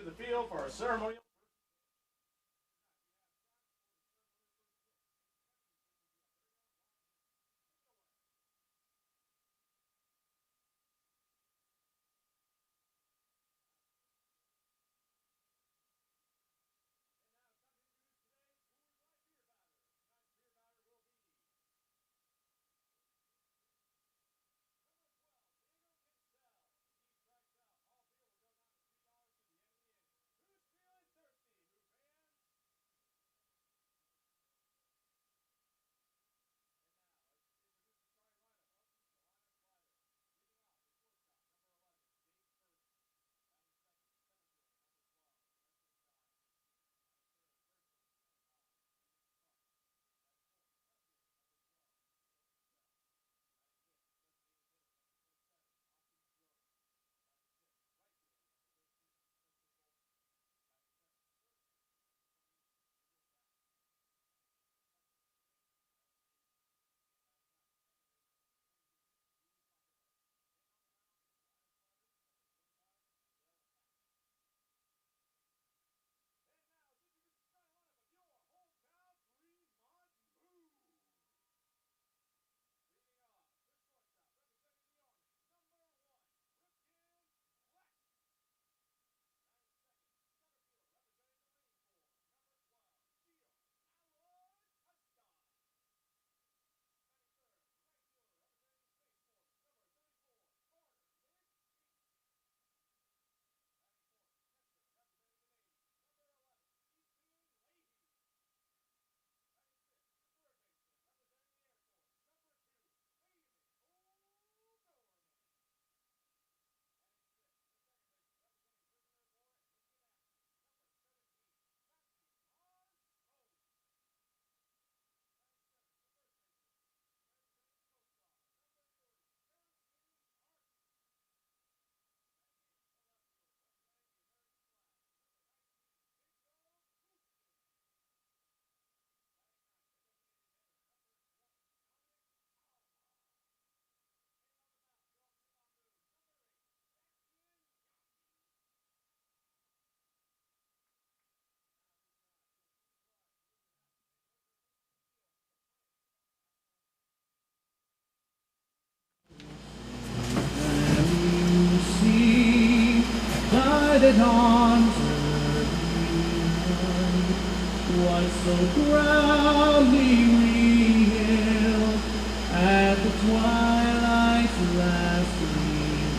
to the field for our ceremonial. The dawn's early was so proudly revealed at the twilight's last gleaming,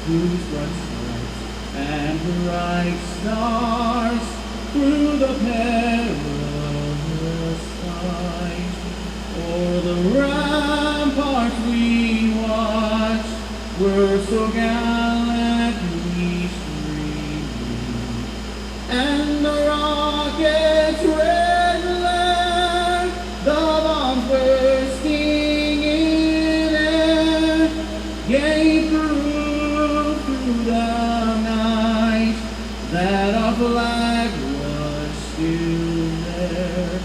whose bright stripes and bright stars through the perilous skies o'er the ramparts we watched were so gallantly streaming, and the rocket's red glare, the bombs bursting in air, gave proof through the night that our flag was still there.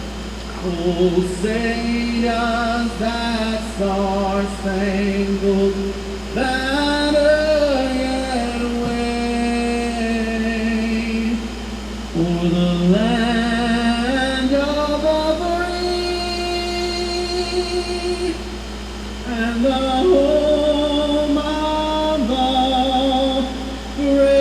Oh, say does that star-spangled banner yet wave o'er the land of the free and the home of the brave.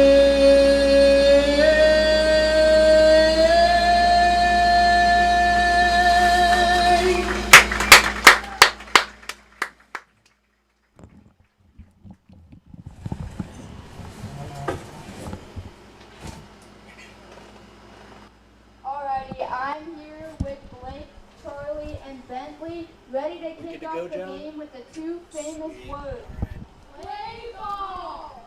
Alrighty, I'm here with Blake, Charlie, and Bentley, ready to kick off the game with the two famous words. Play ball!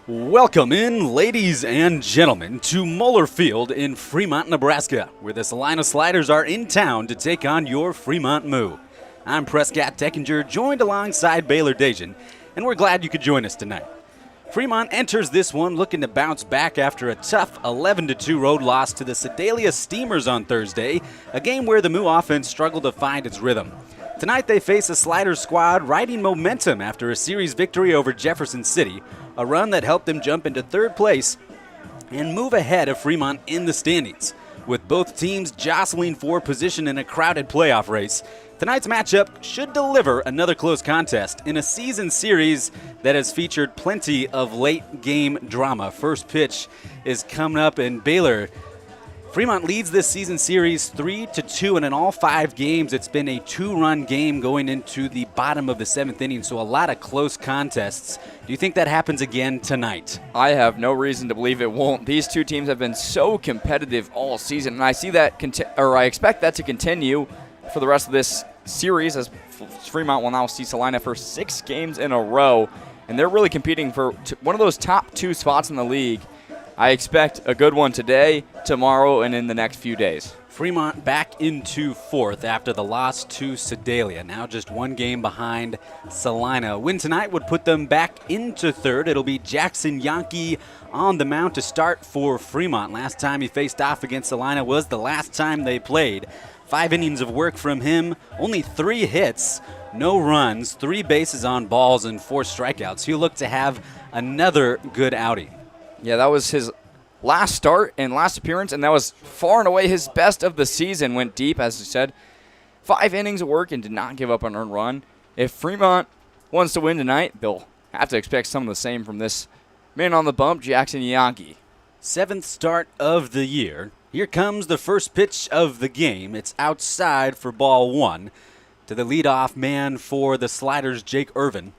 Welcome in, ladies and gentlemen, to Muller Field in Fremont, Nebraska, where the Salina Sliders are in town to take on your Fremont Moo. I'm Prescott Deckinger, joined alongside Baylor Dajan, and we're glad you could join us tonight. Fremont enters this one looking to bounce back after a tough 11-2 road loss to the Sedalia Steamers on Thursday, a game where the Moo offense struggled to find its rhythm. Tonight they face a Sliders squad riding momentum after a series victory over Jefferson City, a run that helped them jump into third place and move ahead of Fremont in the standings. With both teams jostling for position in a crowded playoff race, tonight's matchup should deliver another close contest in a season series that has featured plenty of late game drama. First pitch is coming up in Baylor. Fremont leads this season series 3-2, and in all 5 games, it's been a 2-run game going into the bottom of the 7th inning, so a lot of close contests. Do you think that happens again tonight? I have no reason to believe it won't. These two teams have been so competitive all season, and I see that, I expect that to continue for the rest of this series, as Fremont will now see Salina for 6 games in a row, and they're really competing for one of those top 2 spots in the league. I expect a good one today, tomorrow, and in the next few days. Fremont back into 4th after the loss to Sedalia. Now just 1 game behind Salina. A win tonight would put them back into 3rd. It'll be Jackson Yankee on the mound to start for Fremont. Last time he faced off against Salina was the last time they played. 5 innings of work from him, only 3 hits, no runs, 3 bases on balls, and 4 strikeouts. He'll look to have another good outing. Yeah, that was his last start and last appearance, and that was far and away his best of the season. Went deep, as you said. 5 innings of work and did not give up an earned run. If Fremont wants to win tonight, they'll have to expect some of the same from this man on the bump, Jackson Yankee. 7th start of the year. Here comes the first pitch of the game. It's outside for ball 1 to the leadoff man for the Sliders, Jake Irvin.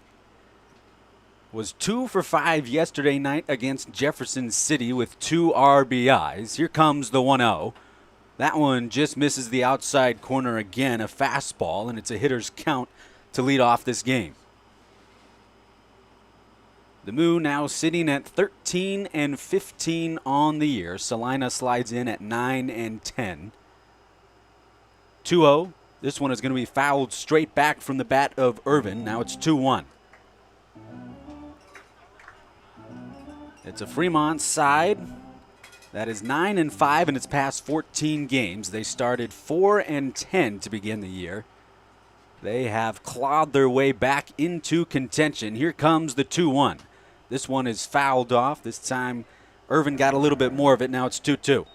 Was 2 for 5 yesterday night against Jefferson City with 2 RBIs. Here comes the 1-0. That one just misses the outside corner again, a fastball, and it's a hitter's count to lead off this game. The Moo now sitting at 13-15 on the year. Salina slides in at 9-10. 2-0. This one is going to be fouled straight back from the bat of Irvin. Now it's 2-1. It's a Fremont side that is 9-5 in its past 14 games. They started 4-10 to begin the year. They have clawed their way back into contention. Here comes the 2-1. This one is fouled off. This time Irvin got a little bit more of it. Now it's 2-2.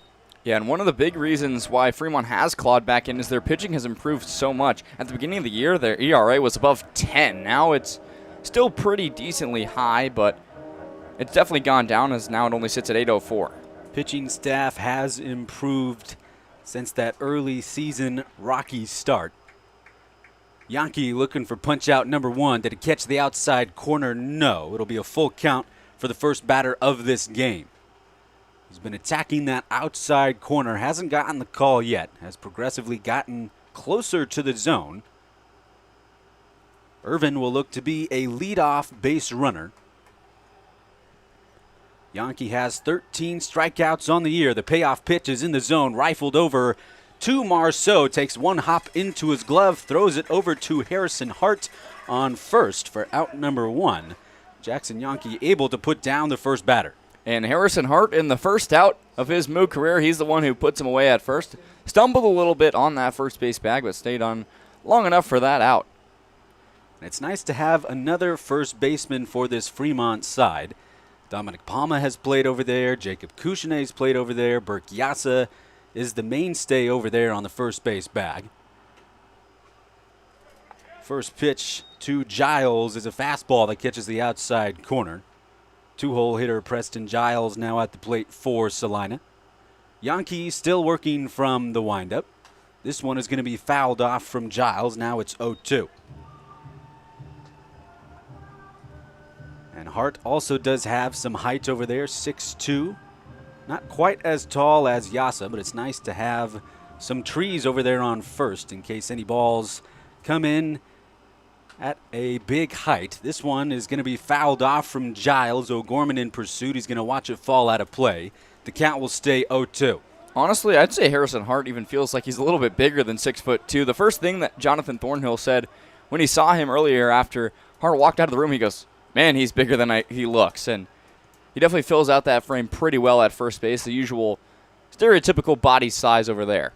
Yeah, and one of the big reasons why Fremont has clawed back in is their pitching has improved so much. At the beginning of the year, their ERA was above 10. Now it's still pretty decently high, but it's definitely gone down, as now it only sits at 8.04. Pitching staff has improved since that early season rocky start. Yankee looking for punch out number 1. Did it catch the outside corner? No. It'll be a full count for the first batter of this game. He's been attacking that outside corner. Hasn't gotten the call yet. Has progressively gotten closer to the zone. Irvin will look to be a leadoff base runner. Yankee has 13 strikeouts on the year. The payoff pitch is in the zone, rifled over to Marceau. Takes 1 hop into his glove, throws it over to Harrison Hart on first for out number 1. Jackson Yankee able to put down the first batter. And Harrison Hart in the first out of his Moo career, he's the one who puts him away at first. Stumbled a little bit on that first base bag, but stayed on long enough for that out. It's nice to have another first baseman for this Fremont side. Dominic Palma has played over there. Jacob Kouchenet's played over there. Burke Yassa is the mainstay over there on the first base bag. First pitch to Giles is a fastball that catches the outside corner. 2-hole hitter Preston Giles now at the plate for Salina. Yankee still working from the windup. This one is going to be fouled off from Giles. Now it's 0-2. And Hart also does have some height over there, 6'2". Not quite as tall as Yassa, but it's nice to have some trees over there on first in case any balls come in at a big height. This one is going to be fouled off from Giles. O'Gorman in pursuit. He's going to watch it fall out of play. The count will stay 0-2. Honestly, I'd say Harrison Hart even feels like he's a little bit bigger than 6'2". The first thing that Jonathan Thornhill said when he saw him earlier after Hart walked out of the room, he goes, "Man, he's bigger than he looks." And he definitely fills out that frame pretty well at first base, the usual stereotypical body size over there.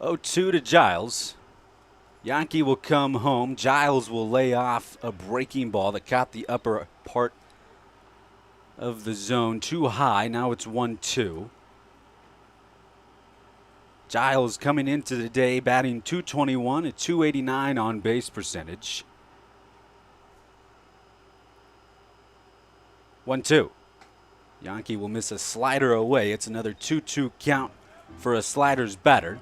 0-2 to Giles. Yankee will come home. Giles will lay off a breaking ball that caught the upper part of the zone too high. Now it's 1-2. Giles coming into the day batting .221, a .289 on base percentage. 1-2. Yankee will miss a slider away. It's another 2-2 count for a slider's batter.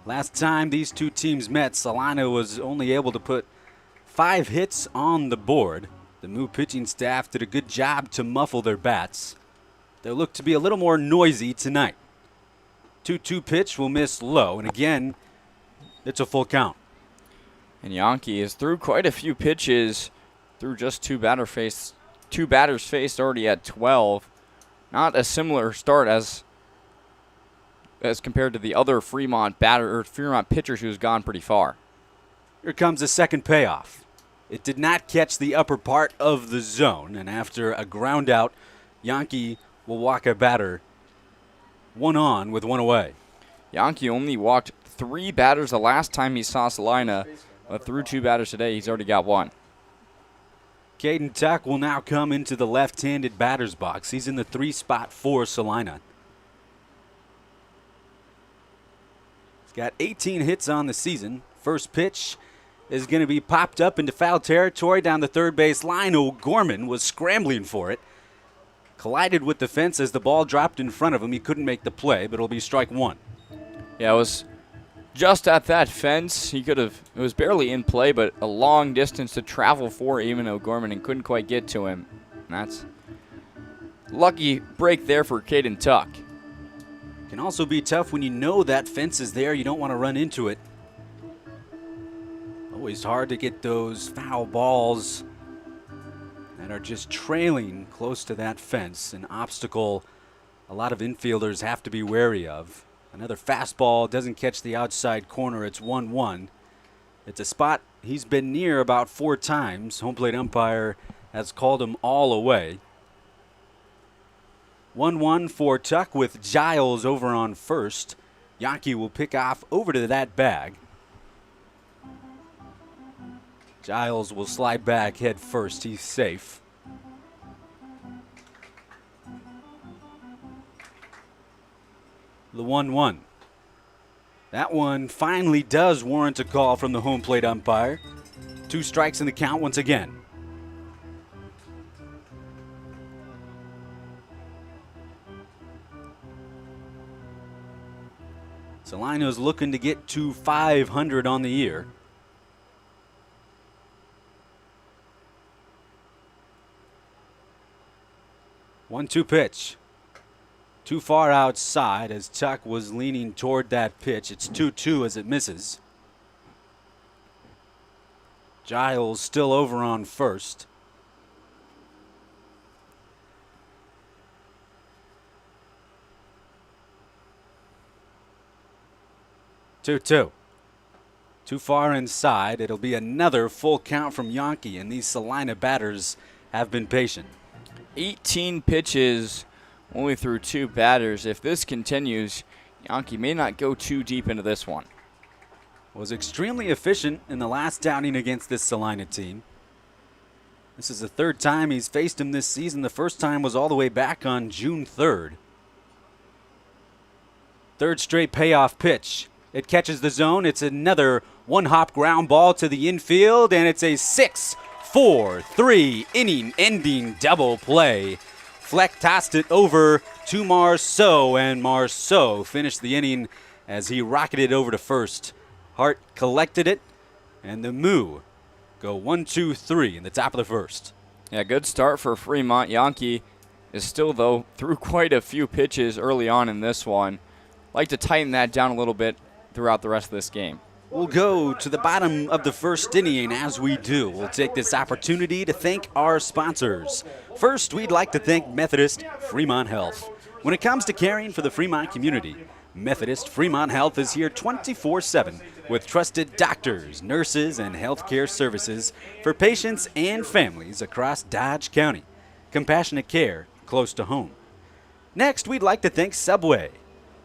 Last time these two teams met, Salina was only able to put 5 hits on the board. The Moo pitching staff did a good job to muffle their bats. They look to be a little more noisy tonight. 2-2 pitch will miss low, and again, it's a full count. And Yankee is through quite a few pitches through just two batters faced already at 12. Not a similar start as compared to the other Fremont pitchers who's gone pretty far. Here comes the second payoff. It did not catch the upper part of the zone, and after a ground out, Yankee will walk a batter 1 on with 1 away. Yankee only walked 3 batters the last time he saw Salina, but through 2 batters today, he's already got 1. Caden Tuck will now come into the left-handed batter's box. He's in the 3 spot for Salina. He's got 18 hits on the season. First pitch is going to be popped up into foul territory down the third base line. O'Gorman was scrambling for it. Collided with the fence as the ball dropped in front of him. He couldn't make the play, but it'll be strike 1. Yeah, it was just at that fence. It was barely in play, but a long distance to travel for even O'Gorman and couldn't quite get to him. And that's lucky break there for Caden Tuck. Can also be tough when you know that fence is there. You don't want to run into it. Always hard to get those foul balls that are just trailing close to that fence. An obstacle a lot of infielders have to be wary of. Another fastball doesn't catch the outside corner. It's 1-1. It's a spot he's been near about 4 times. Home plate umpire has called him all away. 1-1 for Tuck with Giles over on first. Yankee will pick off over to that bag. Giles will slide back head first. He's safe. The 1-1. That one finally does warrant a call from the home plate umpire. 2 strikes in the count once again. Salina's looking to get to 500 on the year. 1-2 pitch. Too far outside as Tuck was leaning toward that pitch. It's 2-2 as it misses. Giles still over on first. Two. Too far inside. It'll be another full count from Yankee, and these Salina batters have been patient. 18 pitches, only through 2 batters. If this continues, Yankee may not go too deep into this one. Was extremely efficient in the last outing against this Salina team. This is the 3rd time he's faced him this season. The first time was all the way back on June 3rd. 3rd straight payoff pitch. It catches the zone. It's another one-hop ground ball to the infield, and it's a 6-4-3 inning-ending double play. Fleck tossed it over to Marceau, and Marceau finished the inning as he rocketed over to first. Hart collected it, and the Moo go 1-2-3 in the top of the first. Yeah, good start for Fremont. Yankee is still, though, through quite a few pitches early on in this one. Like to tighten that down a little bit throughout the rest of this game. We'll go to the bottom of the first inning, and as we do, we'll take this opportunity to thank our sponsors. First, we'd like to thank Methodist Fremont Health. When it comes to caring for the Fremont community, Methodist Fremont Health is here 24/7 with trusted doctors, nurses, and healthcare services for patients and families across Dodge County. Compassionate care close to home. Next, we'd like to thank Subway.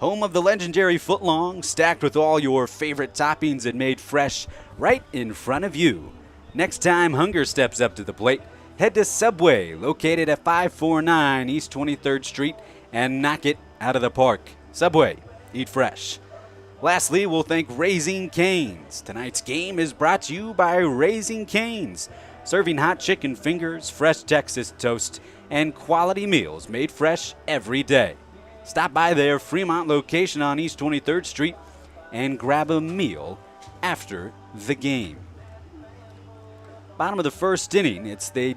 home of the legendary footlong, stacked with all your favorite toppings and made fresh right in front of you. Next time hunger steps up to the plate, head to Subway, located at 549 East 23rd Street, and knock it out of the park. Subway, eat fresh. Lastly, we'll thank Raising Cane's. Tonight's game is brought to you by Raising Cane's, serving hot chicken fingers, fresh Texas toast, and quality meals made fresh every day. Stop by their Fremont location on East 23rd Street and grab a meal after the game. Bottom of the first inning, it's the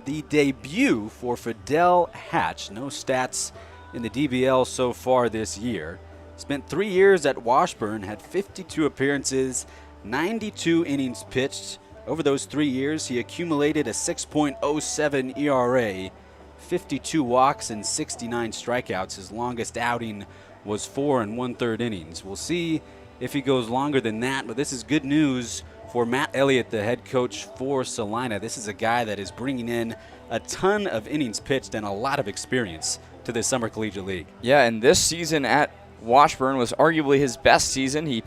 debut for Fidel Hatch. No stats in the DBL so far this year. Spent 3 years at Washburn, had 52 appearances, 92 innings pitched. Over those 3 years, he accumulated a 6.07 ERA, 52 walks, and 69 strikeouts. His longest outing was 4 1/3 innings. We'll see if he goes longer than that, but this is good news for Matt Elliott, the head coach for Salina. This is a guy that is bringing in a ton of innings pitched and a lot of experience to the Summer Collegiate League. Yeah, and this season at Washburn was arguably his best season. He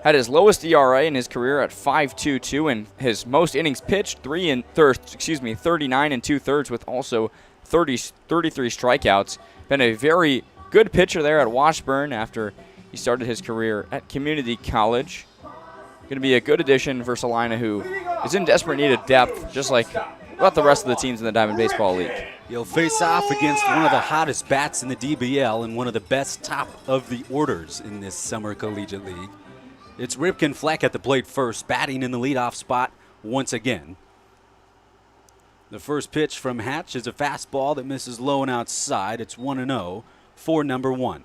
had his lowest ERA in his career at 5.22, and his most innings pitched 39 2/3 with also 33 strikeouts. Been a very good pitcher there at Washburn after he started his career at community college. Going to be a good addition for Salina, who is in desperate need of depth, just like about the rest of the teams in the Diamond Baseball League. He'll face off against one of the hottest bats in the DBL and one of the best top of the orders in this Summer Collegiate League. It's Ripken Fleck at the plate first, batting in the leadoff spot once again. The first pitch from Hatch is a fastball that misses low and outside. It's 1-0 for number 1.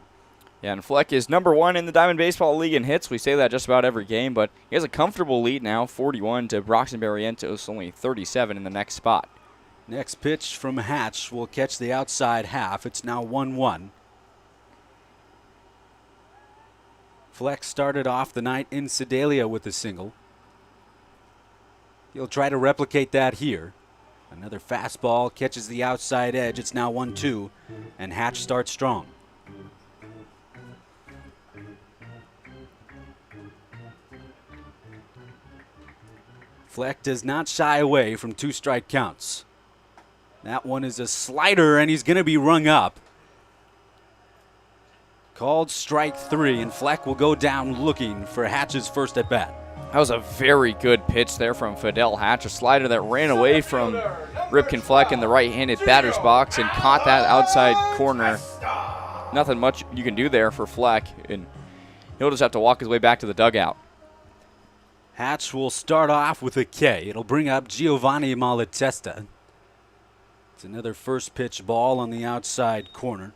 Yeah, and Fleck is number 1 in the Diamond Baseball League in hits. We say that just about every game, but he has a comfortable lead now, 41 to Broxton Barrientos, only 37 in the next spot. Next pitch from Hatch will catch the outside half. It's now 1-1. Fleck started off the night in Sedalia with a single. He'll try to replicate that here. Another fastball catches the outside edge. It's now 1-2, and Hatch starts strong. Fleck does not shy away from 2 strike counts. That one is a slider, and he's going to be rung up. Called strike 3, and Fleck will go down looking for Hatch's first at bat. That was a very good pitch there from Fidel Hatch, a slider that ran away from Ripken Fleck in the right-handed batter's box and caught that outside corner. Nothing much you can do there for Fleck, and he'll just have to walk his way back to the dugout. Hatch will start off with a K. It'll bring up Giovanni Malatesta. It's another first pitch ball on the outside corner.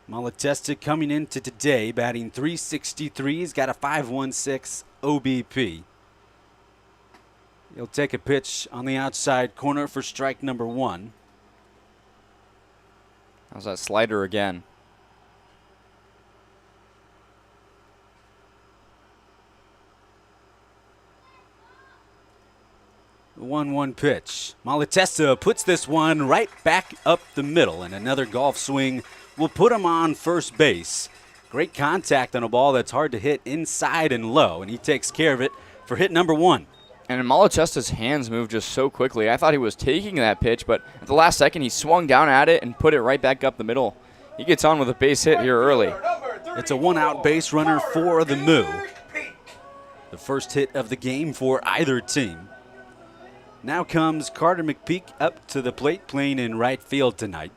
Malatesta coming into today, batting .363. He's got a .516 OBP. He'll take a pitch on the outside corner for strike number 1. How's that slider again? The 1-1 pitch. Malatesta puts this one right back up the middle, and another golf swing will put him on first base. Great contact on a ball that's hard to hit inside and low, and he takes care of it for hit number 1. And Malatesta's hands move just so quickly. I thought he was taking that pitch, but at the last second he swung down at it and put it right back up the middle. He gets on with a base hit here early. It's a 1-out base runner for the Moo. The first hit of the game for either team. Now comes Carter McPeak up to the plate, playing in right field tonight.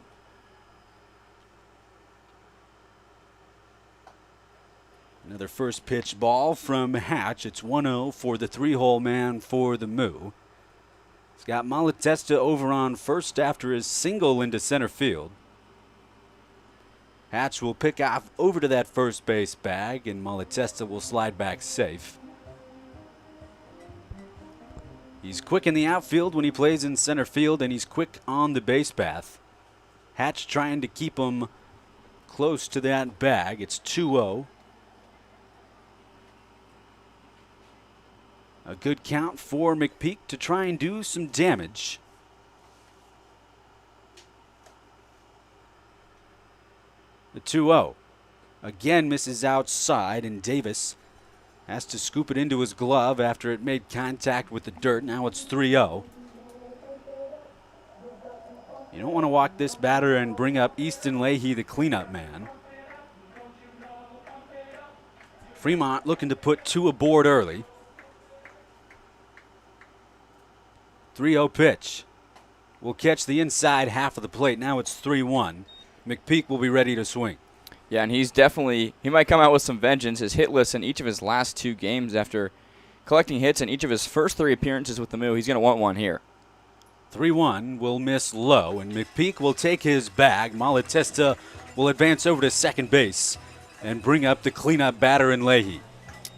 Another first pitch ball from Hatch. It's 1-0 for the 3-hole man for the Moo. He's got Malatesta over on first after his single into center field. Hatch will pick off over to that first base bag, and Malatesta will slide back safe. He's quick in the outfield when he plays in center field, and he's quick on the base path. Hatch trying to keep him close to that bag. It's 2-0. A good count for McPeak to try and do some damage. The 2-0. Again misses outside, and Davis has to scoop it into his glove after it made contact with the dirt. Now it's 3-0. You don't want to walk this batter and bring up Easton Leahy, the cleanup man. Fremont looking to put 2 aboard early. 3-0 pitch. Will catch the inside half of the plate. Now it's 3-1. McPeak will be ready to swing. Yeah, and he might come out with some vengeance. His hit list in each of his last 2 games after collecting hits in each of his first 3 appearances with the Moo. He's going to want one here. 3-1 will miss low, and McPeak will take his bag. Malatesta will advance over to second base and bring up the cleanup batter in Leahy.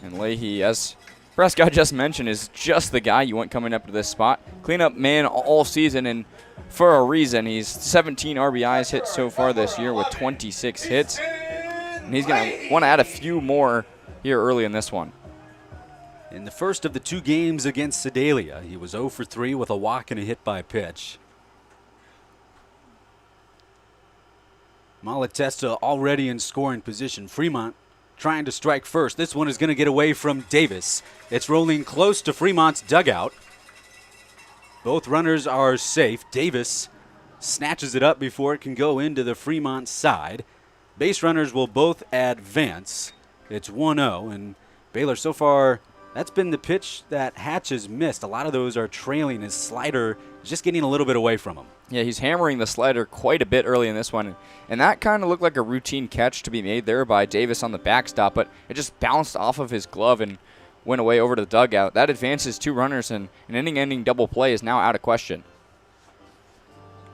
And Leahy, as Prescott just mentioned, is just the guy you want coming up to this spot. Cleanup man all season, and for a reason. He's 17 RBIs hit so far this year with 26 hits. And he's going to want to add a few more here early in this one. In the first of the 2 games against Sedalia, he was 0 for 3 with a walk and a hit by pitch. Malatesta already in scoring position. Fremont trying to strike first. This one is going to get away from Davis. It's rolling close to Fremont's dugout. Both runners are safe. Davis snatches it up before it can go into the Fremont side. Base runners will both advance. It's 1-0, and Baylor so far, that's been the pitch that Hatch has missed. A lot of those are trailing. His slider is just getting a little bit away from him. Yeah, he's hammering the slider quite a bit early in this one. And that kind of looked like a routine catch to be made there by Davis on the backstop, but it just bounced off of his glove and went away over to the dugout. That advances 2 runners, and an inning-ending double play is now out of question.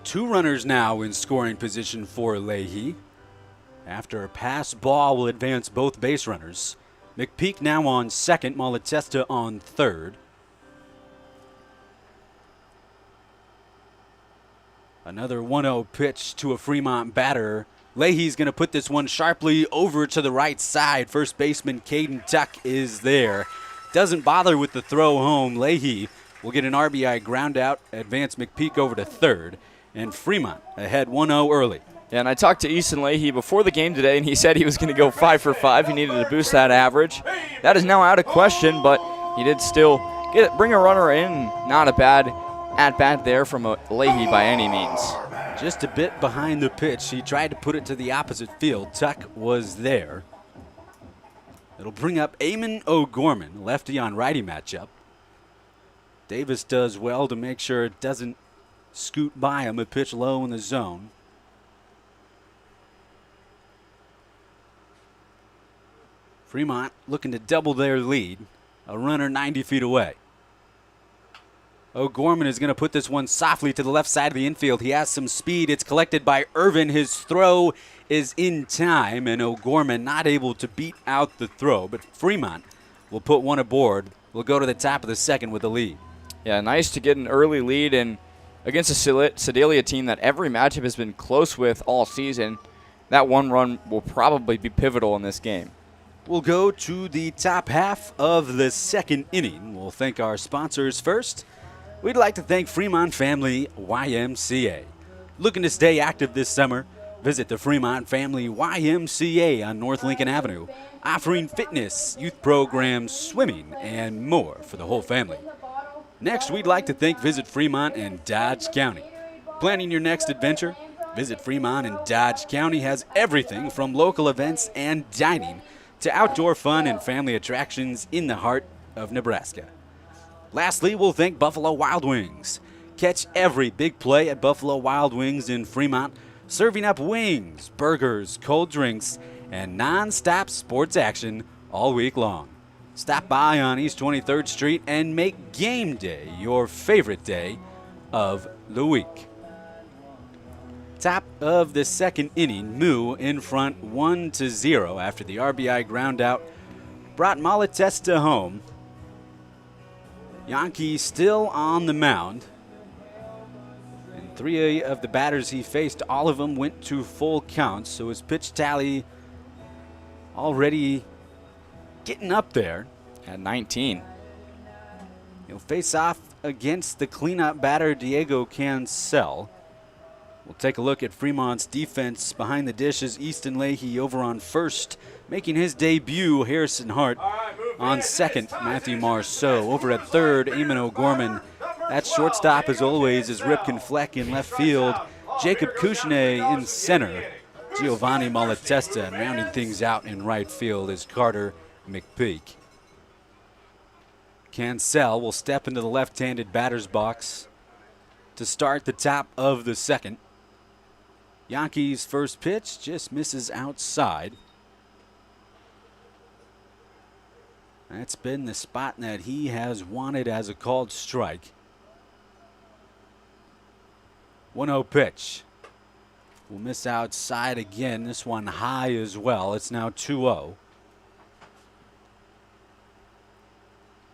2 runners now in scoring position for Leahy. After a pass ball will advance both base runners. McPeak now on second, Malatesta on third. Another 1-0 pitch to a Fremont batter. Leahy's going to put this one sharply over to the right side. First baseman Caden Tuck is there. Doesn't bother with the throw home. Leahy will get an RBI ground out, advance McPeak over to third, and Fremont ahead 1-0 early. Yeah, and I talked to Easton Leahy before the game today, and he said he was going to go 5 for 5. He needed to boost that average. That is now out of question, but he did still bring a runner in. Not a bad at-bat there from Leahy by any means. Just a bit behind the pitch. He tried to put it to the opposite field. Tuck was there. It'll bring up Eamon O'Gorman, lefty on righty matchup. Davis does well to make sure it doesn't scoot by him. A pitch low in the zone. Fremont looking to double their lead. A runner 90 feet away. O'Gorman is going to put this one softly to the left side of the infield. He has some speed. It's collected by Irvin. His throw is in time, and O'Gorman not able to beat out the throw. But Fremont will put 1 aboard. We'll go to the top of the second with the lead. Yeah, nice to get an early lead and against a Sedalia team that every matchup has been close with all season. That 1 run will probably be pivotal in this game. We'll go to the top half of the second inning. We'll thank our sponsors first. We'd like to thank Fremont Family YMCA. Looking to stay active this summer? Visit the Fremont Family YMCA on North Lincoln Avenue, offering fitness, youth programs, swimming, and more for the whole family. Next, we'd like to thank Visit Fremont and Dodge County. Planning your next adventure? Visit Fremont and Dodge County has everything from local events and dining to outdoor fun and family attractions in the heart of Nebraska. Lastly, we'll thank Buffalo Wild Wings. Catch every big play at Buffalo Wild Wings in Fremont, serving up wings, burgers, cold drinks, and non-stop sports action all week long. Stop by on East 23rd Street and make game day your favorite day of the week. Top of the second inning, Moo in front 1-0 after the RBI ground out brought Malatesta home. Yankee still on the mound. And 3 of the batters he faced, all of them went to full counts, so his pitch tally already getting up there. At 19. He'll face off against the cleanup batter Diego Cancel. We'll take a look at Fremont's defense. Behind the dish is Easton Leahy over on first. Making his debut, Harrison Hart. On second, Matthew Marceau. Over at third, Eamon O'Gorman. At shortstop, as always, is Ripken Fleck in left field. Jacob Kouchner in center. Giovanni Malatesta, and rounding things out in right field is Carter McPeak. Cancel will step into the left-handed batter's box to start the top of the second. Yankees' first pitch just misses outside. That's been the spot that he has wanted as a called strike. 1-0 pitch. Will miss outside again. This one high as well. It's now 2-0.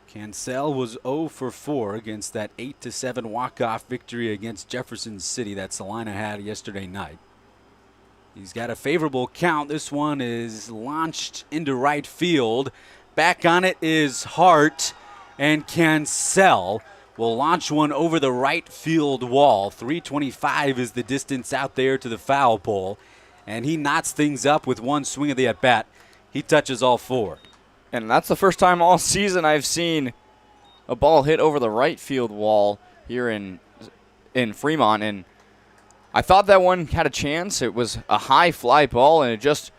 Cancel was 0 for 4 against that 8-7 walk-off victory against Jefferson City that Salina had yesterday night. He's got a favorable count. This one is launched into right field. Back on it is Hart, and Cancel will launch one over the right field wall. 325 is the distance out there to the foul pole, and he knots things up with one swing of the at-bat. He touches all four. And that's the first time all season I've seen a ball hit over the right field wall here in Fremont. And I thought that one had a chance. It was a high fly ball, and it just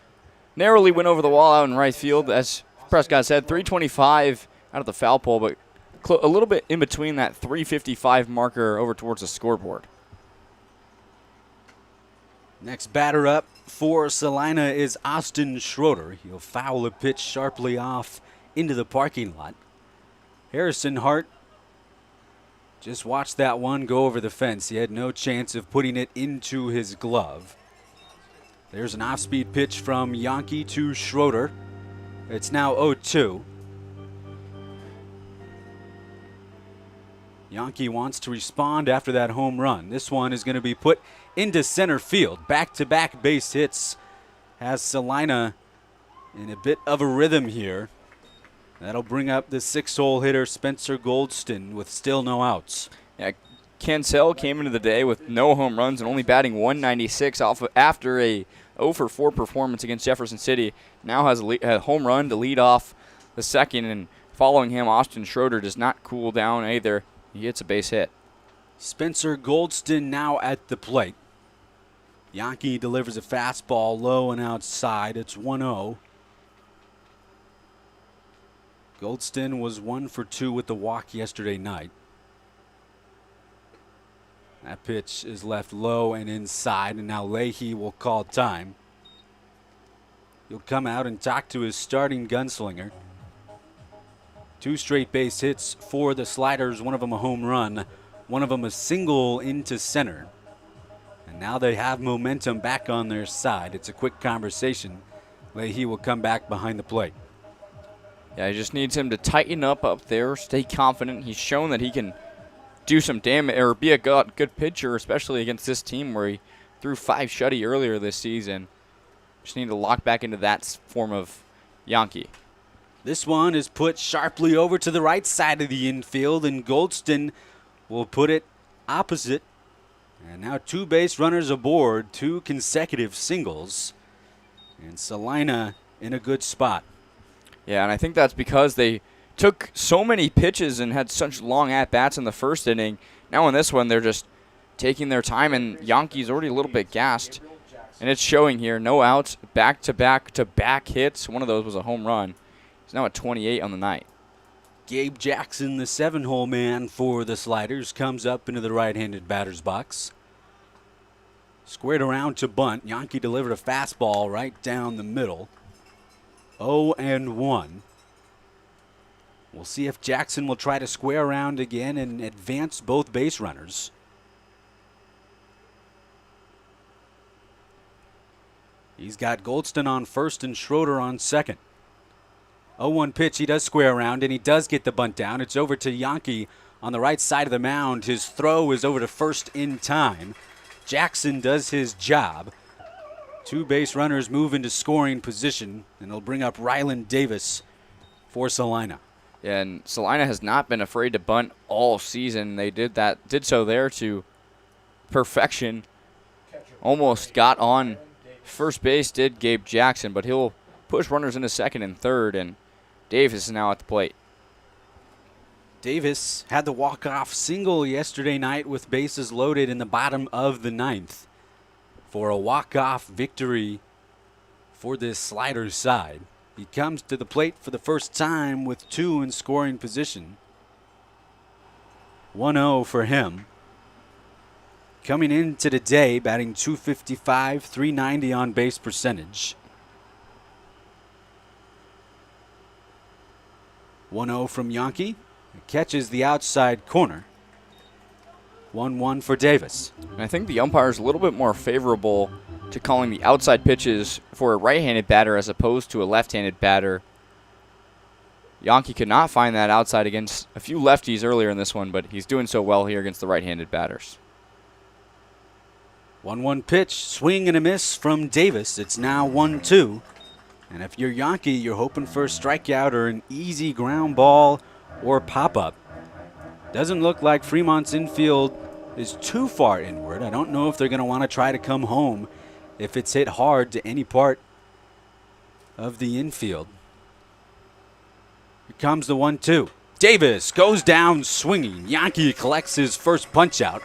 narrowly went over the wall out in right field. As Prescott said, 325 out of the foul pole, but a little bit in between that 355 marker over towards the scoreboard. Next batter up for Salina is Austin Schroeder. He'll foul a pitch sharply off into the parking lot. Harrison Hart just watched that one go over the fence. He had no chance of putting it into his glove. There's an off-speed pitch from Yankee to Schroeder. It's now 0-2. Yankee wants to respond after that home run. This one is going to be put into center field. Back-to-back base hits has Salina in a bit of a rhythm here. That'll bring up the 6-hole hitter Spencer Goldston with still no outs. Yeah, Cancel came into the day with no home runs and only batting 196 after a 0-for-4 performance against Jefferson City. Now has a home run to lead off the second, and following him, Austin Schroeder does not cool down either. He hits a base hit. Spencer Goldston now at the plate. Yankee delivers a fastball low and outside. It's 1-0. Goldston was 1 for 2 with the walk yesterday night. That pitch is left low and inside, and now Leahy will call time. He'll come out and talk to his starting gunslinger. 2 straight base hits for the Sliders, one of them a home run, one of them a single into center. And now they have momentum back on their side. It's a quick conversation. Leahy will come back behind the plate. Yeah, he just needs him to tighten up there, stay confident. He's shown that he can do some damage or be a good pitcher, especially against this team where he threw 5 shutty earlier this season. Just need to lock back into that form of Yankee. This one is put sharply over to the right side of the infield, and Goldston will put it opposite. And now 2 base runners aboard, 2 consecutive singles. And Salina in a good spot. Yeah, and I think that's because they took so many pitches and had such long at-bats in the first inning. Now in this one, they're just taking their time, and Yankee's already a little bit gassed. And it's showing here. No outs, back-to-back-to-back hits. One of those was a home run. He's now at 28 on the night. Gabe Jackson, the 7-hole man for the Sliders, comes up into the right-handed batter's box. Squared around to bunt. Yankee delivered a fastball right down the middle. 0-1. We'll see if Jackson will try to square around again and advance both base runners. He's got Goldston on first and Schroeder on second. 0-1 pitch. He does square around, and he does get the bunt down. It's over to Yankee on the right side of the mound. His throw is over to first in time. Jackson does his job. 2 base runners move into scoring position, and they'll bring up Ryland Davis for Salina. Yeah, and Salina has not been afraid to bunt all season. They did so there to perfection. almost got on first base, did Gabe Jackson, but he'll push runners into second and third, and Davis is now at the plate. Davis had the walk-off single yesterday night with bases loaded in the bottom of the ninth for a walk-off victory for this Sliders side. He comes to the plate for the first time with 2 in scoring position. 1-0 for him. Coming into the day, batting .255, .390 on base percentage. 1-0 from Yankee. Catches the outside corner. 1-1 for Davis. And I think the umpire is a little bit more favorable to calling the outside pitches for a right-handed batter as opposed to a left-handed batter. Yankee could not find that outside against a few lefties earlier in this one, but he's doing so well here against the right-handed batters. 1-1 pitch, swing and a miss from Davis. It's now 1-2. And if you're Yankee, you're hoping for a strikeout or an easy ground ball or pop-up. Doesn't look like Fremont's infield is too far inward. I don't know if they're going to want to try to come home if it's hit hard to any part of the infield. Here comes the 1-2. Davis goes down swinging. Yankee collects his first punch out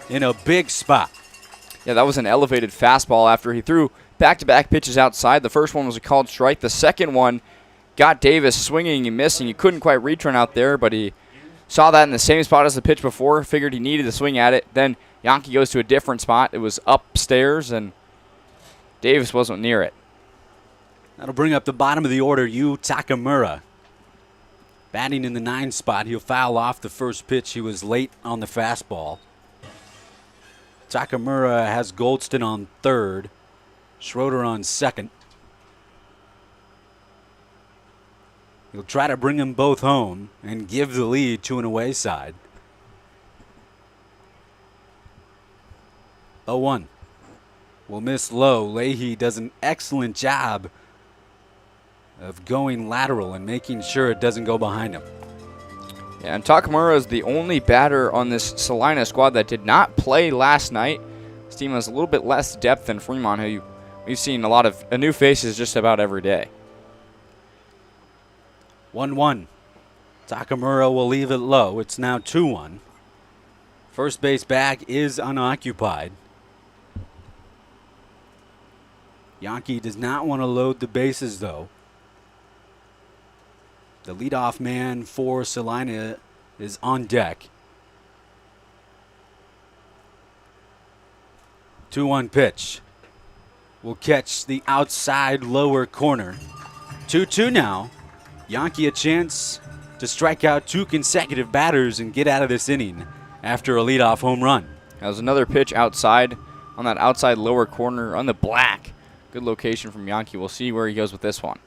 in a big spot. Yeah, that was an elevated fastball after he threw back-to-back pitches outside. The first one was a called strike. The second one got Davis swinging and missing. He couldn't quite return out there, but he saw that in the same spot as the pitch before, figured he needed to swing at it. Then Yankee goes to a different spot. It was upstairs, and Davis wasn't near it. That'll bring up the bottom of the order, Yu Takamura. Batting in the 9 spot, he'll foul off the first pitch. He was late on the fastball. Takamura has Goldston on third, Schroeder on second. He'll try to bring them both home and give the lead to an away side. 0-1. Will miss low. Leahy does an excellent job of going lateral and making sure it doesn't go behind him. Yeah, and Takamura is the only batter on this Salina squad that did not play last night. This team has a little bit less depth than Fremont, who we've seen a lot of new faces just about every day. 1-1. Takamura will leave it low. It's now 2-1. First base bag is unoccupied. Yankee does not want to load the bases, though. The leadoff man for Salina is on deck. 2-1 pitch. Will catch the outside lower corner. 2-2 now. Yankee a chance to strike out 2 consecutive batters and get out of this inning after a leadoff home run. That was another pitch outside on that outside lower corner on the black. Good location from Yankee. We'll see where he goes with this one.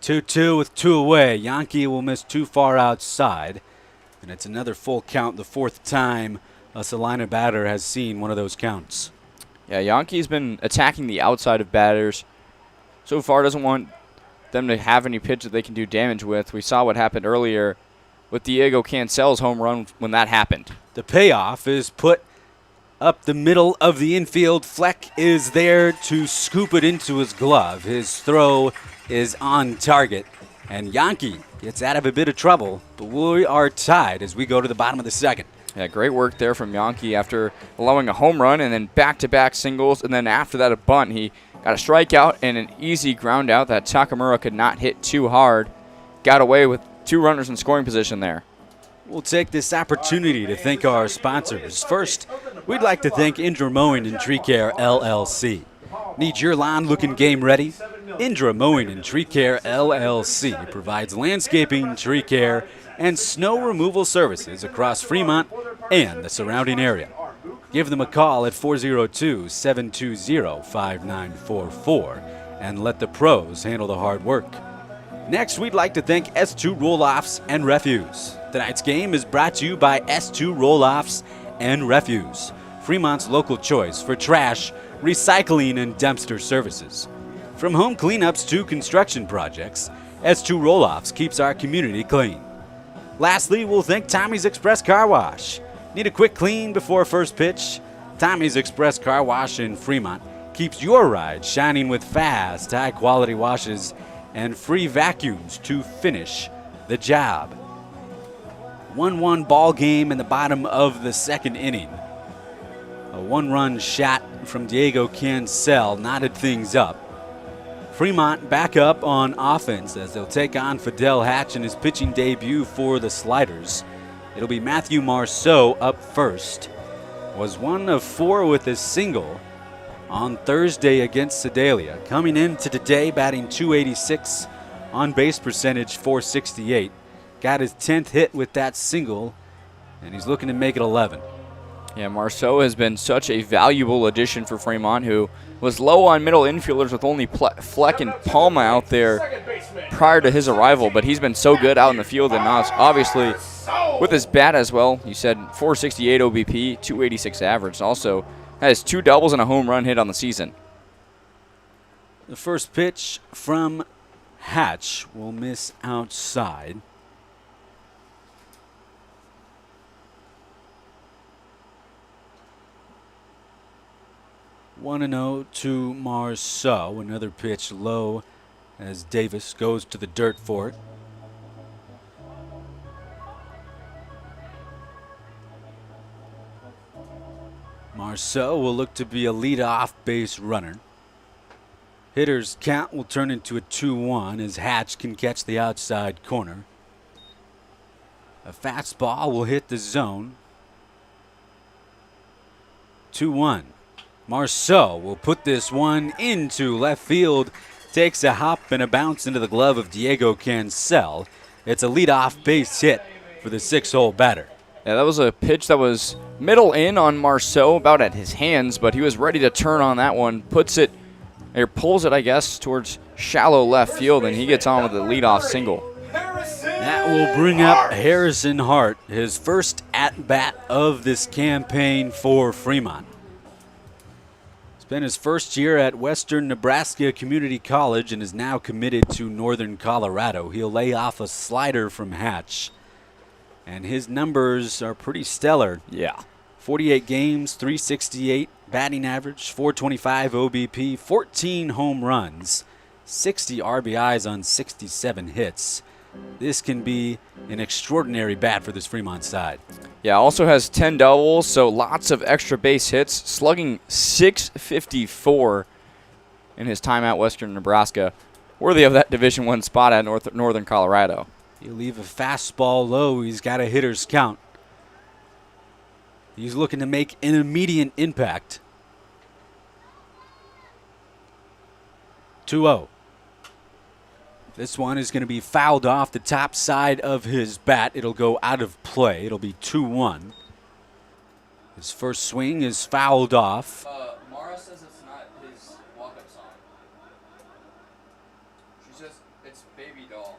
2-2 with 2 away. Yankee will miss too far outside. And it's another full count, the 4th time a Salina batter has seen one of those counts. Yeah, Yankee's been attacking the outside of batters. So far doesn't want them to have any pitch that they can do damage with. We saw what happened earlier with Diego Cancel's home run when that happened. The payoff is put up the middle of the infield. Fleck is there to scoop it into his glove. His throw is on target, and Yankee gets out of a bit of trouble, but we are tied as we go to the bottom of the 2nd. Yeah, great work there from Yankee after allowing a home run and then back-to-back singles, and then after that a bunt. He got a strikeout and an easy ground out that Takamura could not hit too hard. Got away with 2 runners in scoring position there. We'll take this opportunity to thank our sponsors. First, we'd like to thank Indra Mowing and Tree Care LLC. Need your lawn looking game ready? Indra Mowing and Tree Care LLC provides landscaping, tree care, and snow removal services across Fremont and the surrounding area. Give them a call at 402-720-5944 and let the pros handle the hard work. Next, we'd like to thank S2 Roll-Offs and Refuse. Tonight's game is brought to you by S2 Roll-Offs and Refuse, Fremont's local choice for trash, recycling, and dumpster services. From home cleanups to construction projects, S2 Roll-Offs keeps our community clean. Lastly, we'll thank Tommy's Express Car Wash. Need a quick clean before first pitch? Tommy's Express Car Wash in Fremont keeps your ride shining with fast, high-quality washes and free vacuums to finish the job. 1-1 ball game in the bottom of the second inning. A 1-run shot from Diego Cancel knotted things up. Fremont back up on offense as they'll take on Fidel Hatch in his pitching debut for the Sliders. It'll be Matthew Marceau up first. Was 1 of 4 with a single on Thursday against Sedalia. Coming into today batting .286, on base percentage .468. Got his 10th hit with that single, and he's looking to make it 11. Yeah, Marceau has been such a valuable addition for Fremont, who was low on middle infielders with only Fleck and Palma out there prior to his arrival, but he's been so good out in the field, and now obviously with his bat as well. You said .468 OBP, .286 average, and also has 2 doubles and a home run hit on the season. The first pitch from Hatch will miss outside. One and 0 to Marceau. Another pitch low as Davis goes to the dirt for it. Marceau will look to be a leadoff base runner. Hitter's count will turn into a 2-1 as Hatch can catch the outside corner. A fastball will hit the zone. 2-1. Marceau will put this one into left field. Takes a hop and a bounce into the glove of Diego Cancel. It's a leadoff base hit for the 6-hole batter. Yeah, that was a pitch that was middle in on Marceau, about at his hands, but he was ready to turn on that one. Puts it, or pulls it, I guess, towards shallow left field, and he gets on with the leadoff single. That will bring up Harrison Hart, his first at-bat of this campaign for Fremont. Spent his first year at Western Nebraska Community College and is now committed to Northern Colorado. He'll lay off a slider from Hatch, and his numbers are pretty stellar. Yeah. 48 games, .368 batting average, .425 OBP, 14 home runs, 60 RBIs on 67 hits. This can be an extraordinary bat for this Fremont side. Yeah, also has 10 doubles, so lots of extra base hits, slugging .654 in his time at Western Nebraska. Worthy of that Division I spot at Northern Colorado. He'll leave a fastball low. He's got a hitter's count. He's looking to make an immediate impact. 2-0. This one is going to be fouled off the top side of his bat. It'll go out of play. It'll be 2-1. His first swing is fouled off. Mara says it's not his walk-up song. She says it's Baby Doll.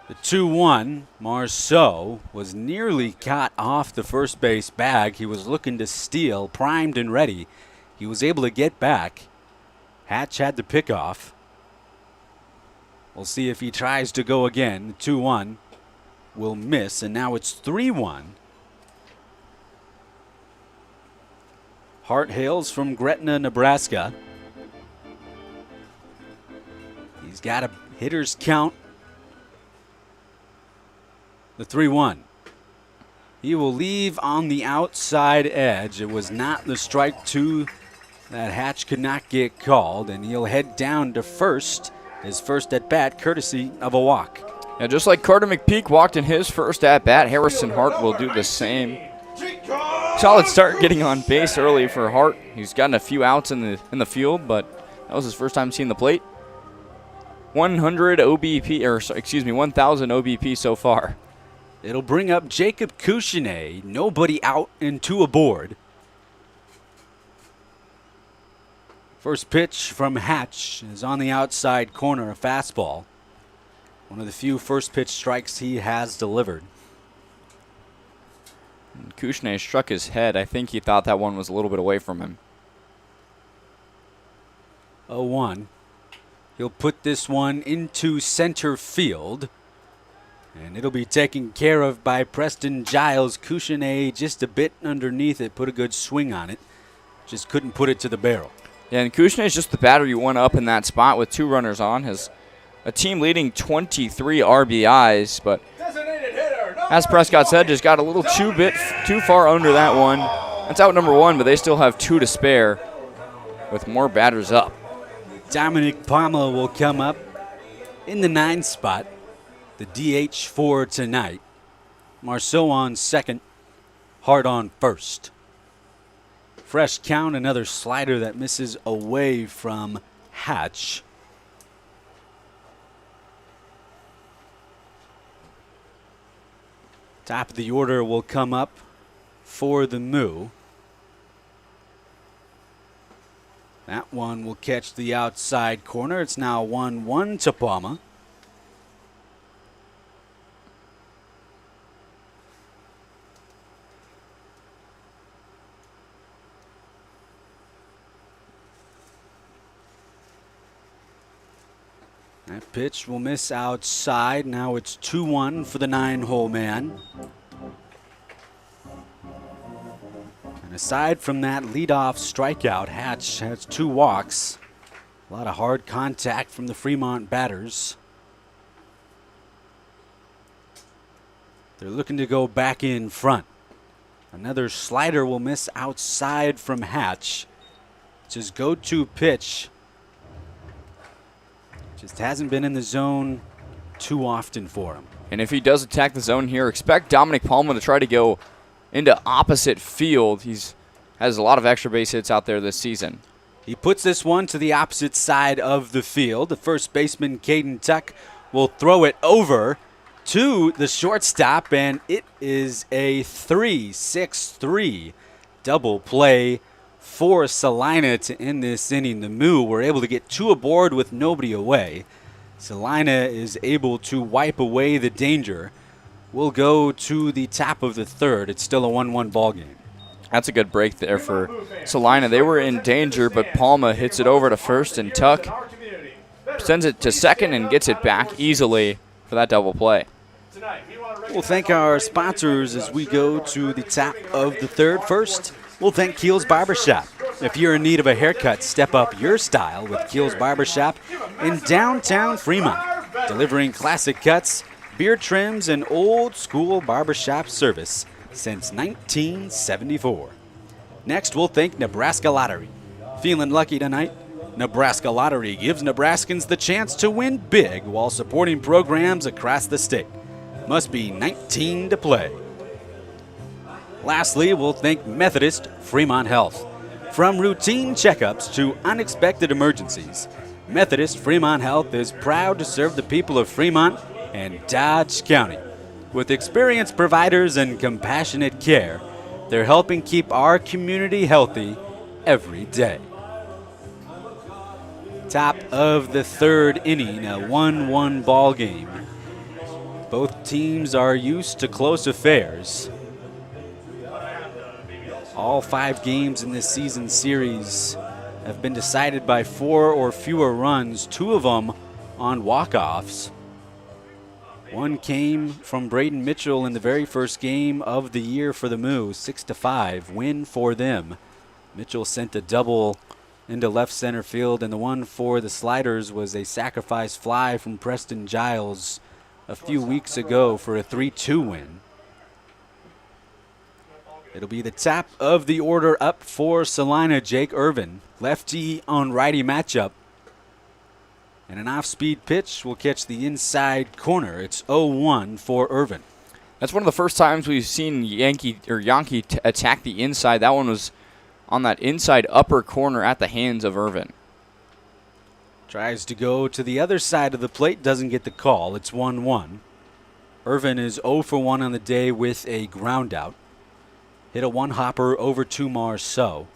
The 2-1, Marceau was nearly caught off the first base bag. He was looking to steal, primed and ready. He was able to get back. Hatch had the pickoff. We'll see if he tries to go again. The 2-1 will miss, and now it's 3-1. Hart hails from Gretna, Nebraska. He's got a hitter's count. The 3-1. He will leave on the outside edge. It was not the strike 2 that Hatch could not get called, and he'll head down to first, his first at-bat, courtesy of a walk. Yeah, just like Carter McPeak walked in his first at-bat, Harrison Hart will do the same. Solid start getting on base early for Hart. He's gotten a few outs in the field, but that was his first time seeing the plate. 100 OBP, or excuse me, 1,000 OBP so far. It'll bring up Jacob Couchene, nobody out and 2 aboard. First pitch from Hatch is on the outside corner, a fastball. One of the few first pitch strikes he has delivered. And Couchene struck his head. I think he thought that one was a little bit away from him. 0-1. He'll put this one into center field. And it'll be taken care of by Preston Giles. Couchonnet just a bit underneath it, put a good swing on it. Just couldn't put it to the barrel. Yeah, and Couchonnet is just the batter you want up in that spot with 2 runners on. Has a team leading 23 RBIs, but as Prescott said, just got a little too far under that one. That's out number 1, but they still have 2 to spare with more batters up. Dominic Palma will come up in the 9 spot, the DH for tonight. Marceau on second, Hart on first. Fresh count, another slider that misses away from Hatch. Top of the order will come up for the Moo. That one will catch the outside corner. It's now 1-1 to Palma. That pitch will miss outside. Now it's 2-1 for the 9-hole man. And aside from that leadoff strikeout, Hatch has 2 walks. A lot of hard contact from the Fremont batters. They're looking to go back in front. Another slider will miss outside from Hatch. It's his go-to pitch. Just hasn't been in the zone too often for him. And if he does attack the zone here, expect Dominic Palma to try to go into opposite field. He's has a lot of extra base hits out there this season. He puts this one to the opposite side of the field. The first baseman, Caden Tuck, will throw it over to the shortstop, and it is a 3-6-3 double play for Salina to end this inning. The Moo were able to get 2 aboard with nobody away. Salina is able to wipe away the danger. We'll go to the top of the 3rd. It's still a 1-1 ball game. That's a good break there for Salina. They were in danger, but Palma hits it over to first, and Tuck sends it to second and gets it back easily for that double play. We'll thank our sponsors as we go to the top of the 3rd. First, we'll thank Keel's Barbershop. If you're in need of a haircut, step up your style with Keel's Barbershop in downtown Fremont. Delivering classic cuts, beard trims, and old school barbershop service since 1974. Next, we'll thank Nebraska Lottery. Feeling lucky tonight? Nebraska Lottery gives Nebraskans the chance to win big while supporting programs across the state. Must be 19 to play. Lastly, we'll thank Methodist Fremont Health. From routine checkups to unexpected emergencies, Methodist Fremont Health is proud to serve the people of Fremont and Dodge County. With experienced providers and compassionate care, they're helping keep our community healthy every day. Top of the 3rd inning, a 1-1 ball game. Both teams are used to close affairs. All 5 games in this season series have been decided by 4 or fewer runs, 2 of them on walk-offs. One came from Braden Mitchell in the very first game of the year for the Moo, 6-5 win for them. Mitchell sent a double into left center field, and the one for the Sliders was a sacrifice fly from Preston Giles a few weeks ago for a 3-2 win. It'll be the top of the order up for Salina. Jake Irvin, lefty on righty matchup. And an off-speed pitch will catch the inside corner. It's 0-1 for Irvin. That's one of the first times we've seen Yankee attack the inside. That one was on that inside upper corner at the hands of Irvin. Tries to go to the other side of the plate, doesn't get the call. It's 1-1. Irvin is 0 for 1 on the day with a ground out. Hit a 1-hopper over to Marceau.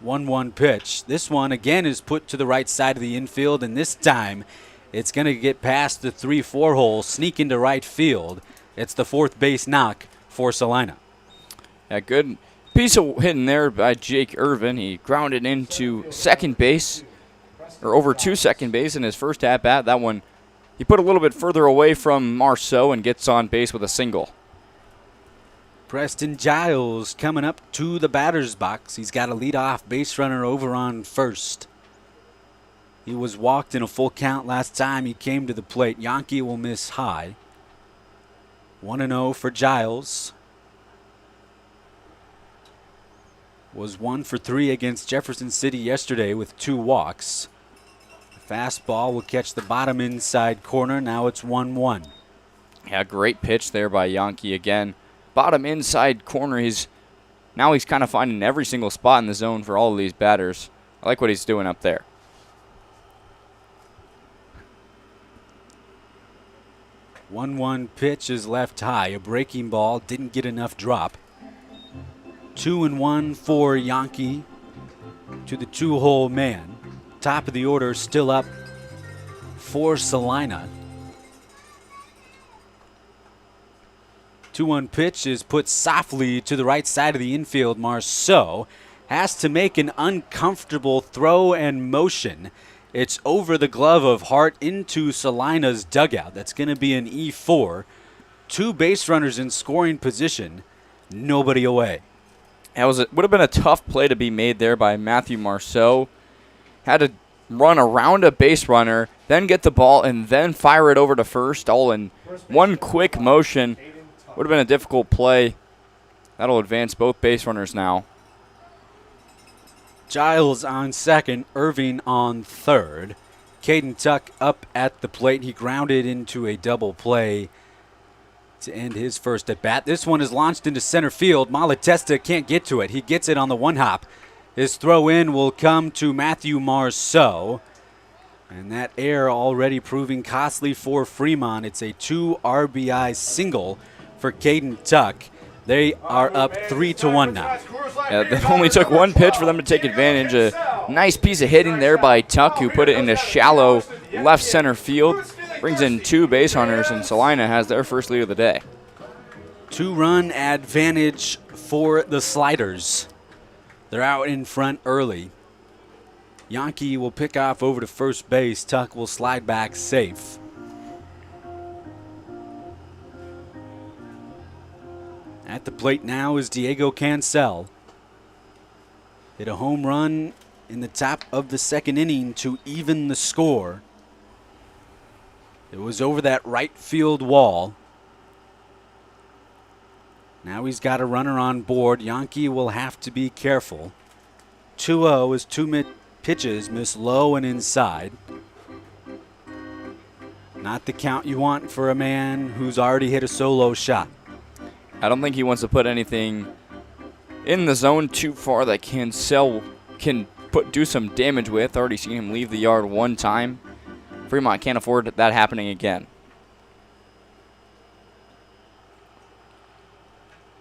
1-1 pitch. This one again is put to the right side of the infield, and this time it's going to get past the 3-4 hole, sneak into right field. It's the 4th base knock for Salina. Yeah, good piece of hitting there by Jake Irvin. He grounded into second base, or over to second base in his first at-bat. That one he put a little bit further away from Marceau and gets on base with a single. Preston Giles coming up to the batter's box. He's got a leadoff base runner over on first. He was walked in a full count last time he came to the plate. Yankee will miss high. 1-0 for Giles. Was 1 for 3 against Jefferson City yesterday with 2 walks. Fastball will catch the bottom inside corner. Now it's 1-1. Yeah, great pitch there by Yankee again. Bottom inside corner. He's kind of finding every single spot in the zone for all of these batters. I like what he's doing up there. 1-1 pitch is left high. A breaking ball. Didn't get enough drop. 2-1 for Yankee to the 2-hole man. Top of the order still up for Salina. 2-1 pitch is put softly to the right side of the infield. Marceau has to make an uncomfortable throw and motion. It's over the glove of Hart into Salina's dugout. That's going to be an E4. 2 base runners in scoring position. Nobody away. It would have been a tough play to be made there by Matthew Marceau. Had to run around a base runner, then get the ball, and then fire it over to first, all in one quick motion. Would have been a difficult play. That'll advance both base runners now. Giles on second, Irving on third. Caden Tuck up at the plate. He grounded into a double play to end his first at bat. This one is launched into center field. Malatesta can't get to it. He gets it on the one hop. His throw in will come to Matthew Marceau. And that error already proving costly for Fremont. It's a 2 RBI single for Caden Tuck. They are up 3-1 now. Yeah, it only took one pitch for them to take advantage. A nice piece of hitting there by Tuck, who put it into shallow left center field. Brings in 2 base runners, and Salina has their first lead of the day. 2-run advantage for the Sliders. They're out in front early. Yankee will pick off over to first base. Tuck will slide back safe. At the plate now is Diego Cancel. Hit a home run in the top of the second inning to even the score. It was over that right field wall. Now he's got a runner on board. Yankee will have to be careful. 2-0 as 2 pitches miss low and inside. Not the count you want for a man who's already hit a solo shot. I don't think he wants to put anything in the zone too far that Cancel can do some damage with. Already seen him leave the yard one time. Fremont can't afford that happening again.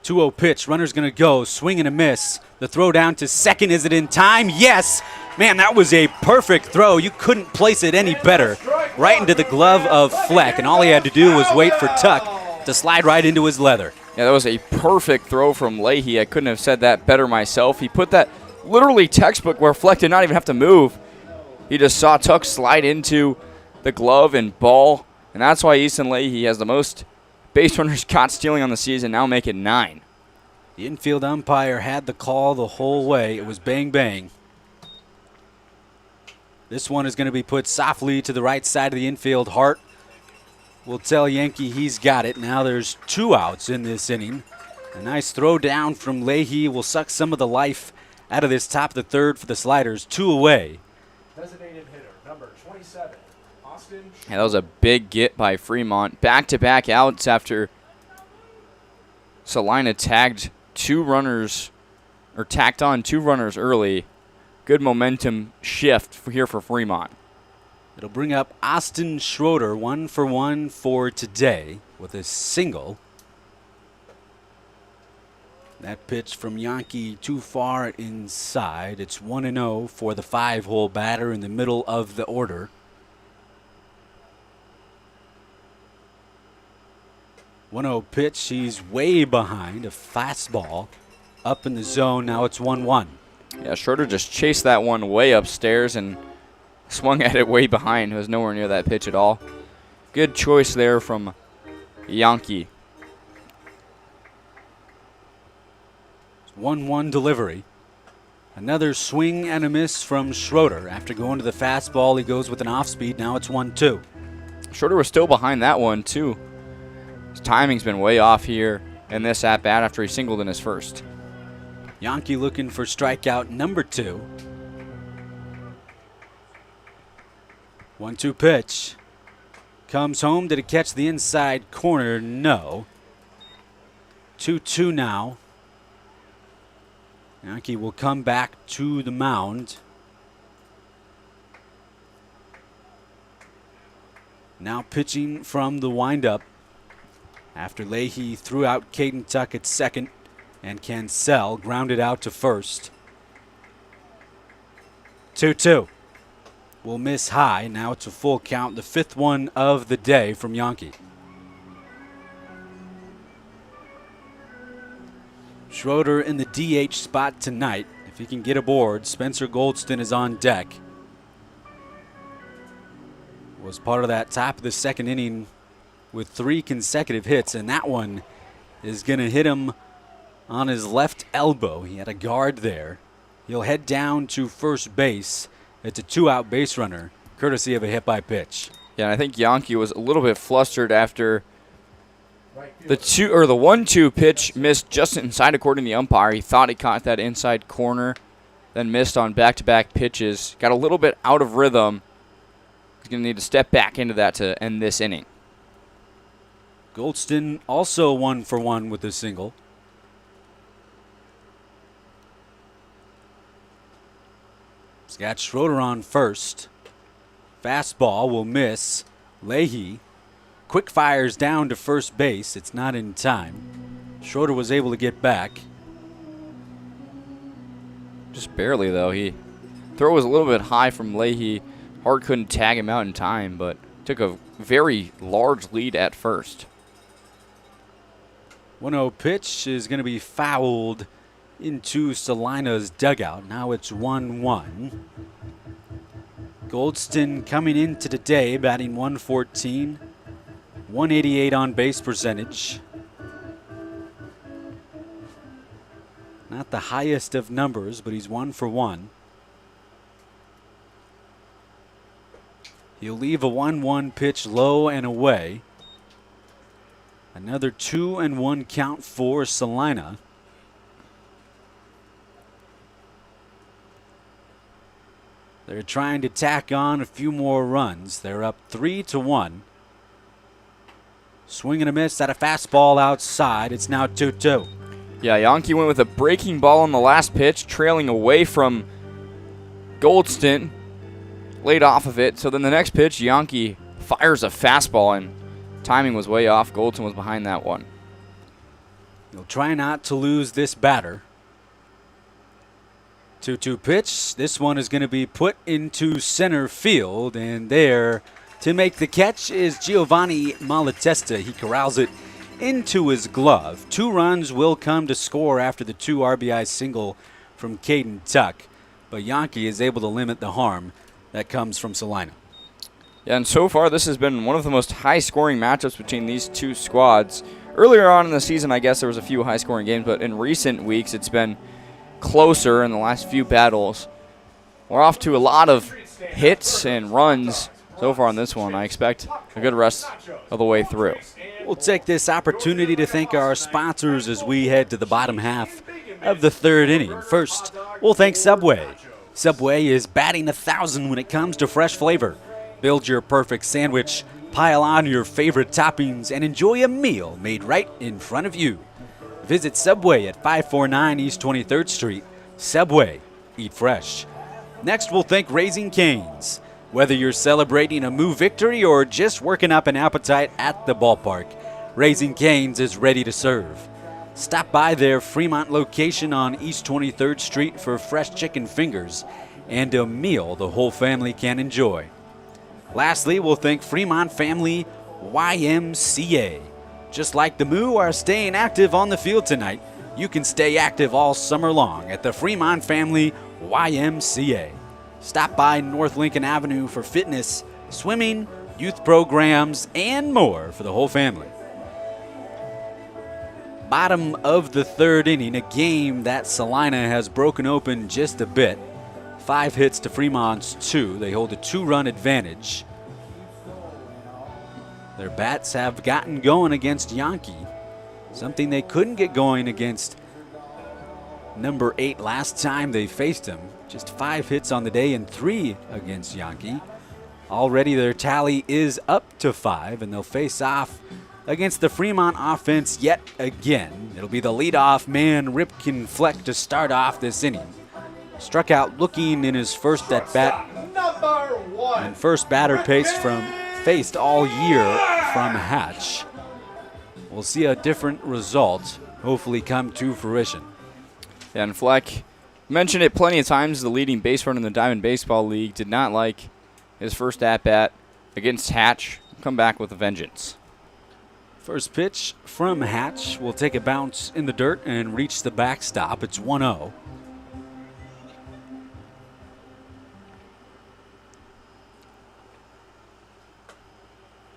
2-0 pitch. Runner's going to go. Swing and a miss. The throw down to second. Is it in time? Yes. Man, that was a perfect throw. You couldn't place it any better. Right into the glove of Fleck. And all he had to do was wait for Tuck to slide right into his leather. Yeah, that was a perfect throw from Leahy. I couldn't have said that better myself. He put that literally textbook where Fleck did not even have to move. He just saw Tuck slide into the glove and ball. And that's why Easton Leahy has the most base runners caught stealing on the season, now make it 9. The infield umpire had the call the whole way. It was bang, bang. This one is going to be put softly to the right side of the infield. Hart will tell Yankee he's got it. Now there's 2 outs in this inning. A nice throw down from Leahy will suck some of the life out of this top of the third for the Sliders. 2 away. Designated hitter, number 27, Austin. Yeah, that was a big get by Fremont. Back-to-back outs after Salina tagged 2 runners, or tacked on 2 runners early. Good momentum shift here for Fremont. It'll bring up Austin Schroeder, 1 for 1 for today with a single. That pitch from Yankee too far inside. It's 1-0 for the 5-hole batter in the middle of the order. .1-0 pitch. He's way behind. A fastball up in the zone. Now it's 1-1. Yeah, Schroeder just chased that one way upstairs and swung at it way behind. It was nowhere near that pitch at all. Good choice there from Yankee. 1-1 delivery. Another swing and a miss from Schroeder. After going to the fastball, he goes with an off-speed. Now it's 1-2. Schroeder was still behind that one, too. His timing's been way off here in this at-bat after he singled in his first. Yankee looking for strikeout number 2. 1-2 pitch. Comes home. Did it catch the inside corner? No. 2-2 now. Yankee will come back to the mound. Now pitching from the windup after Leahy threw out Caden Tuck at second and Cancel grounded out to first. 2-2. Will miss high. Now it's a full count, the 5th one of the day from Yankee. Schroeder in the DH spot tonight. If he can get aboard, Spencer Goldston is on deck. Was part of that top of the second inning with 3 consecutive hits, and that one is going to hit him on his left elbow. He had a guard there. He'll head down to first base. It's a 2-out base runner, courtesy of a hit by pitch. Yeah, and I think Yankee was a little bit flustered after the 1-2 pitch missed just inside according to the umpire. He thought he caught that inside corner, then missed on back-to-back pitches. Got a little bit out of rhythm. He's going to need to step back into that to end this inning. Goldston also 1 for 1 with a single. He's got Schroeder on first. Fastball will miss. Leahy quick fires down to first base. It's not in time. Schroeder was able to get back. Just barely, though. Throw was a little bit high from Leahy. Hart couldn't tag him out in time, but took a very large lead at first. 1-0 pitch is going to be fouled into Salina's dugout. Now it's 1-1. Goldston coming into the day, batting 114, 188 on base percentage. Not the highest of numbers, but he's 1 for 1. He'll leave a 1-1 pitch low and away. Another 2-1 count for Salina. They're trying to tack on a few more runs. They're up 3-1. Swing and a miss at a fastball outside. It's now 2-2. Yeah, Yankee went with a breaking ball on the last pitch, trailing away from Goldston. Laid off of it. So then the next pitch, Yankee fires a fastball, and timing was way off. Goldston was behind that one. He'll try not to lose this batter. 2-2 pitch. This one is going to be put into center field, and there to make the catch is Giovanni Malatesta. He corrals it into his glove. 2 runs will come to score after the 2 RBI single from Caden Tuck, but Yankee is able to limit the harm that comes from Salina. Yeah, and so far this has been one of the most high-scoring matchups between these two squads. Earlier on in the season, I guess there was a few high-scoring games, but in recent weeks it's been closer in the last few battles. We're off to a lot of hits and runs so far on this one. I expect a good rest of the way through. We'll take this opportunity to thank our sponsors as we head to the bottom half of the 3rd inning. First, we'll thank Subway. Subway is batting 1,000 when it comes to fresh flavor. Build your perfect sandwich, pile on your favorite toppings, and enjoy a meal made right in front of you. Visit Subway at 549 East 23rd Street. Subway, eat fresh. Next, we'll thank Raising Cane's. Whether you're celebrating a Moo victory or just working up an appetite at the ballpark, Raising Cane's is ready to serve. Stop by their Fremont location on East 23rd Street for fresh chicken fingers and a meal the whole family can enjoy. Lastly, we'll thank Fremont Family YMCA. Just like the Moo are staying active on the field tonight, you can stay active all summer long at the Fremont Family YMCA. Stop by North Lincoln Avenue for fitness, swimming, youth programs, and more for the whole family. Bottom of the third inning, a game that Salina has broken open just a bit. 5 hits to Fremont's 2. They hold a 2-run advantage. Their bats have gotten going against Yankee, something they couldn't get going against number 8 last time they faced him. Just 5 hits on the day and 3 against Yankee. Already their tally is up to 5, and they'll face off against the Fremont offense yet again. It'll be the leadoff man, Ripken Fleck, to start off this inning. Struck out looking in his first at-bat, and first batter faced all year from Hatch. We'll see a different result hopefully come to fruition. Yeah, and Fleck mentioned it plenty of times, the leading base runner in the Diamond Baseball League did not like his first at-bat against Hatch. Come back with a vengeance. First pitch from Hatch will take a bounce in the dirt and reach the backstop. It's 1-0.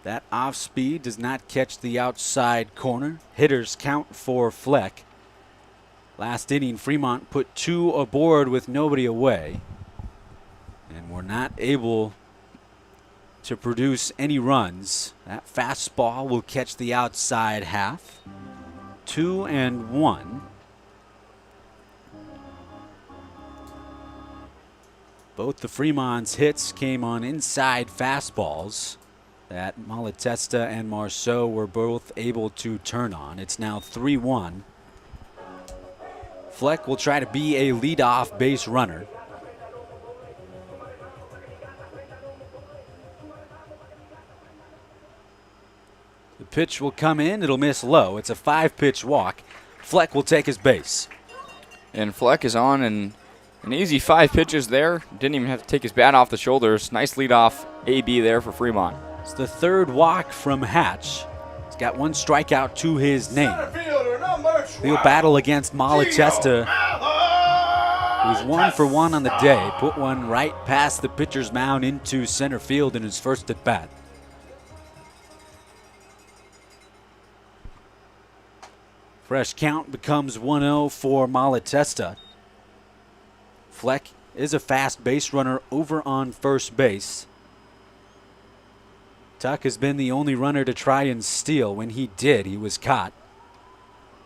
That off speed does not catch the outside corner. Hitters count for Fleck. Last inning, Fremont put 2 aboard with nobody away, and were not able to produce any runs. That fastball will catch the outside half. 2-1. Both the Fremont's hits came on inside fastballs that Malatesta and Marceau were both able to turn on. It's now 3-1. Fleck will try to be a leadoff base runner. The pitch will come in. It'll miss low. It's a 5-pitch walk. Fleck will take his base. And Fleck is on an easy 5 pitches there. Didn't even have to take his bat off the shoulders. Nice leadoff AB there for Fremont. It's the 3rd walk from Hatch. He's got 1 strikeout to his name. He'll battle against Malatesta, who's 1 for 1 on the day. Put one right past the pitcher's mound into center field in his first at bat. Fresh count becomes 1-0 for Malatesta. Fleck is a fast base runner over on first base. Tuck has been the only runner to try and steal. When he did, he was caught.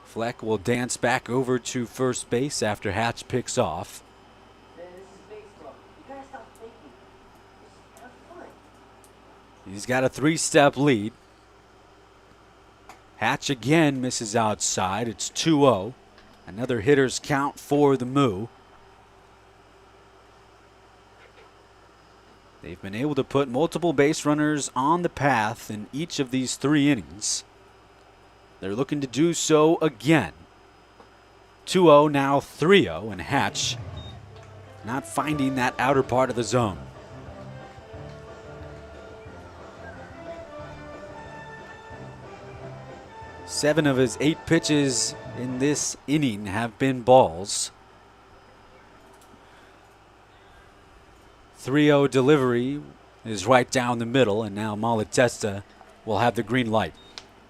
Fleck will dance back over to first base after Hatch picks off. He's got a 3-step lead. Hatch again misses outside. It's 2-0. Another hitter's count for the Moo. They've been able to put multiple base runners on the path in each of these 3 innings. They're looking to do so again. 2-0, now 3-0, and Hatch not finding that outer part of the zone. Seven of his 8 pitches in this inning have been balls. 3-0 delivery is right down the middle, and now Malatesta will have the green light.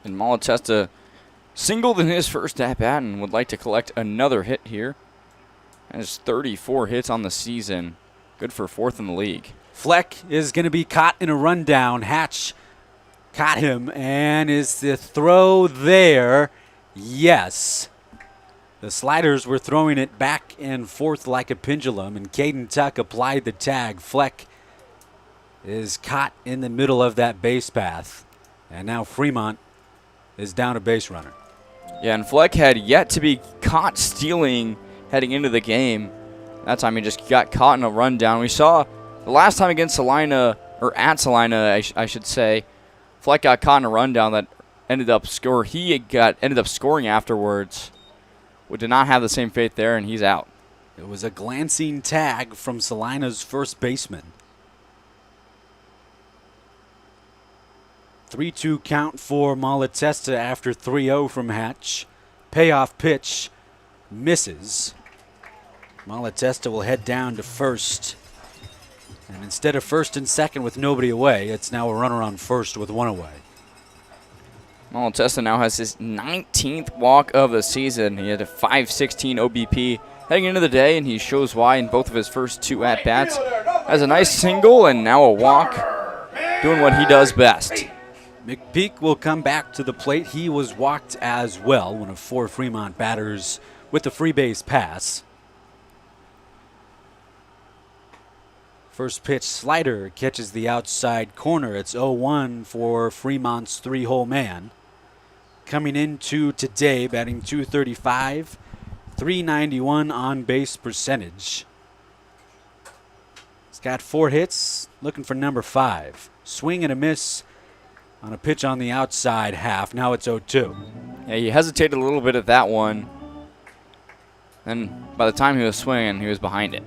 And Malatesta singled in his first at-bat and would like to collect another hit here. Has 34 hits on the season. Good for 4th in the league. Fleck is going to be caught in a rundown. Hatch caught him, and is the throw there? Yes. The sliders were throwing it back and forth like a pendulum, and Caden Tuck applied the tag. Fleck is caught in the middle of that base path, and now Fremont is down a base runner. Yeah, and Fleck had yet to be caught stealing heading into the game. That time he just got caught in a rundown. We saw the last time against Salina, or at Salina, I should say, Fleck got caught in a rundown that ended up ended up scoring afterwards. We did not have the same faith there, and he's out. It was a glancing tag from Salina's first baseman. 3-2 count for Malatesta after 3-0 from Hatch. Payoff pitch misses. Malatesta will head down to first And instead of first and second with nobody away, it's now a runner on first with one away. Malatesta now has his 19th walk of the season. He had a 5.16 OBP heading into the day, and he shows why in both of his first 2 at-bats. Has a nice single and now a walk, doing what he does best. McPeak will come back to the plate. He was walked as well, one of 4 Fremont batters with the free base pass. First pitch slider catches the outside corner. It's 0-1 for Fremont's 3-hole man. Coming into today, batting .235, .391 on base percentage. He's got 4 hits, looking for number 5. Swing and a miss on a pitch on the outside half. Now it's 0-2. Yeah, he hesitated a little bit at that one. Then by the time he was swinging, he was behind it.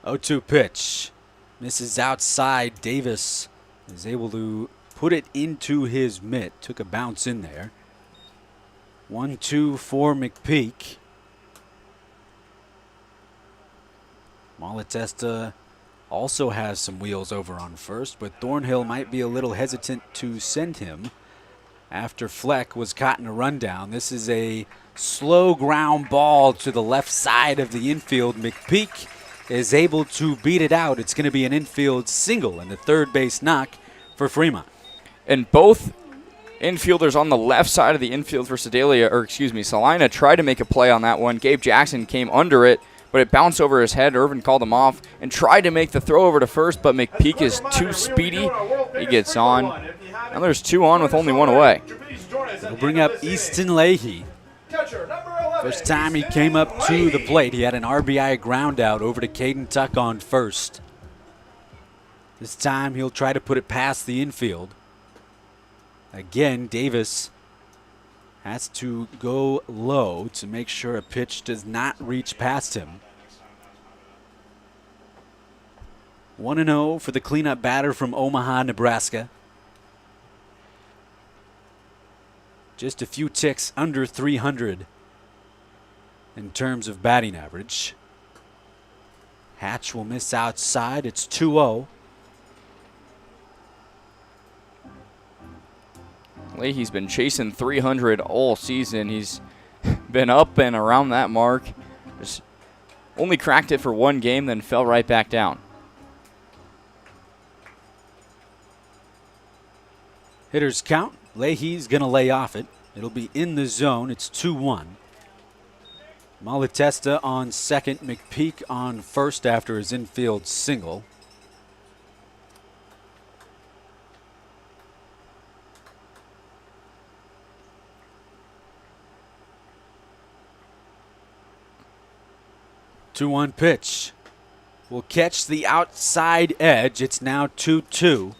.0-2 pitch. Misses outside. Davis is able to put it into his mitt. Took a bounce in there. 1-2 for McPeak. Malatesta also has some wheels over on first, but Thornhill might be a little hesitant to send him after Fleck was caught in a rundown. This is a slow ground ball to the left side of the infield. McPeak is able to beat it out. It's going to be an infield single and the third base knock for Fremont. And both infielders on the left side of the infield for Salina tried to make a play on that one. Gabe Jackson came under it, but it bounced over his head. Irvin called him off and tried to make the throw over to first, but McPeak is too speedy. He gets on. And there's 2 on with only 1 away. It'll bring up Easton Leahy. First time he came up to the plate, he had an RBI ground out over to Caden Tuck on first. This time he'll try to put it past the infield. Again, Davis has to go low to make sure a pitch does not reach past him. 1-0 for the cleanup batter from Omaha, Nebraska. Just a few ticks under 300 in terms of batting average. Hatch will miss outside. It's 2-0. Leahy's been chasing 300 all season. He's been up and around that mark. Just only cracked it for 1 game, then fell right back down. Hitters count. Leahy's going to lay off it. It'll be in the zone. It's 2-1. Malatesta on second. McPeak on first after his infield single. Two-one pitch. Will catch the outside edge. It's now 2-2.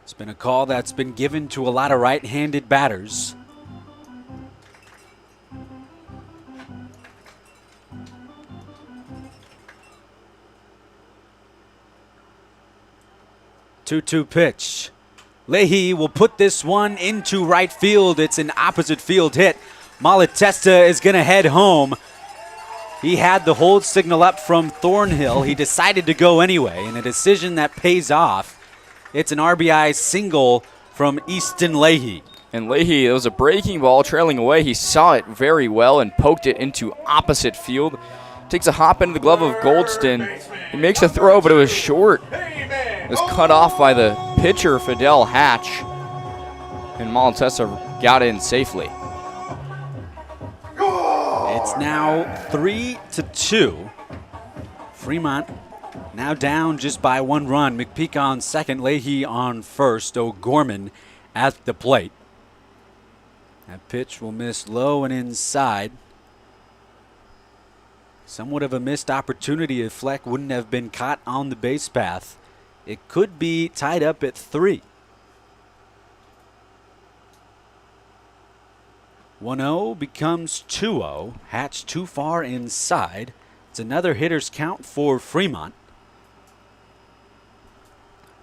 It's been a call that's been given to a lot of right-handed batters. Two-two pitch. Leahy will put this one into right field. It's an opposite field hit. Malatesta is going to head home. He had the hold signal up from Thornhill. He decided to go anyway, and a decision that pays off. It's an RBI single from Easton Leahy. And Leahy, it was a breaking ball trailing away. He saw it very well and poked it into opposite field. Takes a hop into the glove of Goldston. He makes a throw, but it was short. It was cut off by the pitcher, Fidel Hatch. And Malatesta got in safely. It's now 3-2. Fremont now down just by 1 run. McPeak on second, Leahy on first. O'Gorman at the plate. That pitch will miss low and inside. Somewhat of a missed opportunity if Fleck wouldn't have been caught on the base path. It could be tied up at 3. 1-0 becomes 2-0. Hatch too far inside. It's another hitter's count for Fremont.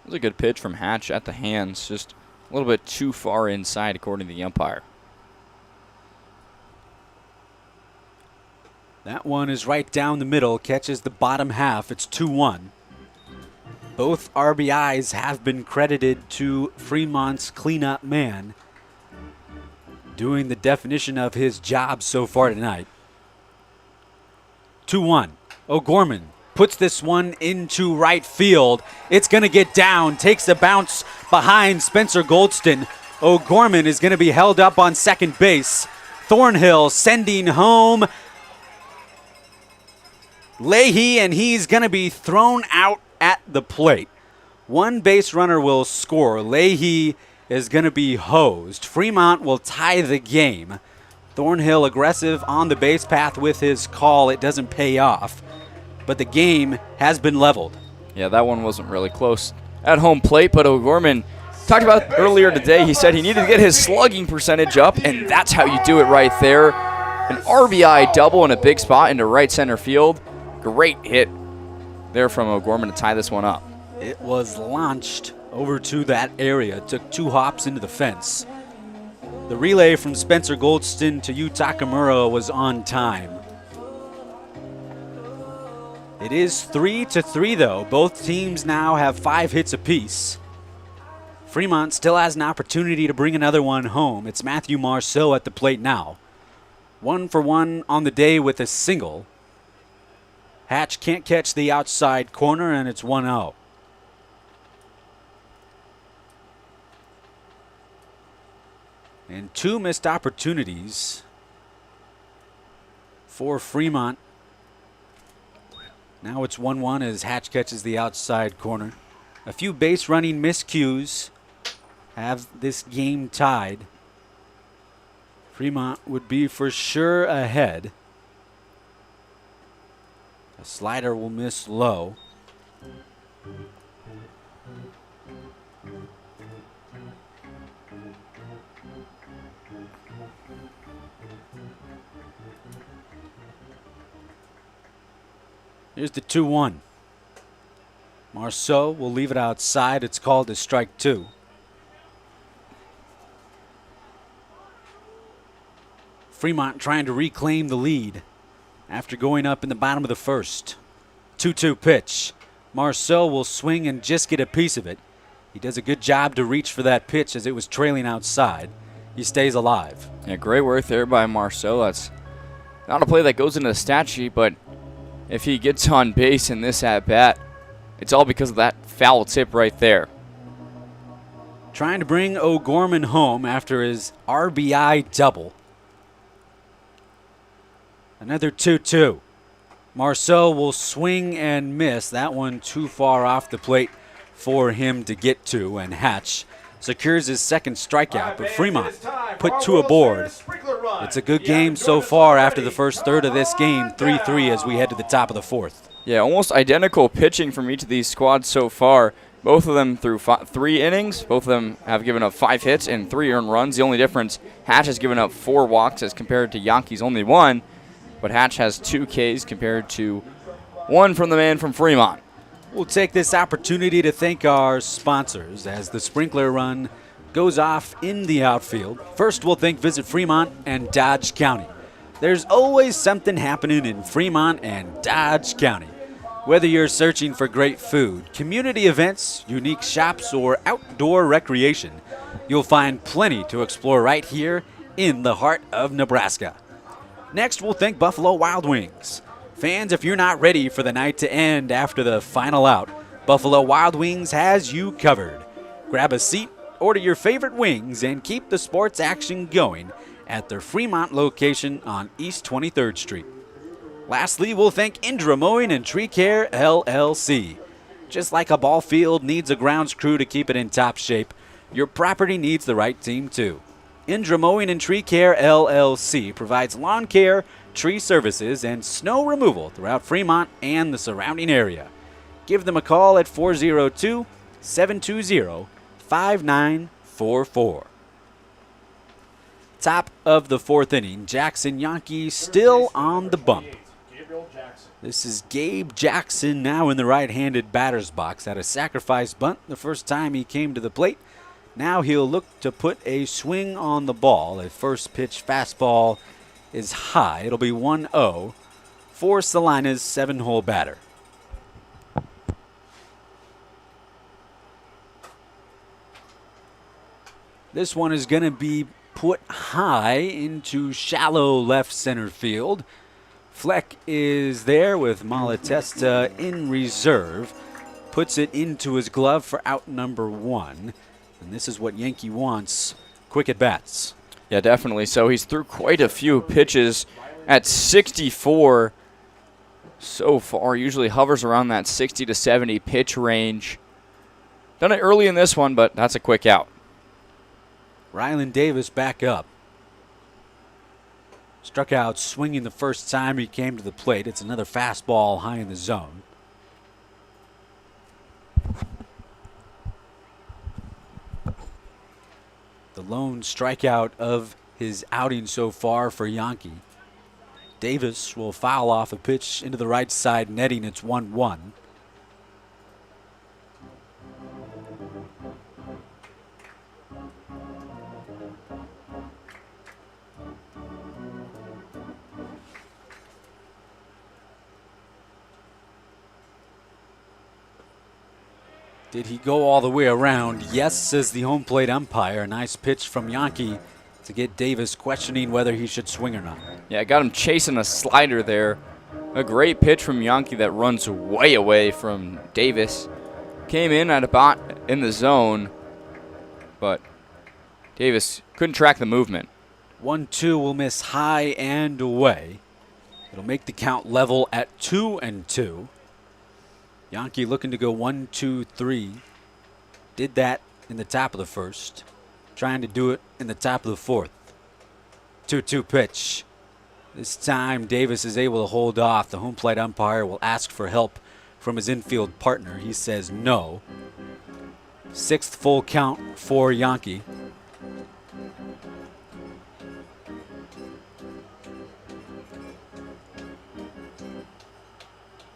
It was a good pitch from Hatch at the hands, just a little bit too far inside according to the umpire. That one is right down the middle, catches the bottom half. It's 2-1. Both RBIs have been credited to Fremont's cleanup man, doing the definition of his job so far tonight. 2-1. O'Gorman puts this one into right field. It's going to get down, takes a bounce behind Spencer Goldston. O'Gorman is going to be held up on second base. Thornhill sending home Leahy, and he's going to be thrown out at the plate. One base runner will score. Leahy is going to be hosed. Fremont will tie the game. Thornhill aggressive on the base path with his call. It doesn't pay off, but the game has been leveled. Yeah, that one wasn't really close at home plate, but O'Gorman talked about earlier today. He said he needed to get his slugging percentage up, and that's how you do it right there. An RBI double in a big spot into right center field. Great hit there from O'Gorman to tie this one up. It was launched over to that area. It took 2 hops into the fence. The relay from Spencer Goldston to Yu Takamura was on time. It is 3-3 though. Both teams now have 5 hits apiece. Fremont still has an opportunity to bring another one home. It's Matthew Marceau at the plate now. 1 for 1 on the day with a single. Hatch can't catch the outside corner, and it's 1-0. And 2 missed opportunities for Fremont. Now it's 1-1 as Hatch catches the outside corner. A few base running miscues have this game tied. Fremont would be for sure ahead. A slider will miss low. Here's the 2-1. Marceau will leave it outside. It's called a strike 2. Fremont trying to reclaim the lead after going up in the bottom of the first. 2-2 pitch. Marceau will swing and just get a piece of it. He does a good job to reach for that pitch as it was trailing outside. He stays alive. Yeah, great work there by Marceau. That's not a play that goes into the stat sheet, but if he gets on base in this at-bat, it's all because of that foul tip right there. Trying to bring O'Gorman home after his RBI double. Another 2-2. Marceau will swing and miss. That one too far off the plate for him to get to, and Hatch secures his second strikeout, but Fremont put 2 aboard. It's a good game so far after the first third of this game, 3-3 as we head to the top of the 4th. Yeah, almost identical pitching from each of these squads so far. Both of them through 3 innings. Both of them have given up 5 hits and 3 earned runs. The only difference, Hatch has given up 4 walks as compared to Yankees only 1. But Hatch has 2 Ks compared to 1 from the man from Fremont. We'll take this opportunity to thank our sponsors as the sprinkler run goes off in the outfield. First, we'll thank Visit Fremont and Dodge County. There's always something happening in Fremont and Dodge County. Whether you're searching for great food, community events, unique shops, or outdoor recreation, you'll find plenty to explore right here in the heart of Nebraska. Next, we'll thank Buffalo Wild Wings. Fans, if you're not ready for the night to end after the final out, Buffalo Wild Wings has you covered. Grab a seat, order your favorite wings, and keep the sports action going at their Fremont location on East 23rd Street. Lastly, we'll thank Indra Mowing and Tree Care, LLC. Just like a ball field needs a grounds crew to keep it in top shape, your property needs the right team too. Indra Mowing and Tree Care, LLC provides lawn care, tree services, and snow removal throughout Fremont and the surrounding area. Give them a call at 402-720-5944. Top of the 4th inning, Jackson Yankee still on the bump. This is Gabe Jackson now in the right-handed batter's box. Had a sacrifice bunt the first time he came to the plate. Now he'll look to put a swing on the ball. A first pitch fastball is high. It'll be 1-0. for Salina's 7-hole batter. This one is going to be put high into shallow left center field. Fleck is there with Malatesta in reserve. Puts it into his glove for out number 1. And this is what Yankee wants, quick at bats. Yeah, definitely. So he's through quite a few pitches at 64 so far. Usually hovers around that 60 to 70 pitch range. Done it early in this one, but that's a quick out. Rylan Davis back up. Struck out swinging the first time he came to the plate. It's another fastball high in the zone. The lone strikeout of his outing so far for Yankee. Davis will foul off a pitch into the right side netting. It's 1-1. Did he go all the way around? Yes, says the home plate umpire. A nice pitch from Yankee to get Davis questioning whether he should swing or not. Yeah, got him chasing a slider there. A great pitch from Yankee that runs way away from Davis. Came in at about in the zone, but Davis couldn't track the movement. 1-2 will miss high and away. It'll make the count level at 2-2. Yankee looking to go 1-2-3. Did that in the top of the first. Trying to do it in the top of the fourth. 2-2 pitch. This time Davis is able to hold off. The home plate umpire will ask for help from his infield partner. He says no. 6th full count for Yankee.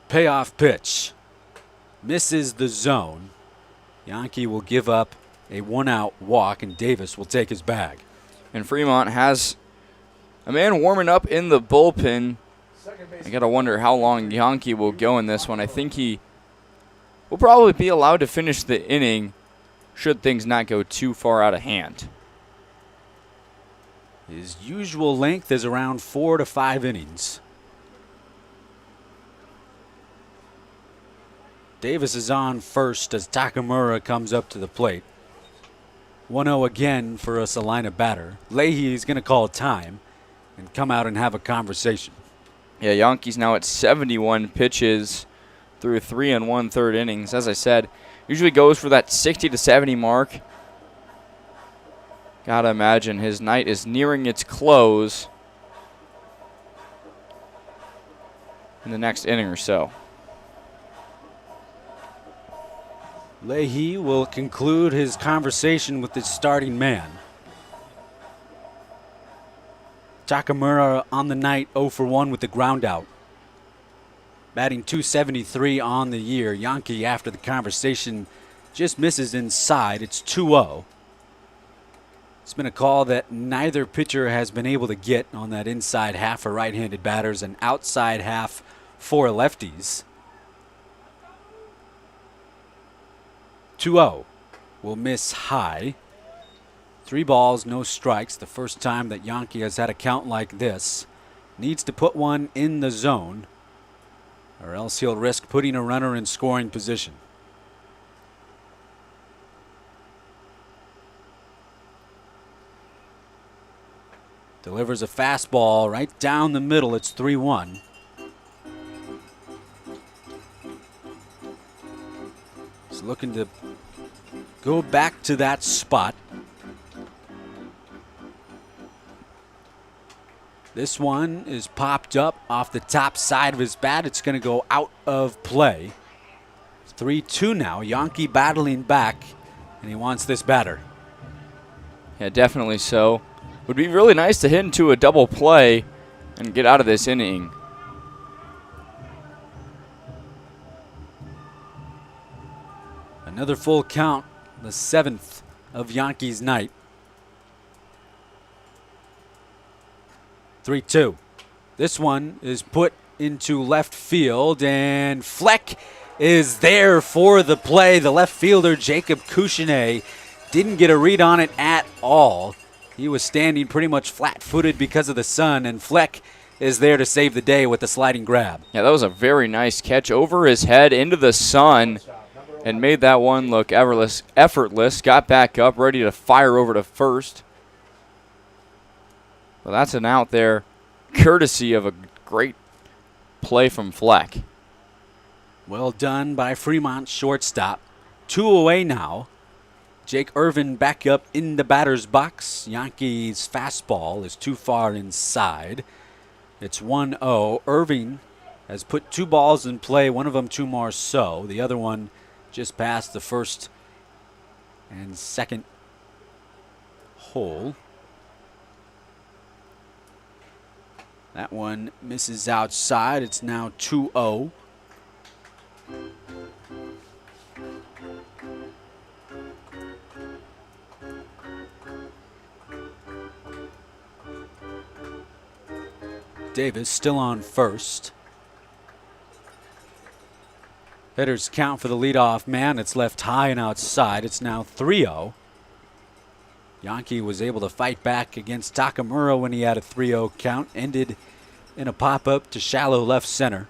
Payoff pitch. Misses the zone. Yankee will give up a 1-out walk, and Davis will take his bag. And Fremont has a man warming up in the bullpen. I got to wonder how long Yankee will go in this one. I think he will probably be allowed to finish the inning should things not go too far out of hand. His usual length is around 4 to 5 innings. Davis is on first as Takamura comes up to the plate. 1-0 again for a Salina batter. Leahy is going to call time and come out and have a conversation. Yeah, Yankees now at 71 pitches through 3 1/3 innings. As I said, usually goes for that 60 to 70 mark. Gotta imagine his night is nearing its close in the next inning or so. Leahy will conclude his conversation with his starting man. Takamura on the night 0 for 1 with the ground out. Batting .273 on the year. Yankee, after the conversation, just misses inside. It's 2-0. It's been a call that neither pitcher has been able to get on that inside half for right-handed batters and outside half for lefties. 2-0 will miss high. 3 balls, no strikes. The first time that Yankee has had a count like this. Needs to put one in the zone, or else he'll risk putting a runner in scoring position. Delivers a fastball right down the middle. It's 3-1. He's looking to go back to that spot. This one is popped up off the top side of his bat. It's going to go out of play. 3-2 now. Yankee battling back, and he wants this batter. Yeah, definitely so. Would be really nice to hit into a double play and get out of this inning. Another full count, the 7th of Yankees' night. 3-2. This one is put into left field, and Fleck is there for the play. The left fielder, Jacob Couchinet, didn't get a read on it at all. He was standing pretty much flat-footed because of the sun, and Fleck is there to save the day with the sliding grab. Yeah, that was a very nice catch over his head into the sun and made that one look effortless. Got back up, ready to fire over to first. Well, that's an out there, courtesy of a great play from Fleck. Well done by Fremont shortstop. 2 away now. Jake Irvin back up in the batter's box. Yankees fastball is too far inside. It's 1-0. Irving has put 2 balls in play, one of them to Marceau. The other one just past the first and second hole. That one misses outside. It's now 2-0. Davis still on first. Hitters count for the leadoff man. It's left high and outside. It's now 3-0. Yankee was able to fight back against Takamura when he had a 3-0 count. Ended in a pop-up to shallow left center.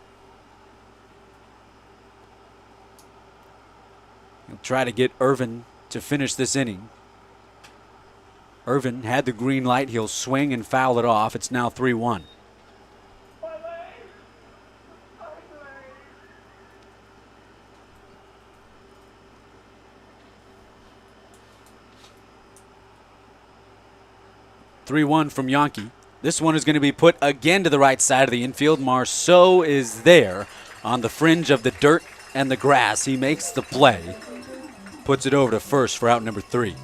He'll try to get Irvin to finish this inning. Irvin had the green light. He'll swing and foul it off. It's now 3-1. 3-1 from Yankee. This one is going to be put again to the right side of the infield. Marceau is there on the fringe of the dirt and the grass. He makes the play. Puts it over to first for out number 3.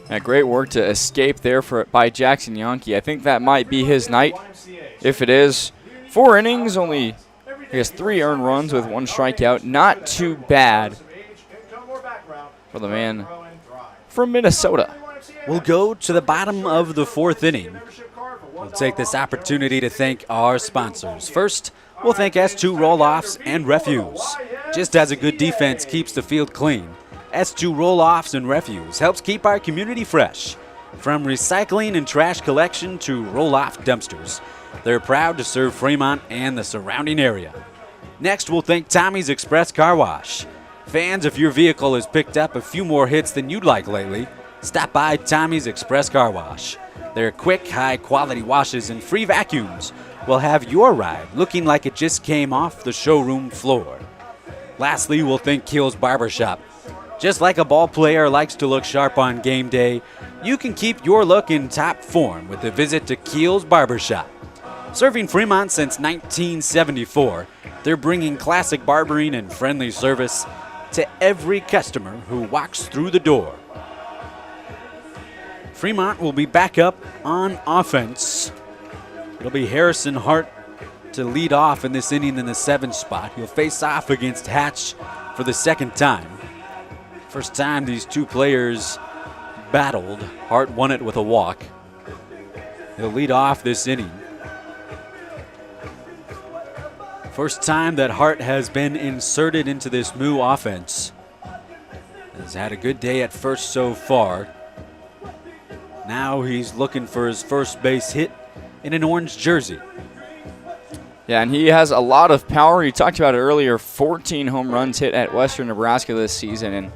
Yeah, great work to escape there by Jackson Yankee. I think that might be his night. If it is, 4 innings, only I guess 3 earned runs with 1 strikeout. Not too bad for the man from Minnesota. We'll go to the bottom of the 4th inning. We'll take this opportunity to thank our sponsors. First, we'll thank S2 Roll-Offs and Refuse. Just as a good defense keeps the field clean, S2 Roll-Offs and Refuse helps keep our community fresh. From recycling and trash collection to roll-off dumpsters, they're proud to serve Fremont and the surrounding area. Next, we'll thank Tommy's Express Car Wash. Fans, if your vehicle has picked up a few more hits than you'd like lately, stop by Tommy's Express Car Wash. Their quick, high-quality washes and free vacuums will have your ride looking like it just came off the showroom floor. Lastly, we'll thank Keel's Barbershop. Just like a ball player likes to look sharp on game day, you can keep your look in top form with a visit to Keel's Barbershop. Serving Fremont since 1974, they're bringing classic barbering and friendly service to every customer who walks through the door. Fremont will be back up on offense. It'll be Harrison Hart to lead off in this inning in the 7th spot. He'll face off against Hatch for the 2nd time. First time these two players battled. Hart won it with a walk. He'll lead off this inning. First time that Hart has been inserted into this Moo offense. Has had a good day at first so far. Now he's looking for his first base hit in an orange jersey. Yeah, and he has a lot of power. You talked about it earlier, 14 home runs hit at Western Nebraska this season. And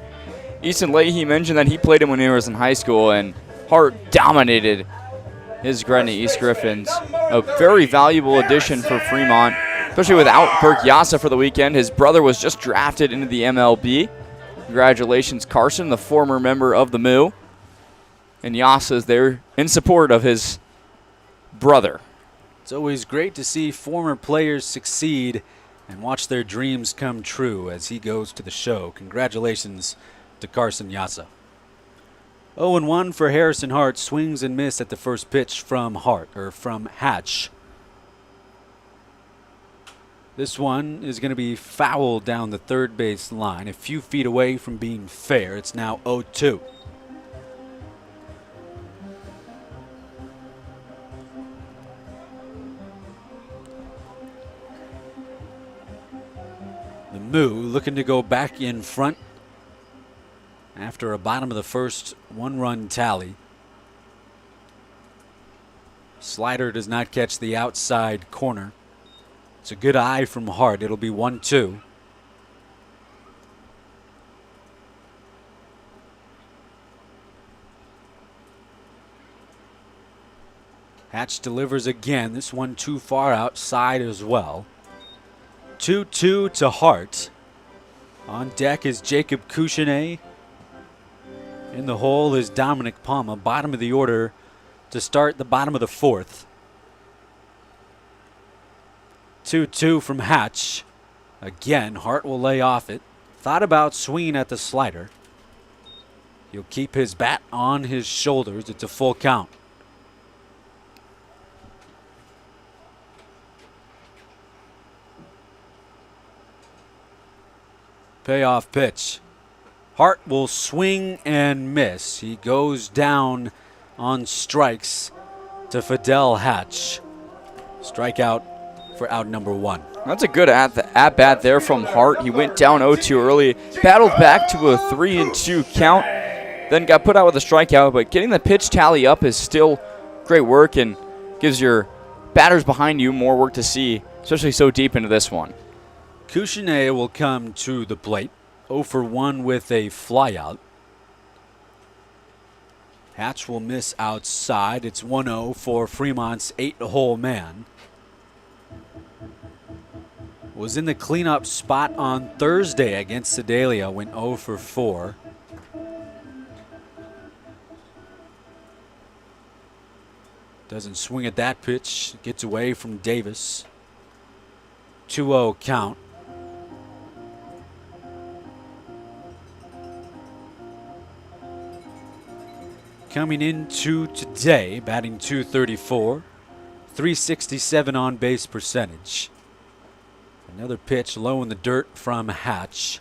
Easton Leahy mentioned that he played him when he was in high school, and Hart dominated his Gretna East Griffins. A very valuable addition for Fremont, especially without Burke Yasa for the weekend. His brother was just drafted into the MLB. Congratulations, Carson, the former member of the Moo. And Yasa is there in support of his brother. It's always great to see former players succeed and watch their dreams come true as he goes to the show. Congratulations to Carson Yasa. 0-1 for Harrison Hart. Swings and miss at the first pitch from Hatch. This one is going to be fouled down the third base line, a few feet away from being fair. It's now 0-2. Moo looking to go back in front after a bottom of the first 1-run tally. Slider does not catch the outside corner. It's a good eye from Hart. It'll be 1-2. Hatch delivers again. This one too far outside as well. 2-2 to Hart. On deck is Jacob Couchinet. In the hole is Dominic Palma. Bottom of the order to start the bottom of the fourth. 2-2 from Hatch. Again, Hart will lay off it. Thought about swinging at the slider. He'll keep his bat on his shoulders. It's a full count. Payoff pitch. Hart will swing and miss. He goes down on strikes to Fidel Hatch. Strikeout for out number 1. That's a good at-bat there from Hart. He went down 0-2 early, battled back to a 3-2 count, then got put out with a strikeout, but getting the pitch tally up is still great work and gives your batters behind you more work to see, especially so deep into this one. Couchinet will come to the plate. 0 for 1 with a flyout. Hatch will miss outside. It's 1-0 for Fremont's 8-hole man. Was in the cleanup spot on Thursday against Sedalia. Went 0 for 4. Doesn't swing at that pitch. Gets away from Davis. 2-0 count. Coming into today, batting .234, 367 on base percentage. Another pitch low in the dirt from Hatch.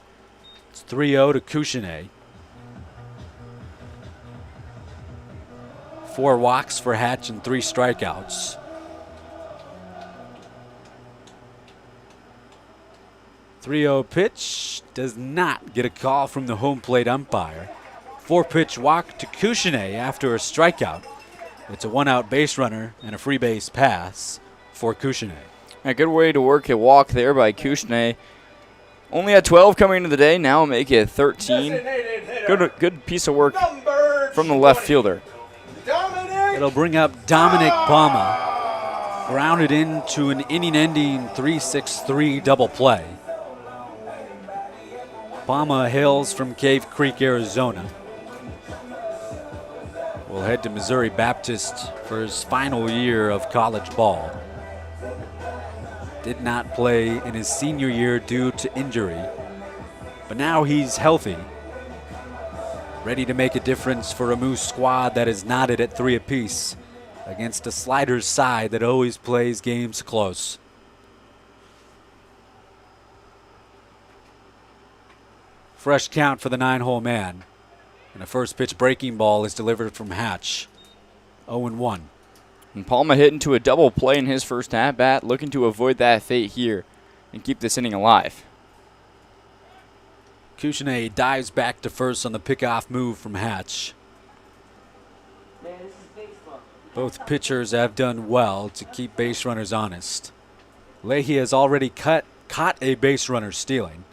It's 3-0 to Couchinet. 4 walks for Hatch and 3 strikeouts. 3-0 pitch does not get a call from the home plate umpire. 4-pitch walk to Couchinet after a strikeout. It's a 1-out base runner and a free base pass for Couchinet. A good way to work a walk there by Couchinet. Only had 12 coming into the day, now make it 13. Good piece of work from the left fielder. It'll bring up Dominic Palma. Grounded into an inning-ending 3-6-3 double play. Palma hails from Cave Creek, Arizona. Will head to Missouri Baptist for his final year of college ball. Did not play in his senior year due to injury, but now he's healthy. Ready to make a difference for a Moose squad that is knotted at 3 apiece against a Sliders side that always plays games close. Fresh count for the 9-hole man. And a first pitch breaking ball is delivered from Hatch. 0-1. And Palma hit into a double play in his first at-bat, looking to avoid that fate here and keep this inning alive. Couchinet dives back to first on the pickoff move from Hatch. Both pitchers have done well to keep base runners honest. Leahy has already caught a base runner stealing.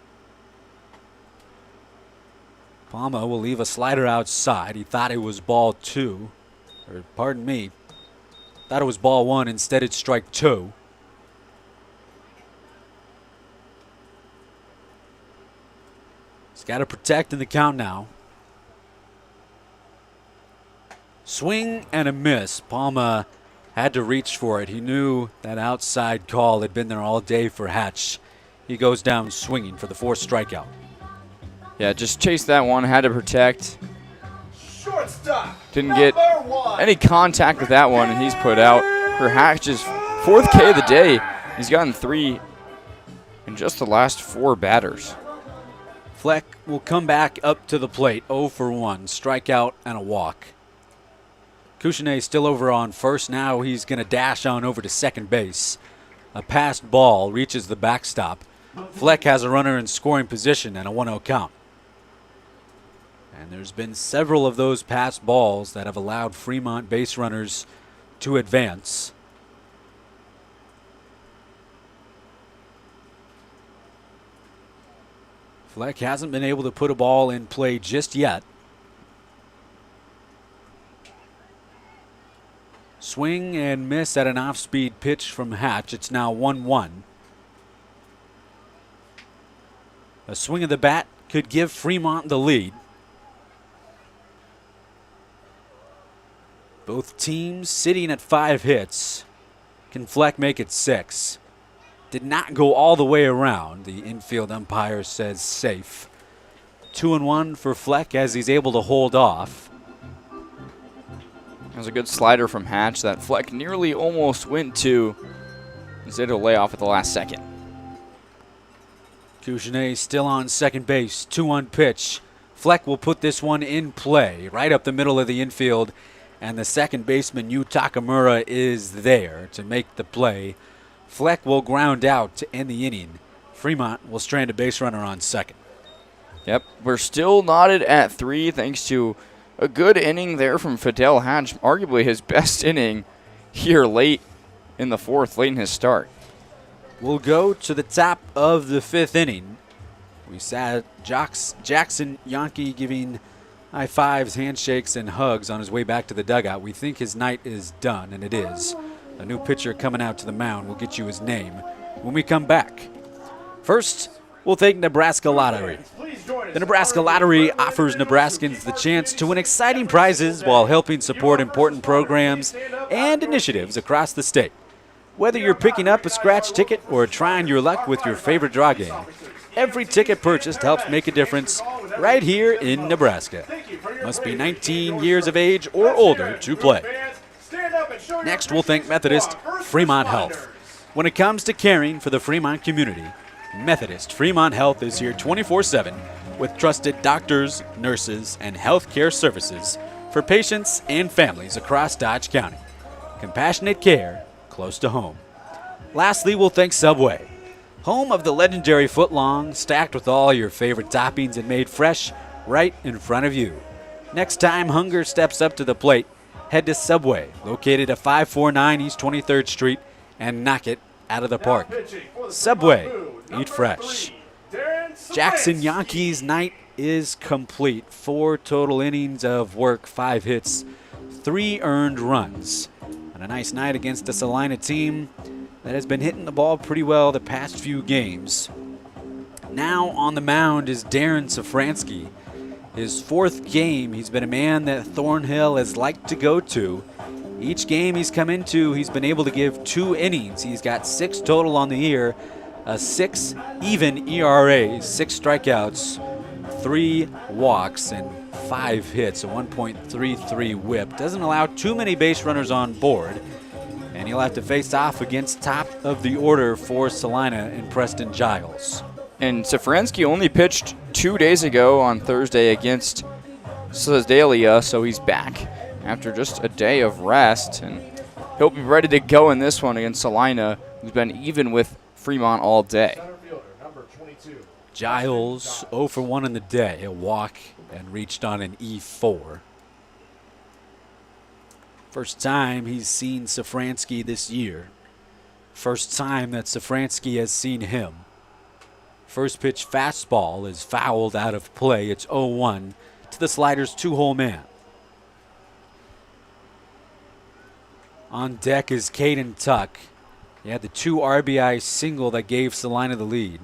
Palma will leave a slider outside. He thought it was ball 2. Or, pardon me. Thought it was ball 1. Instead, it's strike 2. He's got to protect in the count now. Swing and a miss. Palma had to reach for it. He knew that outside call had been there all day for Hatch. He goes down swinging for the 4th strikeout. Yeah, just chased that one, had to protect. Shortstop. Didn't get any contact with that one, and he's put out. For Hatch's 4th K of the day, he's gotten 3 in just the last 4 batters. Fleck will come back up to the plate, 0 for 1, strikeout and a walk. Couchinet still over on first. Now he's going to dash on over to second base. A passed ball reaches the backstop. Fleck has a runner in scoring position and a 1-0 count. And there's been several of those passed balls that have allowed Fremont base runners to advance. Fleck hasn't been able to put a ball in play just yet. Swing and miss at an off-speed pitch from Hatch. It's now 1-1. A swing of the bat could give Fremont the lead. Both teams sitting at 5 hits. Can Fleck make it 6? Did not go all the way around. The infield umpire says safe. 2-1 for Fleck as he's able to hold off. That was a good slider from Hatch that Fleck nearly almost went to. Instead of lay off at the last second. Couchounet still on second base. 2-1 pitch. Fleck will put this one in play right up the middle of the infield. And the second baseman, Yu Takamura, is there to make the play. Fleck will ground out to end the inning. Fremont will strand a base runner on second. Yep, we're still knotted at 3 thanks to a good inning there from Fidel Hatch, arguably his best inning here late in the 4th, late in his start. We'll go to the top of the 5th inning. We saw Jackson Yankee giving high fives, handshakes, and hugs on his way back to the dugout. We think his night is done, and it is. A new pitcher coming out to the mound. We'll get you his name when we come back. First, we'll take Nebraska Lottery. The Nebraska Lottery offers Nebraskans the chance to win exciting prizes while helping support important programs and initiatives across the state. Whether you're picking up a scratch ticket or trying your luck with your favorite draw game, every ticket purchased helps make a difference right here in Nebraska. Must be 19 years of age or older to play. Next, we'll thank Methodist Fremont Health. When it comes to caring for the Fremont community, Methodist Fremont Health is here 24/7 with trusted doctors, nurses, and health care services for patients and families across Dodge County. Compassionate care close to home. Lastly, we'll thank Subway, home of the legendary footlong, stacked with all your favorite toppings and made fresh right in front of you. Next time hunger steps up to the plate, head to Subway, located at 549 East 23rd Street, and knock it out of the park. Subway, eat fresh. Jackson Yankees' night is complete. 4 total innings of work, 5 hits, 3 earned runs. And a nice night against the Salina team that has been hitting the ball pretty well the past few games. Now on the mound is Darren Safransky. His 4th game, he's been a man that Thornhill has liked to go to. Each game he's come into, he's been able to give 2 innings. He's got 6 total on the year, a 6 even ERA, 6 strikeouts, 3 walks, and 5 hits, a 1.33 whip. Doesn't allow too many base runners on board. And he'll have to face off against top of the order for Salina and Preston Giles. And Safransky only pitched 2 days ago on Thursday against Sedalia, so he's back after just a day of rest. And he'll be ready to go in this one against Salina, who's been even with Fremont all day. Giles 0 for 1 in the day, a walk and reached on an E4. First time he's seen Safransky this year. First time that Safransky has seen him. First pitch fastball is fouled out of play. It's 0-1 to the slider's 2-hole man. On deck is Caden Tuck. He had the 2 RBI single that gave Salina the lead.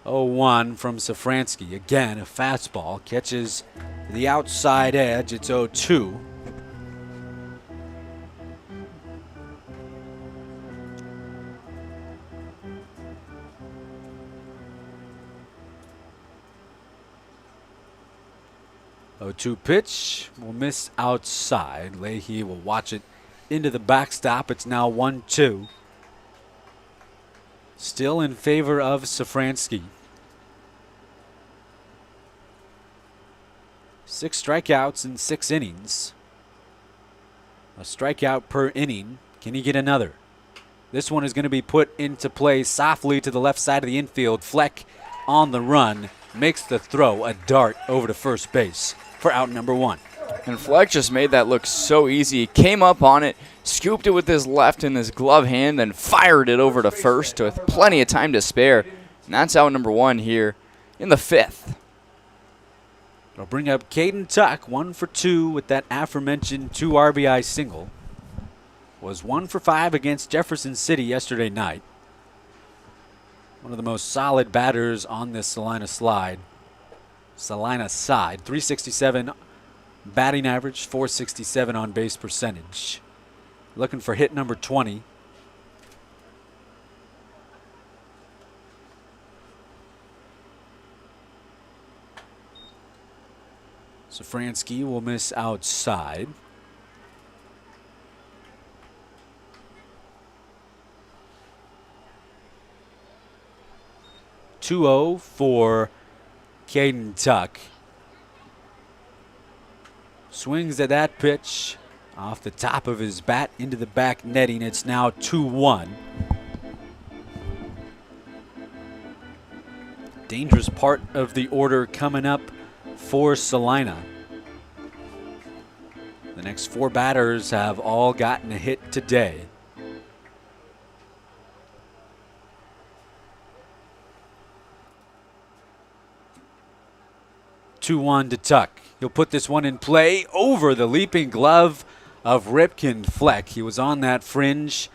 Oh-1 from Safransky. Again, a fastball catches the outside edge. It's 0-2. Oh, 2 pitch will miss outside. Leahy will watch it into the backstop. It's now 1-2. Still in favor of Safransky. 6 strikeouts in 6 innings. A strikeout per inning. Can he get another? This one is going to be put into play softly to the left side of the infield. Fleck on the run makes the throw, a dart over to first base for out number 1. And Fleck just made that look so easy. He came up on it, scooped it with his left in his glove hand, then fired it over to first with plenty of time to spare. And that's out number 1 here in the 5th. It'll bring up Caden Tuck, 1 for 2 with that aforementioned 2 RBI single. Was 1 for 5 against Jefferson City yesterday night. One of the most solid batters on this Salina side. 367 batting average, 467 on base percentage. Looking for hit number 20. Safransky will miss outside. (2-0) for Caden Tuck. Swings at that pitch off the top of his bat into the back netting. It's now 2-1. Dangerous part of the order coming up for Salina. The next 4 batters have all gotten a hit today. (2-1) to Tuck. He'll put this one in play over the leaping glove of Ripken Fleck. He was on that fringe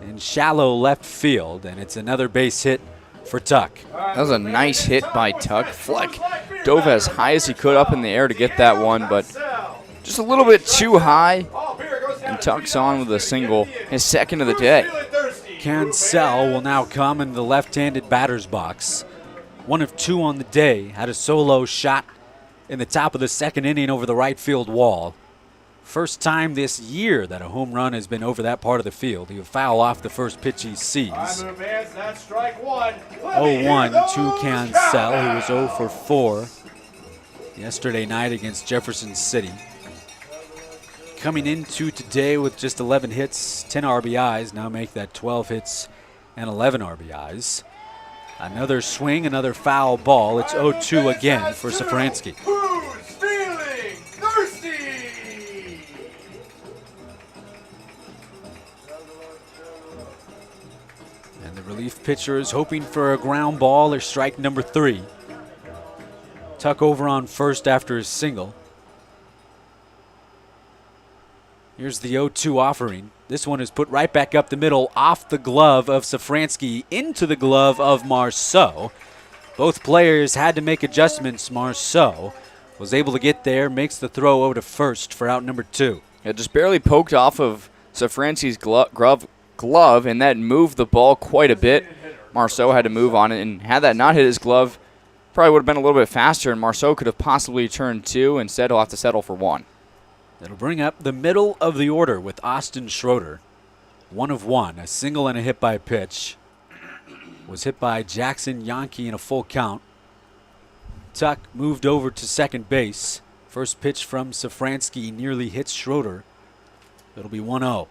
in shallow left field, and it's another base hit for Tuck. That was a nice hit by Tuck. Fleck dove as high as he could up in the air to get that one, but just a little bit too high. And Tuck's on with a single, his second of the day. Cancel will now come in the left-handed batter's box. 1 of 2 on the day. Had a solo shot in the top of the second inning over the right field wall. First time this year that a home run has been over that part of the field. He'll foul off the first pitch he sees. 0-1 to Cancel, who was 0 for 4 yesterday night against Jefferson City. Coming into today with just 11 hits, 10 RBIs, now make that 12 hits and 11 RBIs. Another swing, another foul ball. It's 0-2 again for Safransky. Who's feeling thirsty? And the relief pitcher is hoping for a ground ball or strike number 3. Tuck over on first after his single. Here's the 0-2 offering. This one is put right back up the middle, off the glove of Safransky, into the glove of Marceau. Both players had to make adjustments. Marceau was able to get there, makes the throw over to first for out number 2. It just barely poked off of Safransky's glove, and that moved the ball quite a bit. Marceau had to move on it, and had that not hit his glove, probably would have been a little bit faster, and Marceau could have possibly turned 2. Instead, he'll have to settle for 1. That'll bring up the middle of the order with Austin Schroeder. 1 of 1, a single and a hit by pitch. Was hit by Jackson Yonke in a full count. Tuck moved over to second base. First pitch from Safransky nearly hits Schroeder. It'll be 1-0.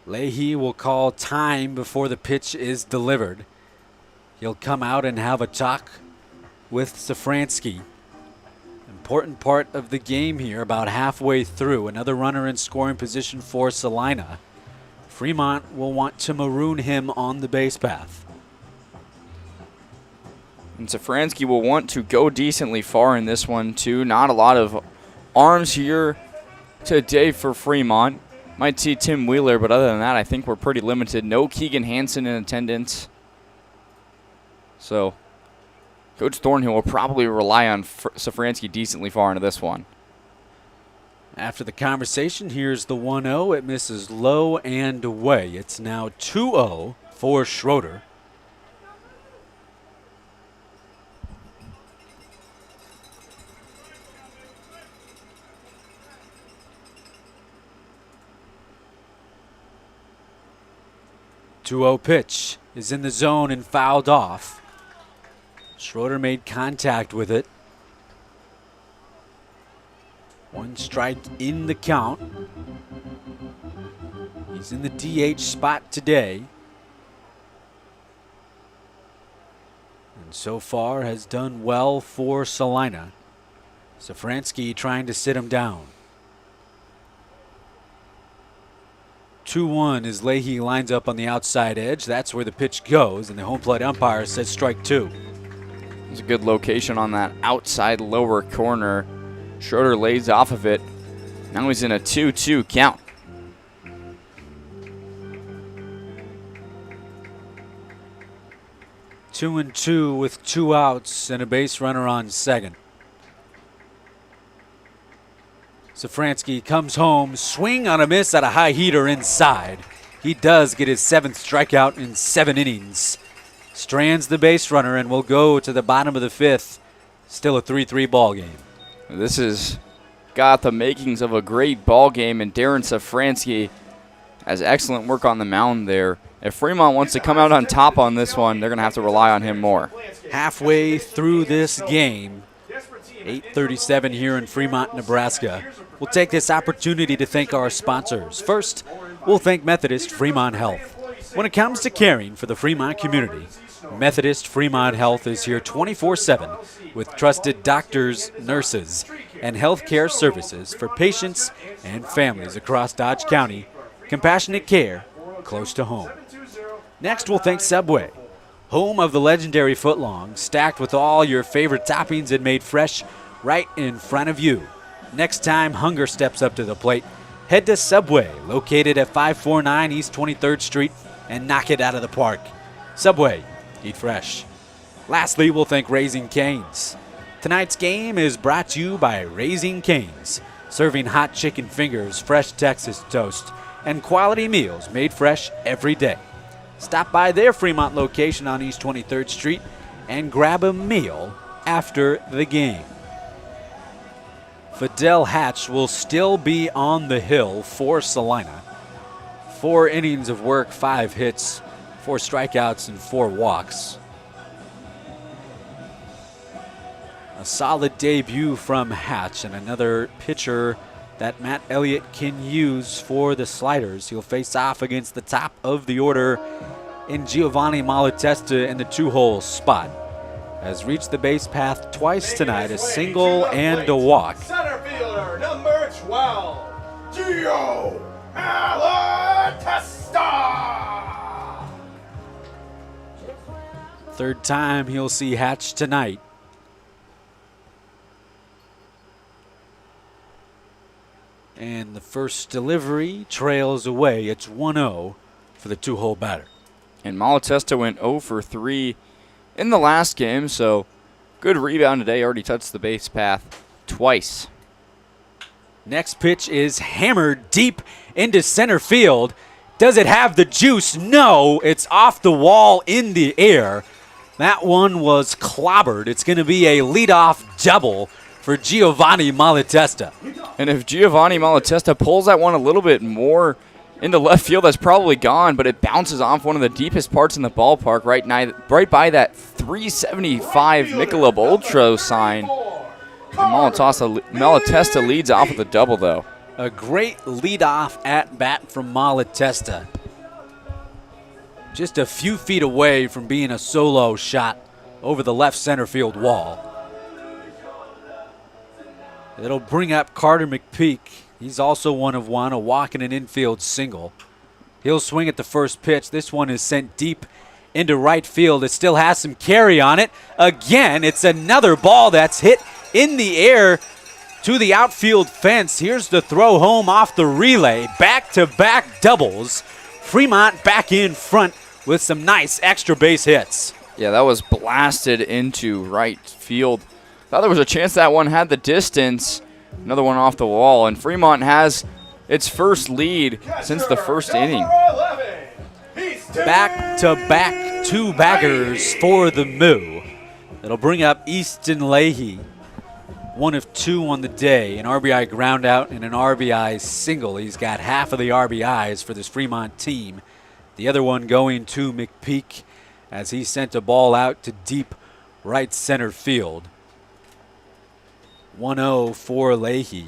Leahy will call time before the pitch is delivered. He'll come out and have a talk with Safransky. Important part of the game here, about halfway through. Another runner in scoring position for Salina. Fremont will want to maroon him on the base path. And Safransky will want to go decently far in this one, too. Not a lot of arms here today for Fremont. Might see Tim Wheeler, but other than that, I think we're pretty limited. No Keegan Hansen in attendance. So, Coach Thornhill will probably rely on Safransky decently far into this one. After the conversation, here's the 1-0. It misses low and away. It's now 2-0 for Schroeder. 2-0 pitch is in the zone and fouled off. Schroeder made contact with it. 1 strike in the count. He's in the DH spot today. And so far has done well for Salina. Safransky trying to sit him down. 2-1 as Leahy lines up on the outside edge. That's where the pitch goes, and the home plate umpire says strike 2. It's a good location on that outside lower corner. Schroeder lays off of it. Now he's in a 2-2 count. Two and two with 2 outs and a base runner on second. Safransky comes home, swing on a miss at a high heater inside. He does get his 7th strikeout in 7 innings. Strands the base runner and will go to the bottom of the 5th. Still a 3-3 ball game. This has got the makings of a great ball game, and Darren Safransky has excellent work on the mound there. If Fremont wants to come out on top on this one, they're going to have to rely on him more. Halfway through this game, 8:37 here in Fremont, Nebraska. We'll take this opportunity to thank our sponsors. First, we'll thank Methodist Fremont Health. When it comes to caring for the Fremont community, Methodist Fremont Health is here 24/7 with trusted doctors, nurses, and healthcare services for patients and families across Dodge County. Compassionate care close to home. Next, we'll thank Subway, home of the legendary footlong, stacked with all your favorite toppings and made fresh right in front of you. Next time hunger steps up to the plate, head to Subway, located at 549 East 23rd Street, and knock it out of the park. Subway, eat fresh. Lastly, we'll thank Raising Cane's. Tonight's game is brought to you by Raising Cane's, serving hot chicken fingers, fresh Texas toast, and quality meals made fresh every day. Stop by their Fremont location on East 23rd Street and grab a meal after the game. Fidel Hatch will still be on the hill for Salina. 4 innings of work, 5 hits, 4 strikeouts, and 4 walks. A solid debut from Hatch, and another pitcher that Matt Elliott can use for the Sliders. He'll face off against the top of the order in Giovanni Malatesta in the 2-hole spot. Has reached the base path twice tonight, a single and a walk. Center fielder, number 12, Gio Malatesta. Third time he'll see Hatch tonight. And the first delivery trails away. It's 1-0 for the 2-hole batter. And Malatesta went 0 for 3 in the last game, so good rebound today. Already touched the base path twice. Next pitch is hammered deep into center field. Does it have the juice? No, it's off the wall in the air. That one was clobbered. It's going to be a leadoff double for Giovanni Malatesta. And if Giovanni Malatesta pulls that one a little bit more into left field, that's probably gone, but it bounces off one of the deepest parts in the ballpark, right by that 375 Michelob Ultra sign. And Malatesta leads off with a double, though. A great leadoff at bat from Malatesta. Just a few feet away from being a solo shot over the left center field wall. It'll bring up Carter McPeak. He's also 1 of 1, a walk and an infield single. He'll swing at the first pitch. This one is sent deep into right field. It still has some carry on it. Again, it's another ball that's hit in the air to the outfield fence. Here's the throw home off the relay. Back-to-back doubles. Fremont back in front with some nice extra base hits. Yeah, that was blasted into right field. Thought there was a chance that one had the distance. Another one off the wall, and Fremont has its first lead since the first inning. Back-to-back 2 baggers for the Moo. It'll bring up Easton Leahy. 1 of 2 on the day, an RBI ground out and an RBI single. He's got half of the RBIs for this Fremont team The other one going to McPeak as he sent a ball out to deep right center field. 1-0 for Leahy.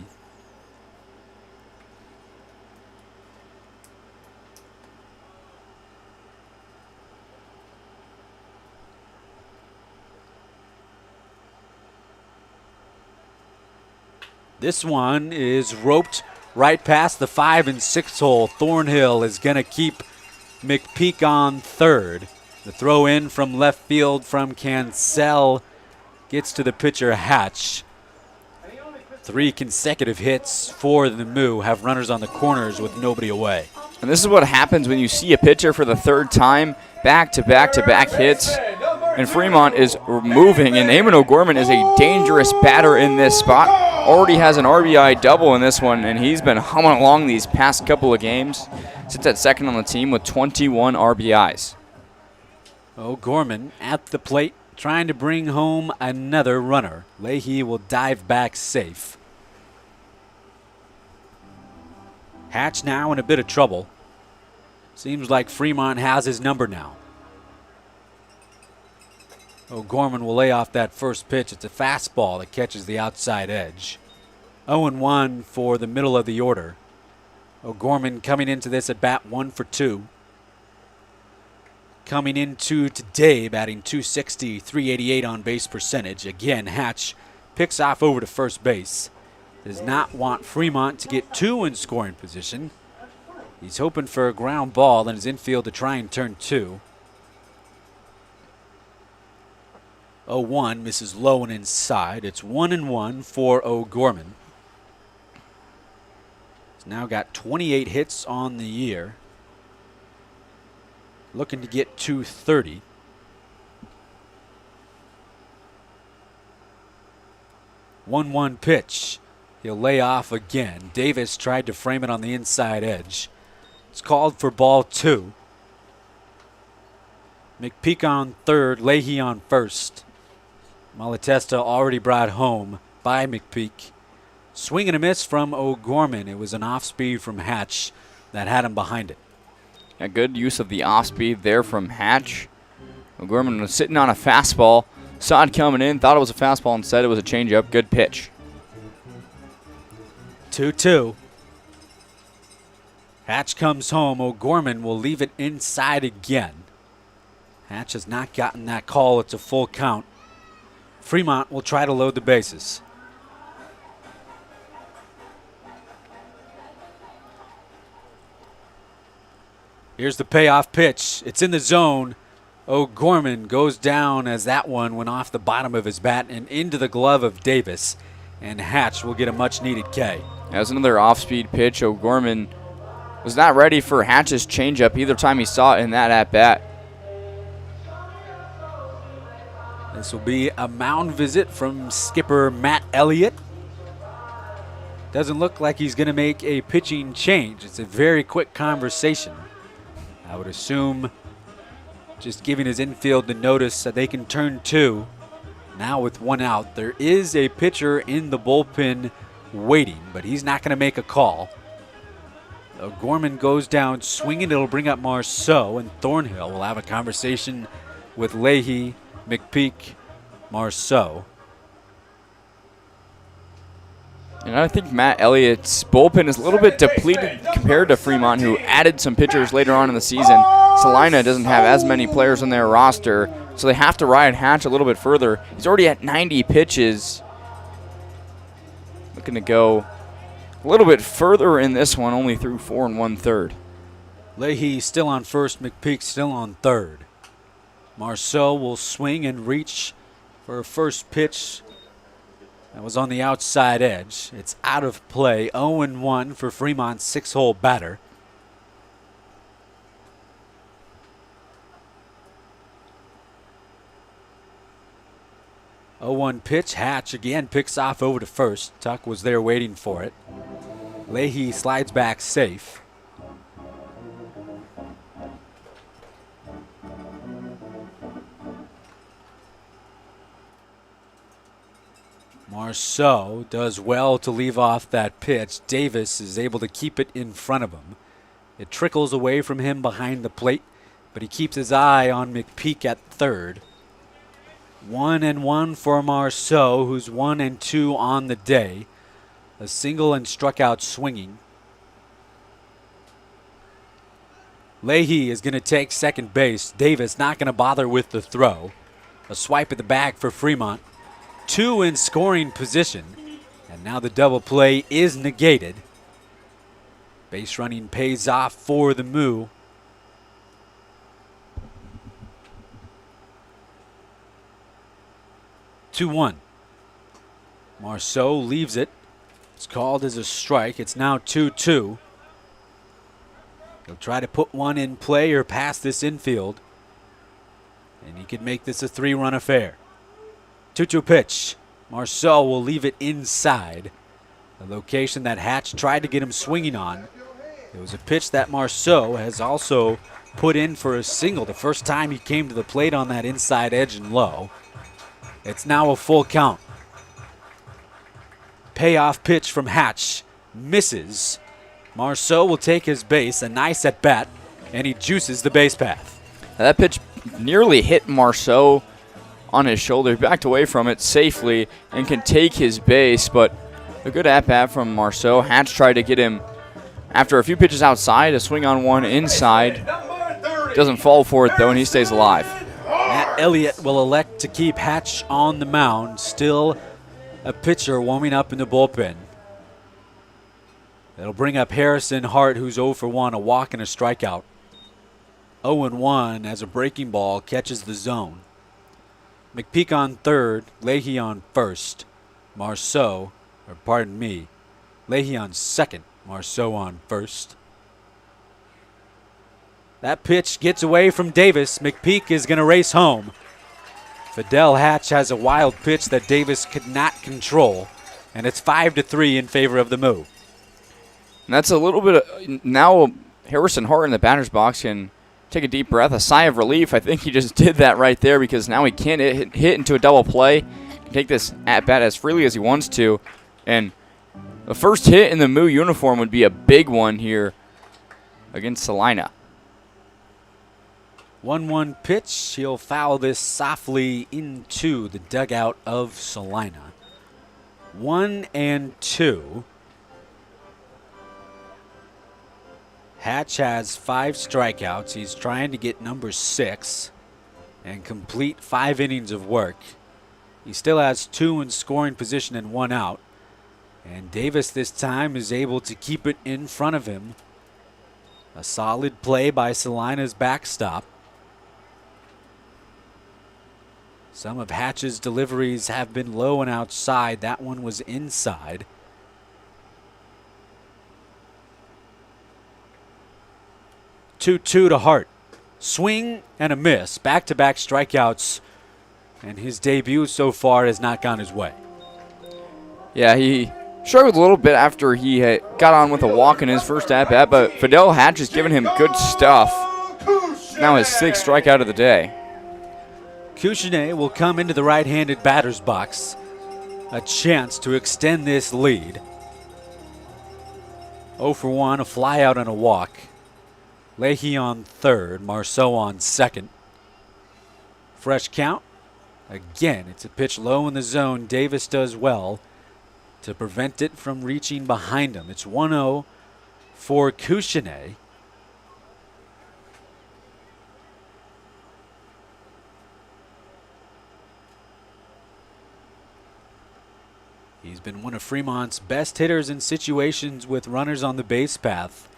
This one is roped right past the 5 and 6 hole. Thornhill is going to keep McPeak on third. The throw in from left field from Cancel gets to the pitcher Hatch. 3 consecutive hits for the Moo have runners on the corners with nobody away. And this is what happens when you see a pitcher for the third time, back-to-back-to-back hits. And Fremont is moving, and Eamon O'Gorman is a dangerous batter in this spot. Already has an RBI double in this one, and he's been humming along these past couple of games. Sits at second on the team with 21 RBIs. O'Gorman at the plate, trying to bring home another runner. Leahy will dive back safe. Hatch now in a bit of trouble. Seems like Fremont has his number now. O'Gorman will lay off that first pitch. It's a fastball that catches the outside edge. 0-1 for the middle of the order. O'Gorman coming into this at bat 1 for 2. Coming into today batting .260, .388 on base percentage. Again, Hatch picks off over to first base. Does not want Fremont to get 2 in scoring position. He's hoping for a ground ball in his infield to try and turn 2. 0-1 misses low and inside. It's 1-1 for O'Gorman. He's now got 28 hits on the year. Looking to get 230. One pitch. He'll lay off again. Davis tried to frame it on the inside edge. It's called for ball 2. McPeak on third, Leahy on first. Malatesta already brought home by McPeak. Swing and a miss from O'Gorman. It was an off-speed from Hatch that had him behind it. A good use of the off-speed there from Hatch. O'Gorman was sitting on a fastball. Saw it coming in, thought it was a fastball. Instead, it was a changeup. Good pitch. 2-2. Hatch comes home. O'Gorman will leave it inside again. Hatch has not gotten that call. It's a full count. Fremont will try to load the bases. Here's the payoff pitch. It's in the zone. O'Gorman goes down as that one went off the bottom of his bat and into the glove of Davis. And Hatch will get a much-needed K. As another off-speed pitch, O'Gorman was not ready for Hatch's changeup either time he saw it in that at-bat. This will be a mound visit from skipper Matt Elliott. Doesn't look like he's going to make a pitching change. It's a very quick conversation. I would assume just giving his infield the notice that they can turn 2. Now with 1 out, there is a pitcher in the bullpen waiting, but he's not going to make a call. O'Gorman goes down swinging. It'll bring up Marceau, and Thornhill will have a conversation with Leahy, McPeak, Marceau. And I think Matt Elliott's bullpen is a little bit depleted compared to Fremont, who added some pitchers later on in the season. Salina doesn't have as many players on their roster, so they have to ride Hatch a little bit further. He's already at 90 pitches. Looking to go a little bit further in this one, only through 4 1/3. Leahy still on first, McPeak still on third. Marceau will swing and reach for a first pitch that was on the outside edge. It's out of play. 0-1 for Fremont's 6-hole batter. Oh, 0-1 pitch. Hatch again picks off over to first. Tuck was there waiting for it. Leahy slides back safe. Marceau does well to leave off that pitch. Davis is able to keep it in front of him. It trickles away from him behind the plate, but he keeps his eye on McPeak at third. 1-1 for Marceau, who's 1-2 on the day. A single and struck out swinging. Leahy is going to take second base. Davis not going to bother with the throw. A swipe at the bag for Fremont. 2 in scoring position. And now the double play is negated. Base running pays off for the Moo. Two-1. Marceau leaves it. It's called as a strike. It's now 2-2. He'll try to put one in play or pass this infield. And he could make this a 3-run affair. 2-2 pitch. Marceau will leave it inside. The location that Hatch tried to get him swinging on. It was a pitch that Marceau has also put in for a single the first time he came to the plate on that inside edge and low. It's now a full count. Payoff pitch from Hatch. Misses. Marceau will take his base. A nice at bat. And he juices the base path. That pitch nearly hit Marceau on his shoulder. He backed away from it safely and can take his base, but a good at-bat from Marceau. Hatch tried to get him after a few pitches outside, a swing on one inside. Doesn't fall for it, though, and he stays alive. Matt Elliott will elect to keep Hatch on the mound. Still a pitcher warming up in the bullpen. That'll bring up Harrison Hart, who's 0 for 1, a walk and a strikeout. 0-1 as a breaking ball catches the zone. McPeak on third, Leahy on first. Leahy on second, Marceau on first. That pitch gets away from Davis. McPeak is going to race home. Fidel Hatch has a wild pitch that Davis could not control, and it's 5-3 in favor of the Moo. And that's a little bit of, now Harrison Hart in the batter's box can take a deep breath, a sigh of relief. I think he just did that right there because now he can't hit into a double play. He can take this at-bat as freely as he wants to. And the first hit in the Moo uniform would be a big one here against Salina. 1-1 pitch. He'll foul this softly into the dugout of Salina. 1-2. Hatch has 5 strikeouts. He's trying to get number 6 and complete 5 innings of work. He still has 2 in scoring position and 1 out. And Davis this time is able to keep it in front of him. A solid play by Salina's backstop. Some of Hatch's deliveries have been low and outside. That one was inside. Two to Hart. Swing and a miss. Back-to-back strikeouts. And his debut so far has not gone his way. Yeah, he struggled a little bit after he had got on with a walk in his first at-bat, but Fidel Hatch has given him good stuff. Now his 6th strikeout of the day. Couchene will come into the right-handed batter's box. A chance to extend this lead. 0 for 1, a fly out and a walk. Leahy on third, Marceau on second. Fresh count. Again, it's a pitch low in the zone. Davis does well to prevent it from reaching behind him. It's 1-0 for Couchene. He's been one of Fremont's best hitters in situations with runners on the base path.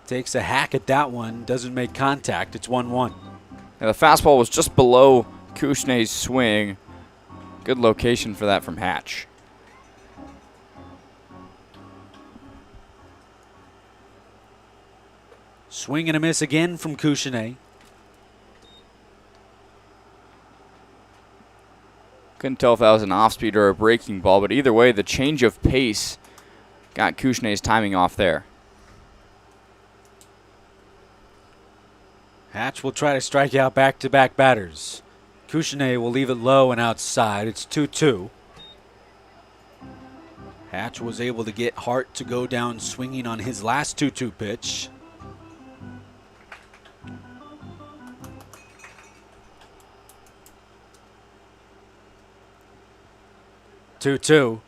Takes a hack at that one, doesn't make contact. It's 1-1. Yeah, the fastball was just below Couchene's swing. Good location for that from Hatch. Swing and a miss again from Couchene. Couldn't tell if that was an off-speed or a breaking ball, but either way, the change of pace got Couchene's timing off there. Hatch will try to strike out back-to-back batters. Couchene will leave it low and outside. It's 2-2. Hatch was able to get Hart to go down swinging on his last 2-2 pitch. 2-2.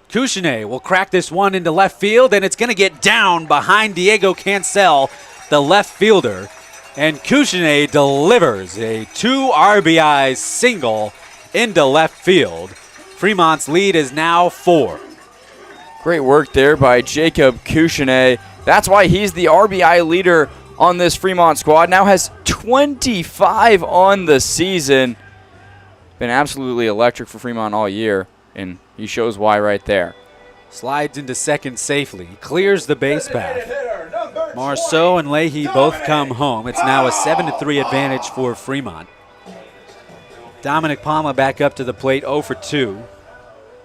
Couchene will crack this one into left field, and it's going to get down behind Diego Cancel, the left fielder. And Couchene delivers a 2 RBI single into left field. Fremont's lead is now 4. Great work there by Jacob Couchene. That's why he's the RBI leader on this Fremont squad. Now has 25 on the season. Been absolutely electric for Fremont all year, and he shows why right there. Slides into second safely, clears the base path. Marceau and Leahy both come home. It's now a 7-3 advantage for Fremont. Dominic Palma back up to the plate, 0 for 2.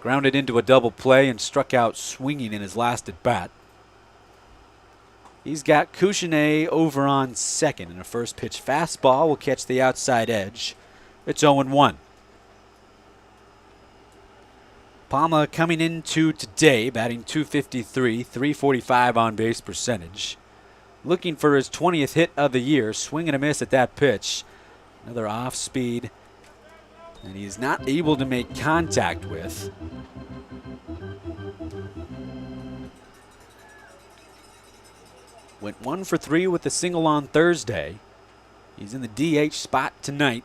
Grounded into a double play and struck out swinging in his last at bat. He's got Couchene over on second, and a first pitch fastball will catch the outside edge. It's 0-1. Palma coming into today, batting .253, .345 on base percentage. Looking for his 20th hit of the year, swing and a miss at that pitch. Another off speed, and he's not able to make contact with. Went 1 for 3 with a single on Thursday. He's in the DH spot tonight.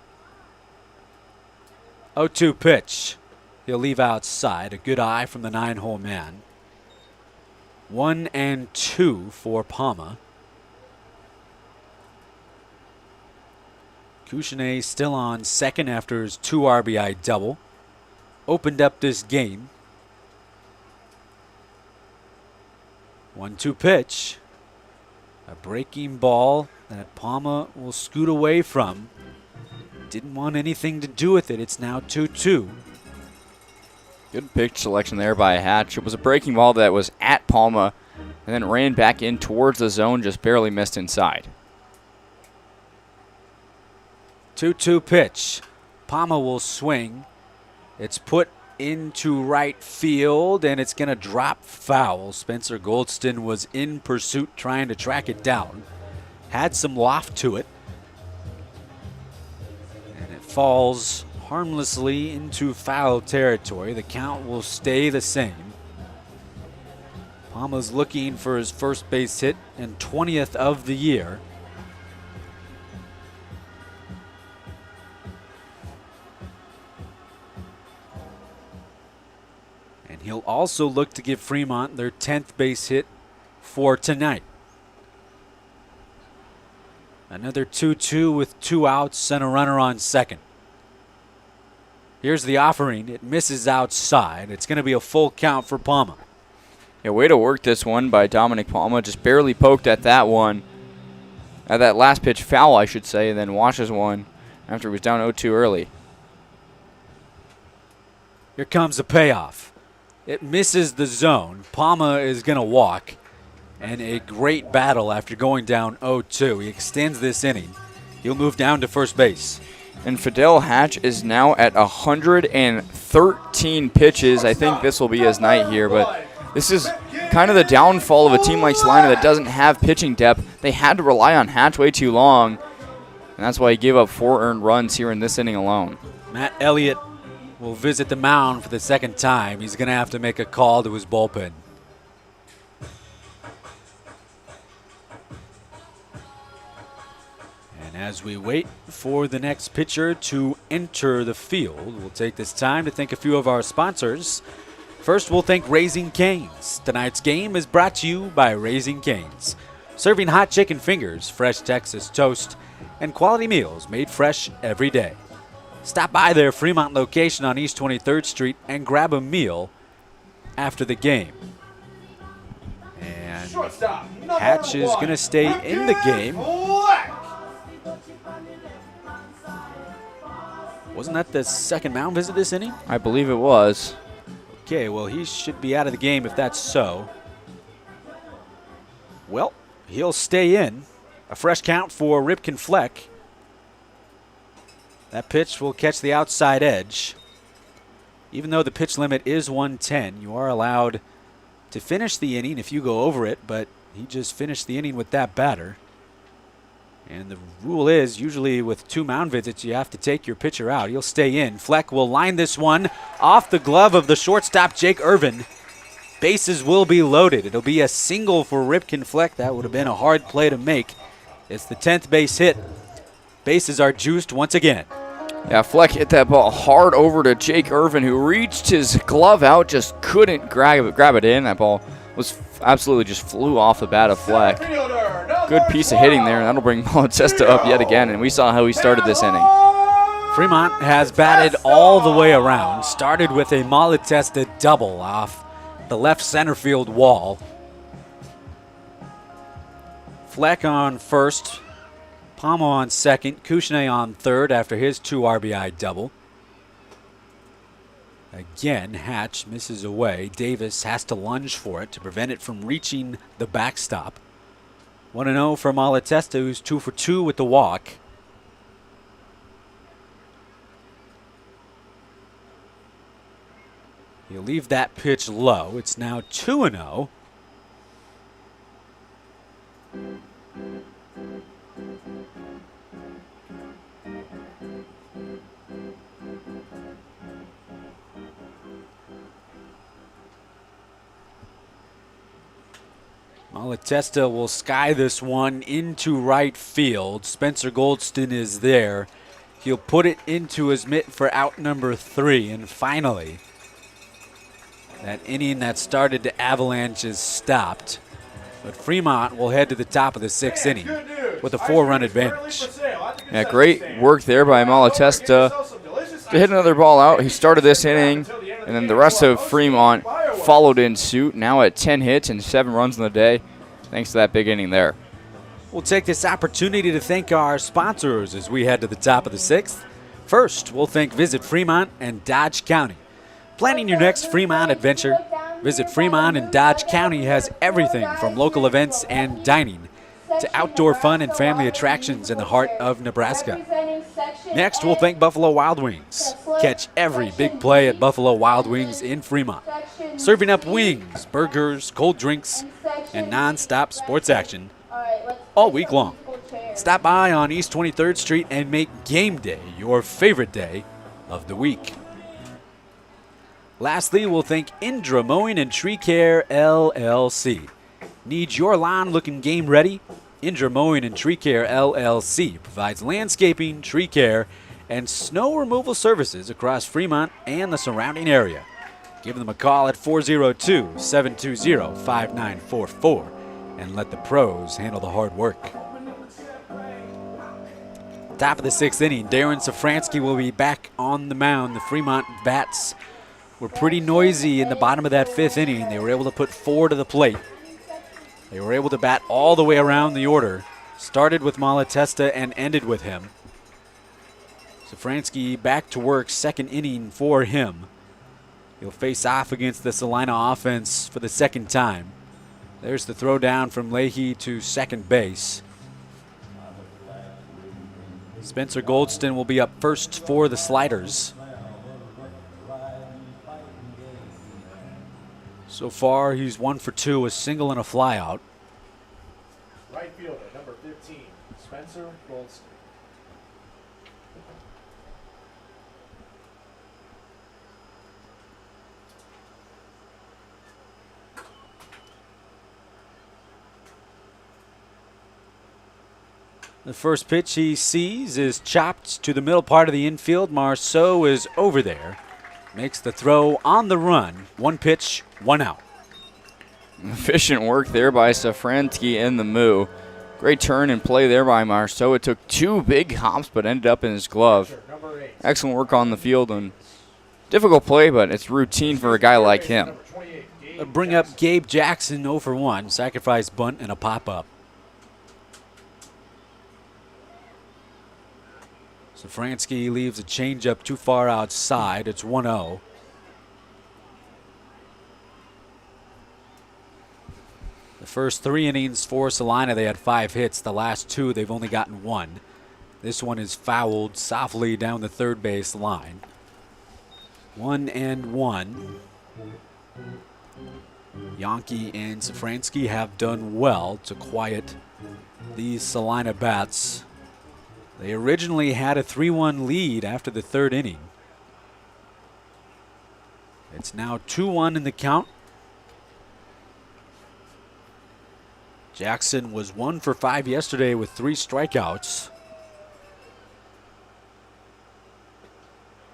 0-2 pitch. He'll leave outside. A good eye from the 9-hole man. 1-2 for Palma. Couchene still on second after his 2 RBI double. Opened up this game. 1-2 pitch. A breaking ball that Palma will scoot away from. Didn't want anything to do with it. It's now 2-2. Good pitch selection there by Hatch. It was a breaking ball that was at Palma and then ran back in towards the zone, just barely missed inside. 2-2 pitch. Palma will swing. It's put into right field, and it's going to drop foul. Spencer Goldston was in pursuit trying to track it down. Had some loft to it. And it falls harmlessly into foul territory. The count will stay the same. Palma's looking for his first base hit and 20th of the year. And he'll also look to give Fremont their 10th base hit for tonight. Another 2-2 with 2 outs and a runner on second. Here's the offering. It misses outside. It's going to be a full count for Palma. Yeah, way to work this one by Dominic Palma. Just barely poked at that one. At that last pitch foul, I should say, and then washes one after he was down 0-2 early. Here comes the payoff. It misses the zone. Palma is going to walk. And a great battle after going down 0-2. He extends this inning. He'll move down to first base. And Fidel Hatch is now at 113 pitches. I think this will be his night here, but this is kind of the downfall of a team like Salina that doesn't have pitching depth. They had to rely on Hatch way too long, and that's why he gave up 4 earned runs here in this inning alone. Matt Elliott will visit the mound for the second time. He's going to have to make a call to his bullpen. As we wait for the next pitcher to enter the field, we'll take this time to thank a few of our sponsors. First, we'll thank Raising Cane's. Tonight's game is brought to you by Raising Cane's, serving hot chicken fingers, fresh Texas toast, and quality meals made fresh every day. Stop by their Fremont location on East 23rd Street and grab a meal after the game. And Hatch is going to stay in the game. Wasn't that the second mound visit this inning? I believe it was. Okay, well, he should be out of the game if that's so. Well, he'll stay in. A fresh count for Ripken Fleck. That pitch will catch the outside edge. Even though the pitch limit is 110, you are allowed to finish the inning if you go over it, but he just finished the inning with that batter. And the rule is usually with 2 mound visits, you have to take your pitcher out. He'll stay in. Fleck will line this one off the glove of the shortstop, Jake Irvin. Bases will be loaded. It'll be a single for Ripken Fleck. That would have been a hard play to make. It's the 10th base hit. Bases are juiced once again. Yeah, Fleck hit that ball hard over to Jake Irvin, who reached his glove out, just couldn't grab it in. That ball was absolutely just flew off the bat of Fleck. Good piece of hitting there, and that'll bring Malatesta up yet again, and we saw how he started this inning. Fremont has batted all the way around. Started with a Malatesta double off the left center field wall. Fleck on first, Palma on second, Kouchner on third after his 2 RBI double. Again, Hatch misses away. Davis has to lunge for it to prevent it from reaching the backstop. 1-0 for Malatesta, who's 2 for 2 with the walk. He'll leave that pitch low. It's now 2-0. Malatesta will sky this one into right field. Spencer Goldston is there. He'll put it into his mitt for out number 3. And finally, that inning that started to avalanche is stopped. But Fremont will head to the top of the 6th inning with a 4-run advantage. Yeah, great work there by Malatesta to hit another ball out. He started this inning, and then the rest of Fremont followed in suit, now at 10 hits and 7 runs in the day, thanks to that big inning there. We'll take this opportunity to thank our sponsors as we head to the top of the 6th. First, we'll thank Visit Fremont and Dodge County. Planning your next Fremont adventure? Visit Fremont and Dodge County has everything from local events and dining to outdoor fun and family attractions in the heart of Nebraska. Next, we'll thank Buffalo Wild Wings. Catch every big play at Buffalo Wild Wings in Fremont. Serving up wings, burgers, cold drinks, and non-stop sports action all week long. Stop by on East 23rd Street and make game day your favorite day of the week. Lastly, we'll thank Indra Mowing and Tree Care, LLC. Need your lawn looking game ready? Indra Mowing and Tree Care, LLC provides landscaping, tree care, and snow removal services across Fremont and the surrounding area. Give them a call at 402-720-5944 and let the pros handle the hard work. Top of the 6th inning, Darren Safransky will be back on the mound. The Fremont bats were pretty noisy in the bottom of that 5th inning. They were able to put 4 to the plate. They were able to bat all the way around the order. Started with Malatesta and ended with him. Safransky back to work, 2nd inning for him. He'll face off against the Salina offense for the 2nd time. There's the throw down from Leahy to second base. Spencer Goldston will be up first for the Sliders. So far, he's 1 for 2, a single and a flyout. Right fielder, number 15, Spencer Goldston. The first pitch he sees is chopped to the middle part of the infield. Marceau is over there. Makes the throw on the run. 1 pitch, 1 out. Efficient work there by Safransky in the Moo. Great turn and play there by Marceau. It took 2 big hops but ended up in his glove. Excellent work on the field and difficult play, but it's routine for a guy like him. Bring up Gabe Jackson 0 for 1. Sacrifice bunt and a pop-up. Safransky leaves a changeup too far outside. It's 1-0. The first 3 innings for Salina, they had 5 hits. The last 2, they've only gotten 1. This one is fouled softly down the third base line. 1-1. Yankee and Safransky have done well to quiet these Salina bats. They originally had a 3-1 lead after the third inning. It's now 2-1 in the count. Jackson was 1 for 5 yesterday with 3 strikeouts.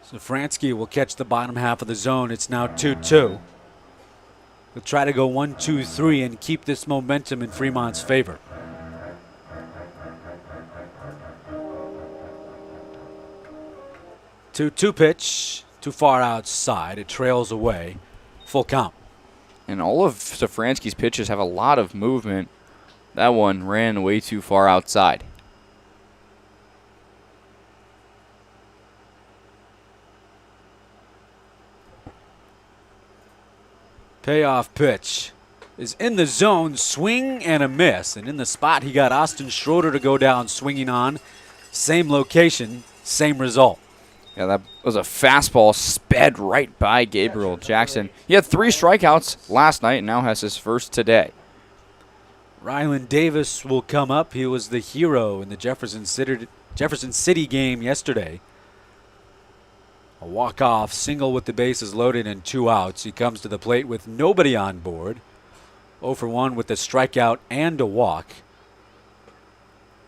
Safransky will catch the bottom half of the zone. It's now 2-2. He'll try to go 1-2-3 and keep this momentum in Fremont's favor. Two pitch, too far outside. It trails away. Full count. And all of Safransky's pitches have a lot of movement. That one ran way too far outside. Payoff pitch is in the zone, swing and a miss. And in the spot he got Austin Schroeder to go down swinging on. Same location, same result. Yeah, that was a fastball sped right by Gabriel Jackson. He had 3 strikeouts last night and now has his first today. Rylan Davis will come up. He was the hero in the Jefferson City game yesterday. A walk-off single with the bases loaded and 2 outs. He comes to the plate with nobody on board. 0 for 1 with a strikeout and a walk.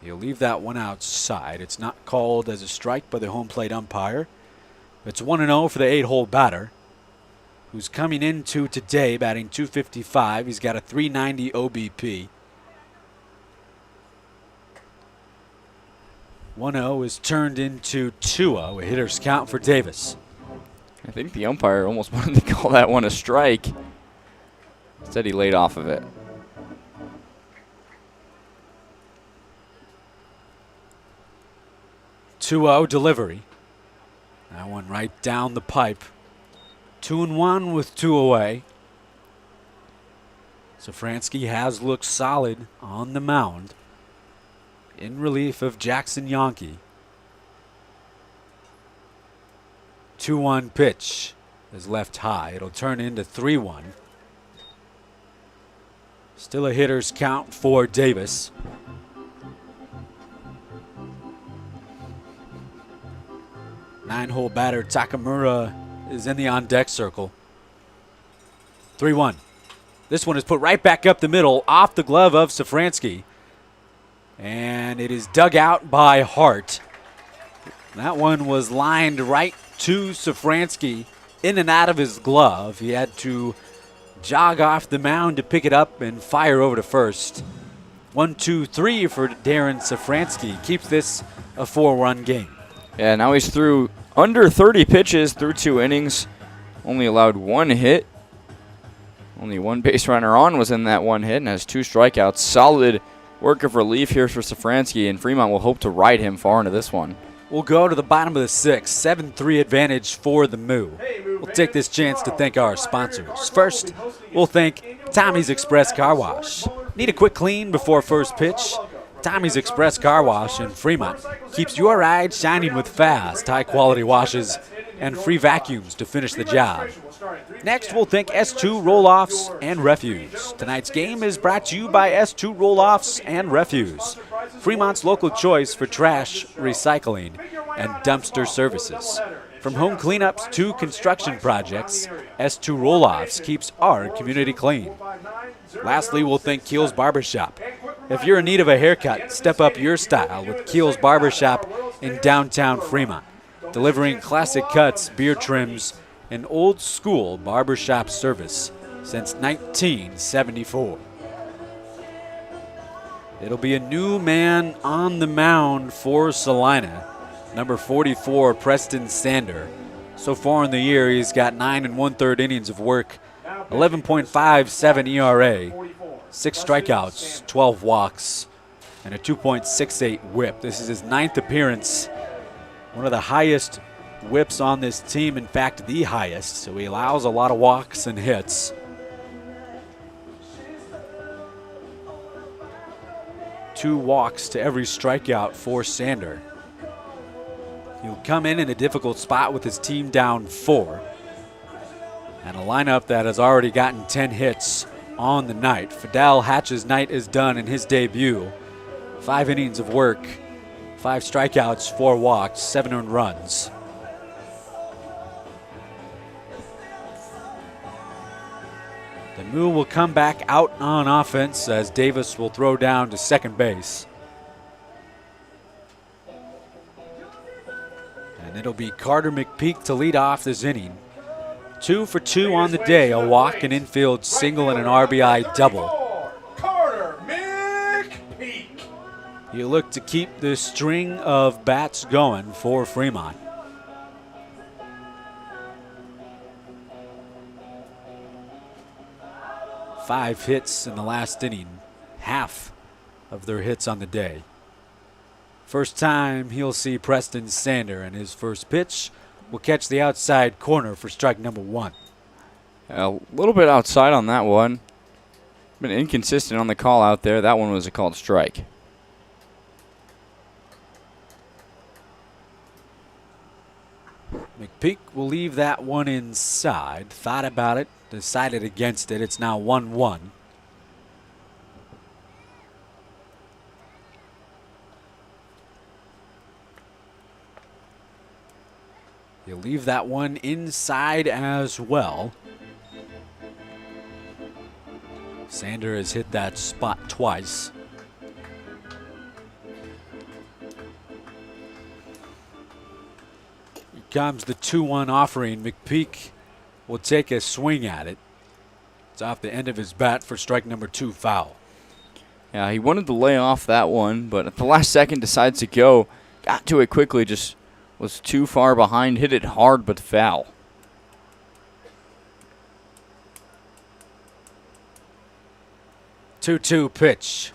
He'll leave that one outside. It's not called as a strike by the home plate umpire. It's 1-0 for the 8-hole batter, who's coming into today batting .255. He's got a .390 OBP. 1-0 is turned into 2-0, a hitter's count for Davis. I think the umpire almost wanted to call that one a strike. Instead, he laid off of it. 2-0 delivery. That one right down the pipe. 2-1 with 2 away. Safransky has looked solid on the mound in relief of Jackson Yankee. 2-1 pitch is left high. It'll turn into 3-1. Still a hitter's count for Davis. Nine-hole batter Takamura is in the on-deck circle. 3-1. This one is put right back up the middle, off the glove of Safransky. And it is dug out by Hart. That one was lined right to Safransky, in and out of his glove. He had to jog off the mound to pick it up and fire over to first. 1-2-3 for Darren Safransky. Keeps this a 4-run game. Yeah, now he's through under 30 pitches through 2 innings. Only allowed 1 hit. Only 1 base runner on was in that 1 hit and has 2 strikeouts. Solid work of relief here for Safransky, and Fremont will hope to ride him far into this one. We'll go to the bottom of the 6th. 7-3 advantage for the Moo. We'll take this chance to thank our sponsors. First, we'll thank Tommy's Express Car Wash. Need a quick clean before first pitch? Tommy's Express Car Wash in Fremont keeps your ride shining with fast, high-quality washes and free vacuums to finish the job. Next, we'll thank S2 Roll-Offs and Refuse. Tonight's game is brought to you by S2 Roll-Offs and Refuse, Fremont's local choice for trash, recycling, and dumpster services. From home cleanups to construction projects, S2 Roll-Offs keeps our community clean. Lastly, we'll thank Keel's Barbershop. If you're in need of a haircut, step up your style with Keel's Barbershop in downtown Fremont, delivering classic cuts, beard trims, and old-school barbershop service since 1974. It'll be a new man on the mound for Salina, number 44, Preston Sander. So far in the year, he's got 9 1/3 innings of work, 11.57 ERA, 6 strikeouts, 12 walks, and a 2.68 whip. This is his 9th appearance, one of the highest whips on this team, in fact, the highest, so he allows a lot of walks and hits. 2 walks to every strikeout for Sander. He'll come in a difficult spot with his team down 4. And a lineup that has already gotten 10 hits on the night. Fidel Hatch's night is done in his debut. 5 innings of work, 5 strikeouts, 4 walks, 7 earned runs. The Moo will come back out on offense as Davis will throw down to second base. And it'll be Carter McPeak to lead off this inning. 2 for 2 on the day, a walk, an infield single, and an RBI double. Carter McPeak. You look to keep this string of bats going for Fremont. Five hits in the last inning, half of their hits on the day. First time he'll see Preston Sander, and his first pitch will catch the outside corner for strike number 1. A little bit outside on that one. Been inconsistent on the call out there. That one was a called strike. McPeak will leave that one inside. Thought about it, decided against it. It's now 1-1. He'll leave that one inside as well. Sander has hit that spot twice. Here comes the 2-1 offering. McPeak will take a swing at it. It's off the end of his bat for strike number 2, foul. Yeah, he wanted to lay off that one, but at the last second decides to go. Got to it quickly, just was too far behind. Hit it hard, but foul. Two pitch.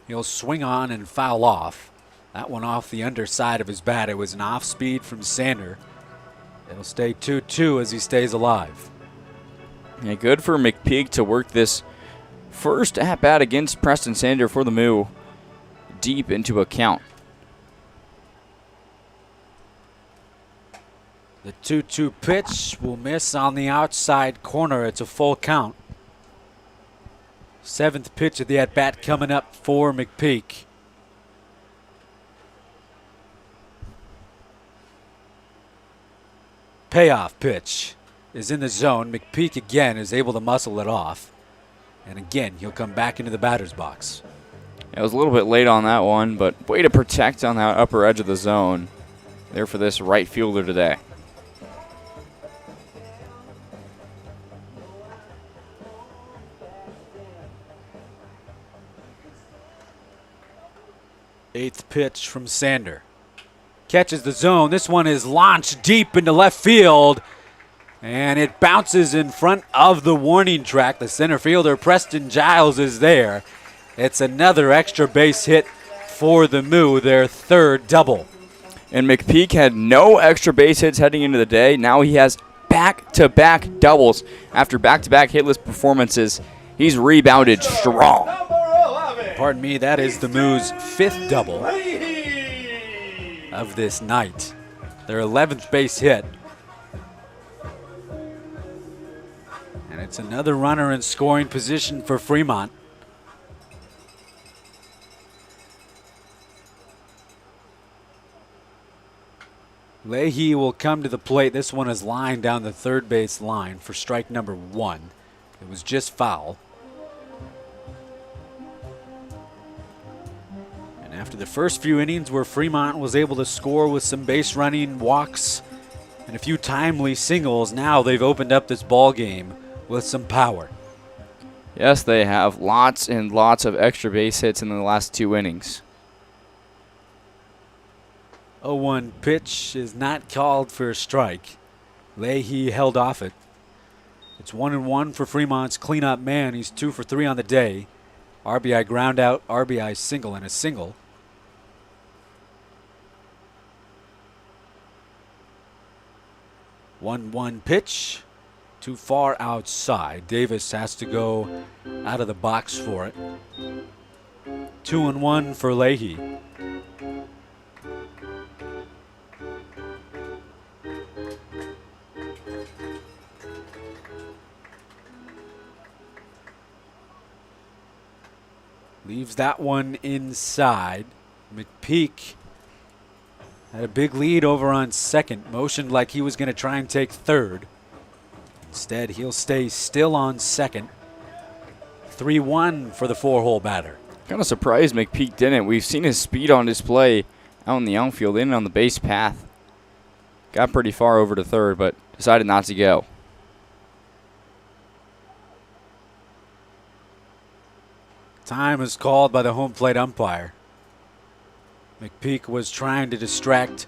He'll swing on and foul off. That one off the underside of his bat. It was an off speed from Sander. It'll stay 2-2 as he stays alive. Yeah, good for McPeak to work this first at-bat against Preston Sander for the Moo deep into a count. The 2-2 pitch will miss on the outside corner. It's a full count. 7th pitch of the at-bat coming up for McPeak. Payoff pitch is in the zone. McPeak again is able to muscle it off. And again, he'll come back into the batter's box. It was a little bit late on that one, but way to protect on that upper edge of the zone there for this right fielder today. Eighth pitch from Sander. Catches the zone. This one is launched deep into left field. And it bounces in front of the warning track. The center fielder, Preston Giles, is there. It's another extra base hit for the Moo, their 3rd double. And McPeak had no extra base hits heading into the day. Now he has back-to-back doubles. After back-to-back hitless performances, he's rebounded strong. Pardon me, that is the Moo's 5th double of this night. Their 11th base hit. And it's another runner in scoring position for Fremont. Leahy will come to the plate. This one is lined down the third base line for strike number 1. It was just foul. And after the first few innings where Fremont was able to score with some base running, walks, and a few timely singles, now they've opened up this ball game with some power. Yes, they have lots and lots of extra base hits in the last 2 innings. 0-1 pitch is not called for a strike. Leahy held off it. It's 1-1 for Fremont's cleanup man. He's 2 for 3 on the day. RBI ground out, RBI single, and a single. One pitch. Too far outside. Davis has to go out of the box for it. 2-1 for Leahy. Leaves that one inside. McPeak had a big lead over on second. Motioned like he was going to try and take third. Instead, he'll stay still on second. 3-1 for the 4-hole batter. Kind of surprised McPeak didn't. We've seen his speed on display out in the outfield, in on the base path. Got pretty far over to third, but decided not to go. Time is called by the home plate umpire. McPeak was trying to distract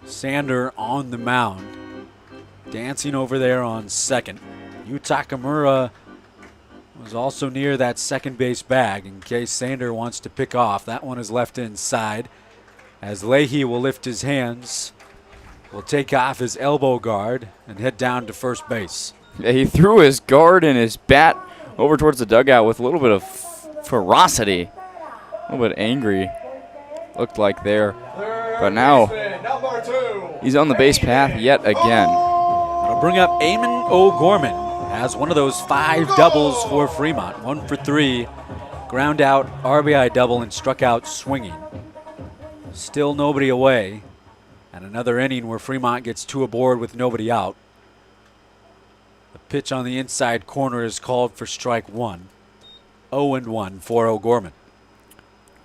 Sander on the mound. Dancing over there on second. Yu Takamura was also near that second base bag in case Sander wants to pick off. That one is left inside as Leahy will lift his hands, will take off his elbow guard and head down to first base. Yeah, he threw his guard and his bat over towards the dugout with a little bit of ferocity. A little bit angry, looked like there. But now he's on the base path yet again. It'll bring up Eamon O'Gorman as one of those 5 doubles for Fremont. 1 for 3, ground out, RBI double, and struck out swinging. Still nobody away, and another inning where Fremont gets 2 aboard with nobody out. The pitch on the inside corner is called for strike 1. 0-1 for O'Gorman.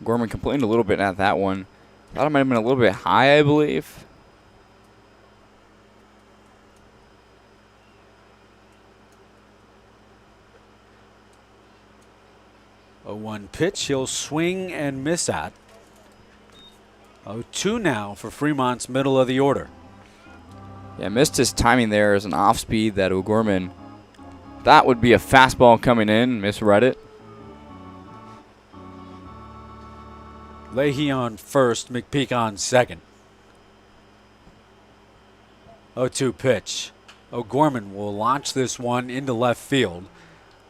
Gorman complained a little bit at that one. Thought it might have been a little bit high, I believe. A 1 pitch, he'll swing and miss at. 0-2 now for Fremont's middle of the order. Yeah, missed his timing there as an off speed that O'Gorman thought would be a fastball coming in, misread it. Leahy on first, McPeak on second. 0-2 pitch. O'Gorman will launch this one into left field.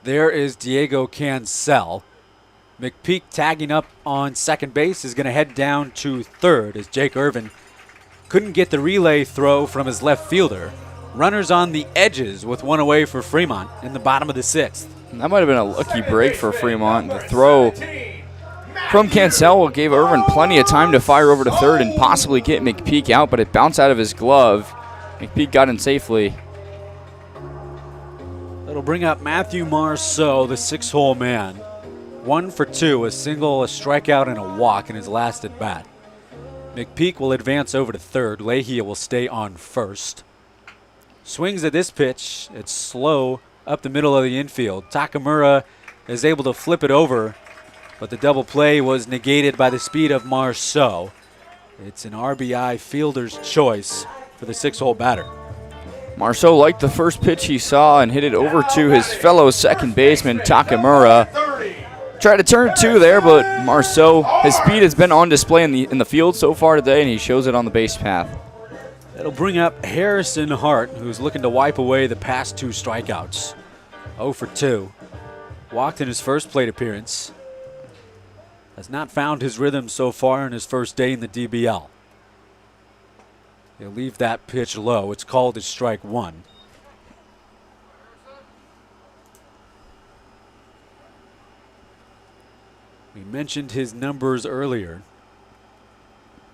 There is Diego Cancel. McPeak tagging up on second base is going to head down to third as Jake Irvin couldn't get the relay throw from his left fielder. Runners on the edges with 1 away for Fremont in the bottom of the 6th. And that might have been a lucky break for Fremont. The throw from Cancel gave Irvin plenty of time to fire over to third and possibly get McPeak out, but it bounced out of his glove. McPeak got in safely. That'll bring up Matthew Marceau, the 6-hole man. 1 for 2, a single, a strikeout, and a walk in his last at bat. McPeak will advance over to third. Leahy will stay on first. Swings at this pitch. It's slow up the middle of the infield. Takamura is able to flip it over, but the double play was negated by the speed of Marceau. It's an RBI fielder's choice for the 6-hole batter. Marceau liked the first pitch he saw and hit it over to his fellow second baseman, Takamura. Tried to turn 2 there, but Marceau, his speed has been on display in the field so far today, and he shows it on the base path. That'll bring up Harrison Hart, who's looking to wipe away the past 2 strikeouts. 0 for 2. Walked in his first plate appearance. Has not found his rhythm so far in his first day in the DBL. He'll leave that pitch low. It's called as strike 1. We mentioned his numbers earlier.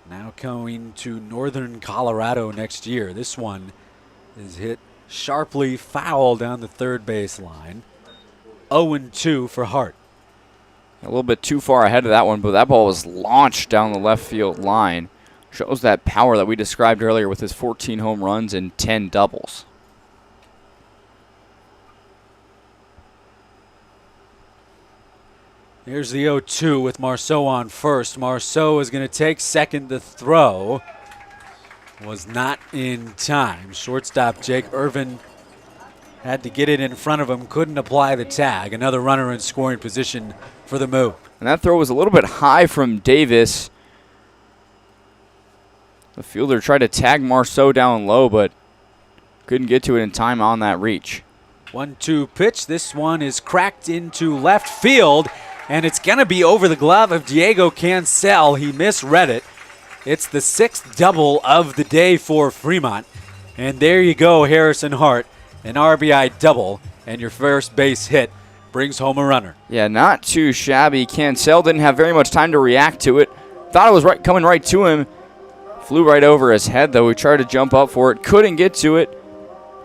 Now going to Northern Colorado next year. This one is hit sharply foul down the third base line. 0-2 for Hart. A little bit too far ahead of that one, but that ball was launched down the left field line. Shows that power that we described earlier with his 14 home runs and 10 doubles. Here's the 0-2 with Marceau on first. Marceau is going to take second. The throw was not in time. Shortstop Jake Irvin had to get it in front of him, couldn't apply the tag. Another runner in scoring position for the Moo. And that throw was a little bit high from Davis. The fielder tried to tag Marceau down low, but couldn't get to it in time on that reach. 1-2 pitch. This one is cracked into left field, and it's going to be over the glove of Diego Cancel. He misread it. It's the 6th double of the day for Fremont. And there you go, Harrison Hart, an RBI double and your first base hit brings home a runner. Yeah, not too shabby. Cancel didn't have very much time to react to it. Thought it was coming right to him. Flew right over his head, though. He tried to jump up for it. Couldn't get to it.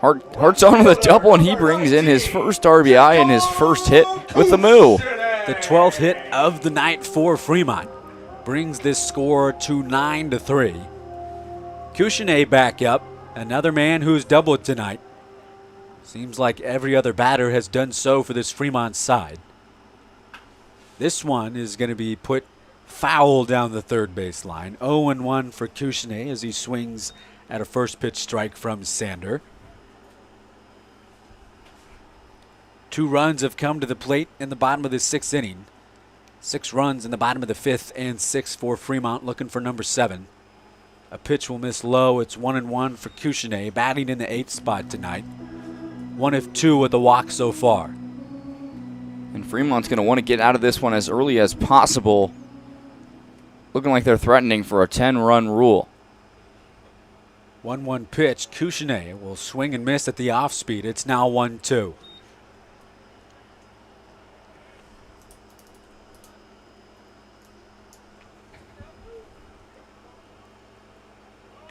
Hart's on with a double, and he brings in his first RBI and his first hit with the Moo. The 12th hit of the night for Fremont brings this score to 9-3. Cushionet back up, another man who's doubled tonight. Seems like every other batter has done so for this Fremont side. This one is going to be put foul down the third baseline. 0-1 for Cushionet as he swings at a first pitch strike from Sander. 2 runs have come to the plate in the bottom of the 6th inning. 6 runs in the bottom of the 5th and 6 for Fremont, looking for number 7. A pitch will miss low. It's 1-1 for Cushionet, batting in the 8th spot tonight. 1 of 2 with a walk so far. And Fremont's going to want to get out of this one as early as possible. Looking like they're threatening for a 10-run rule. 1-1 pitch. Cushionet will swing and miss at the off speed. It's now 1-2.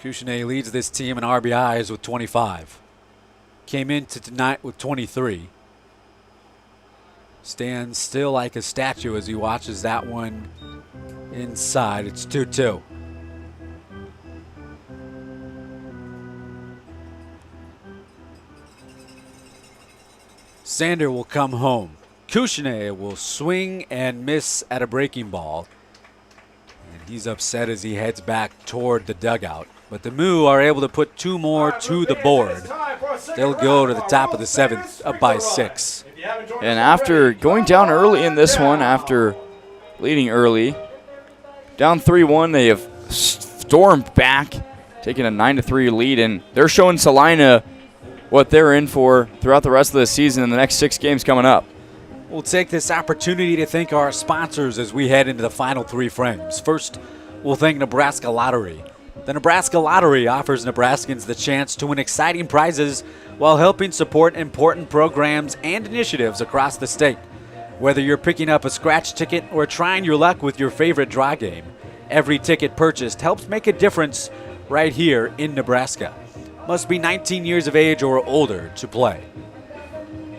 Cushionet leads this team in RBIs with 25. Came into tonight with 23. Stands still like a statue as he watches that one inside. It's 2-2. Sander will come home. Cushionet will swing and miss at a breaking ball. And he's upset as he heads back toward the dugout. But the Moo are able to put 2 more to the board. They'll go to the top of the 7th, up by 6. And after going down early in this one, after leading early, down 3-1, they have stormed back, taking a 9-3 lead, and they're showing Salina what they're in for throughout the rest of the season in the next 6 games coming up. We'll take this opportunity to thank our sponsors as we head into the final 3 frames. First, we'll thank Nebraska Lottery. The Nebraska Lottery offers Nebraskans the chance to win exciting prizes while helping support important programs and initiatives across the state. Whether you're picking up a scratch ticket or trying your luck with your favorite draw game, every ticket purchased helps make a difference right here in Nebraska. Must be 19 years of age or older to play.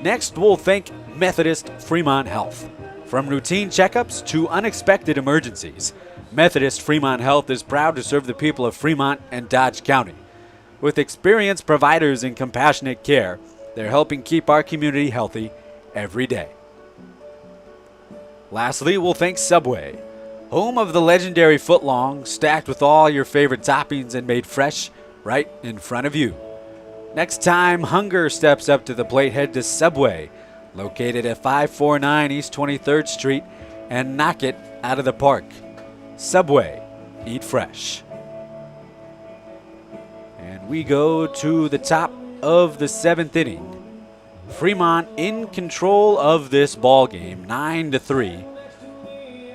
Next, we'll thank Methodist Fremont Health. From routine checkups to unexpected emergencies, Methodist Fremont Health is proud to serve the people of Fremont and Dodge County. With experienced providers and compassionate care, they're helping keep our community healthy every day. Lastly, we'll thank Subway, home of the legendary footlong, stacked with all your favorite toppings and made fresh right in front of you. Next time hunger steps up to the plate, head to Subway, located at 549 East 23rd Street, and knock it out of the park. Subway, eat fresh. And we go to the top of the 7th inning. Fremont in control of this ball game, 9-3.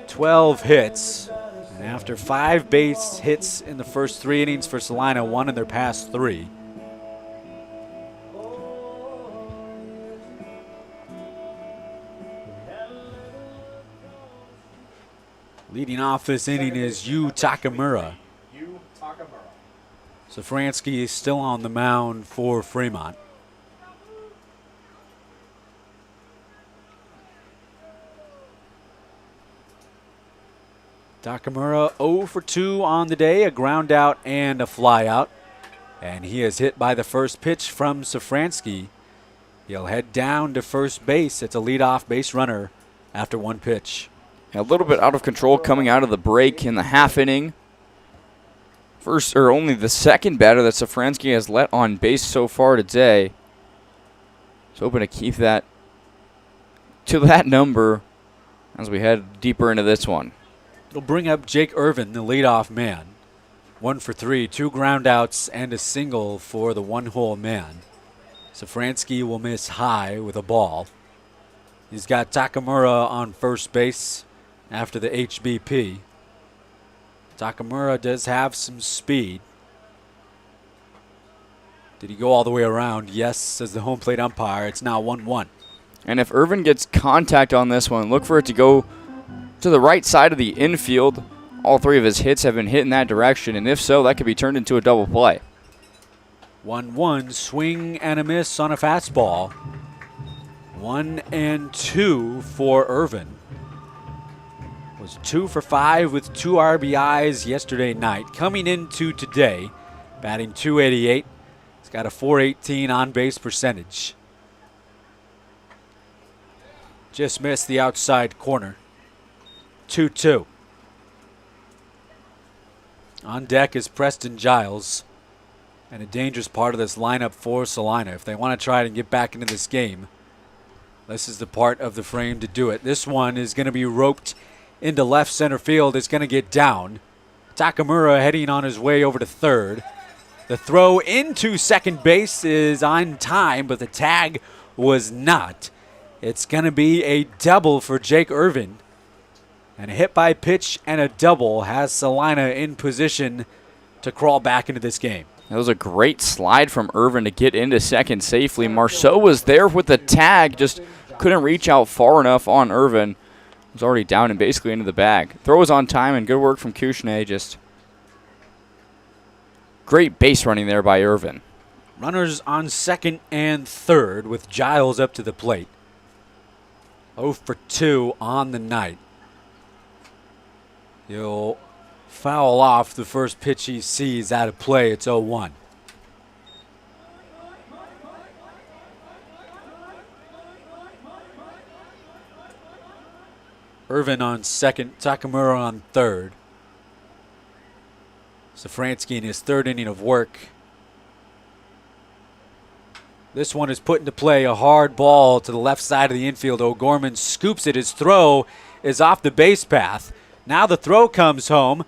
12 hits. And after 5 base hits in the first 3 innings for Salina, 1 in their past 3. Leading off this inning is Yu Takamura. Safransky is still on the mound for Fremont. Takamura 0 for 2 on the day, a ground out and a fly out. And he is hit by the first pitch from Safransky. He'll head down to first base. It's a leadoff base runner after 1 pitch. A little bit out of control coming out of the break in the half inning. First, or only the second batter that Safransky has let on base so far today. He's hoping to keep that to that number as we head deeper into this one. It'll bring up Jake Irvin, the leadoff man. 1 for 3, 2 ground outs and a single for the one-hole man. Safransky will miss high with a ball. He's got Takamura on first base after the HBP. Takamura does have some speed. Did he go all the way around? Yes, says the home plate umpire. It's now 1-1. And if Irvin gets contact on this one, look for it to go to the right side of the infield. All three of his hits have been hit in that direction, and if so, that could be turned into a double play. 1-1, swing and a miss on a fastball. 1-2 for Irvin. Was 2 for 5 with 2 RBIs yesterday night. Coming into today, batting .288. He's got a .418 on-base percentage. Just missed the outside corner. 2-2. On deck is Preston Giles. And a dangerous part of this lineup for Salina. If they want to try and get back into this game, this is the part of the frame to do it. This one is going to be roped into left center field. It's going to get down. Takamura heading on his way over to third. The throw into second base is on time, but the tag was not. It's going to be a double for Jake Irvin. And a hit by pitch and a double has Salina in position to crawl back into this game. That was a great slide from Irvin to get into second safely. Marceau was there with the tag, just couldn't reach out far enough on Irvin. Was already down and basically into the bag. Throw was on time and good work from Kushne. Just great base running there by Irvin. Runners on second and third with Giles up to the plate. 0 for 2 on the night. He'll foul off the first pitch he sees out of play. It's 0-1. Irvin on second, Takamura on third. Safransky in his third inning of work. This one is put into play, a hard ball to the left side of the infield. O'Gorman scoops it. His throw is off the base path. Now the throw comes home.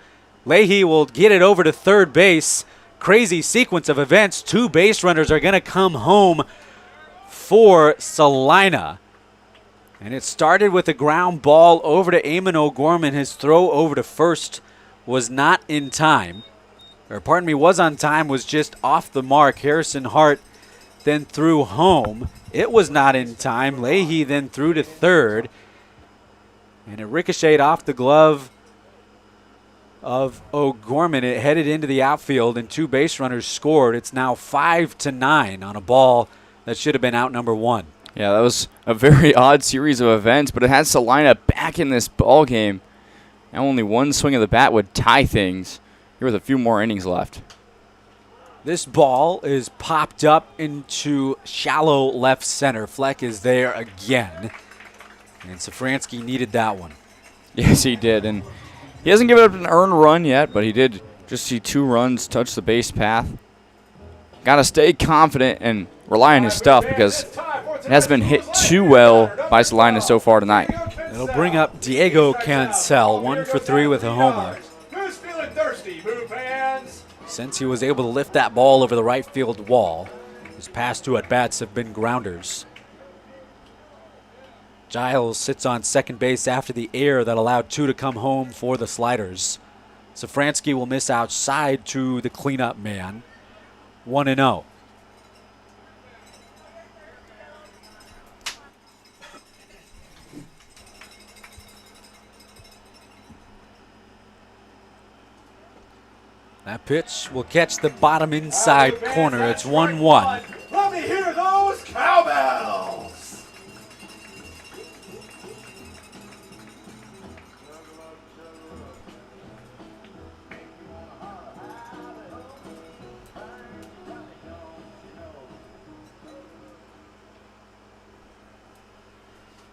Leahy will get it over to third base. Crazy sequence of events. 2 base runners are going to come home for Salina. And it started with a ground ball over to Eamon O'Gorman. His throw over to first was not in time. Or pardon me, was on time, was just off the mark. Harrison Hart then threw home. It was not in time. Leahy then threw to third. And it ricocheted off the glove of O'Gorman. It headed into the outfield, and 2 base runners scored. It's now 5-9 on a ball that should have been out number 1. Yeah, that was a very odd series of events, but it had Salina back in this ball game. Now only one swing of the bat would tie things here with a few more innings left. This ball is popped up into shallow left center. Fleck is there again. And Safransky needed that one. Yes, he did. And he hasn't given up an earned run yet, but he did just see 2 runs touch the base path. Got to stay confident and rely on his stuff because it hasn't been hit too well by Salina so far tonight. It'll bring up Diego Cancel, 1 for 3 with a homer. Who's feeling thirsty, Moo fans? Since he was able to lift that ball over the right field wall, his past 2 at-bats have been grounders. Giles sits on second base after the error that allowed 2 to come home for the Sliders. Safransky will miss outside to the cleanup man. 1-0. That pitch will catch the bottom inside corner. It's 1-1. Let me hear those cowbells.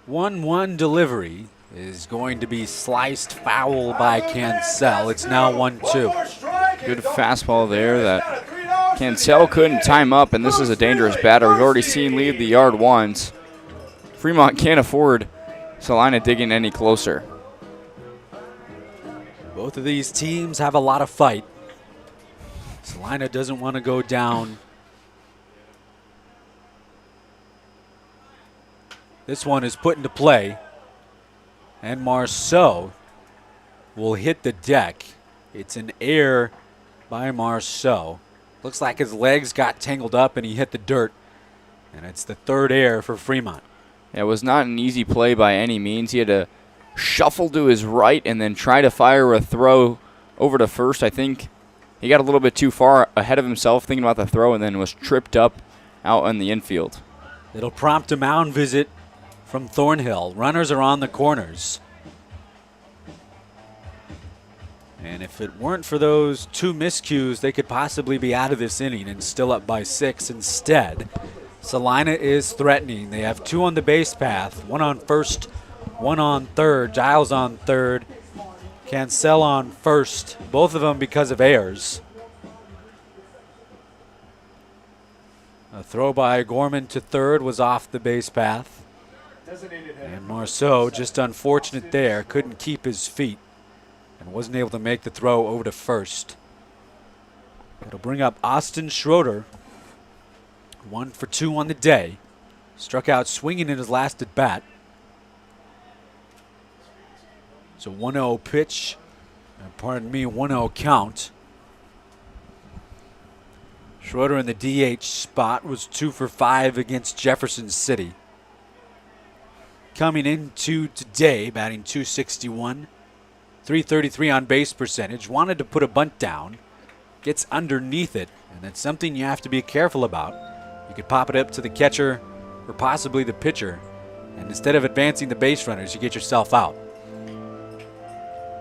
One delivery is going to be sliced foul by Cancel. It's now 1-2. Good fastball there that Cancel couldn't time up, and this is a dangerous batter. We've already seen leave the yard once. Fremont can't afford Salina digging any closer. Both of these teams have a lot of fight. Salina doesn't want to go down. This one is put into play. And Marceau will hit the deck. It's an error by Marceau. Looks like his legs got tangled up and he hit the dirt. And it's the 3rd error for Fremont. It was not an easy play by any means. He had to shuffle to his right and then try to fire a throw over to first. I think he got a little bit too far ahead of himself thinking about the throw and then was tripped up out in the infield. It'll prompt a mound visit from Thornhill. Runners are on the corners. And if it weren't for those 2 miscues, they could possibly be out of this inning and still up by 6 instead. Salina is threatening. They have 2 on the base path, 1 on first, 1 on third. Giles on third, Cancel on first, both of them because of errors. A throw by Gorman to third was off the base path. And Marceau, just unfortunate there, couldn't keep his feet and wasn't able to make the throw over to first. It'll bring up Austin Schroeder, 1 for 2 on the day. Struck out swinging in his last at bat. It's a 1-0 pitch, pardon me, 1-0 count. Schroeder in the DH spot was 2 for 5 against Jefferson City. Coming into today, batting .261, .333 on base percentage. Wanted to put a bunt down, gets underneath it, and that's something you have to be careful about. You could pop it up to the catcher or possibly the pitcher, and instead of advancing the base runners, you get yourself out.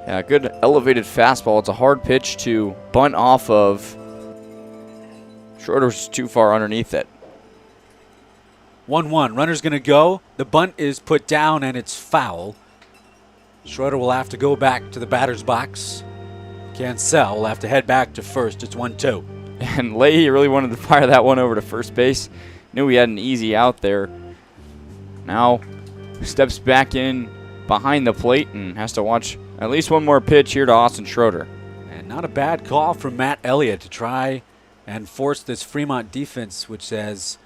Yeah, good elevated fastball. It's a hard pitch to bunt off of. Schroeder's too far underneath it. 1-1. Runner's going to go. The bunt is put down and it's foul. Schroeder will have to go back to the batter's box. Cancel will have to head back to first. It's 1-2. And Leahy really wanted to fire that one over to first base. Knew he had an easy out there. Now steps back in behind the plate and has to watch at least one more pitch here to Austin Schroeder. And not a bad call from Matt Elliott to try and force this Fremont defense, which has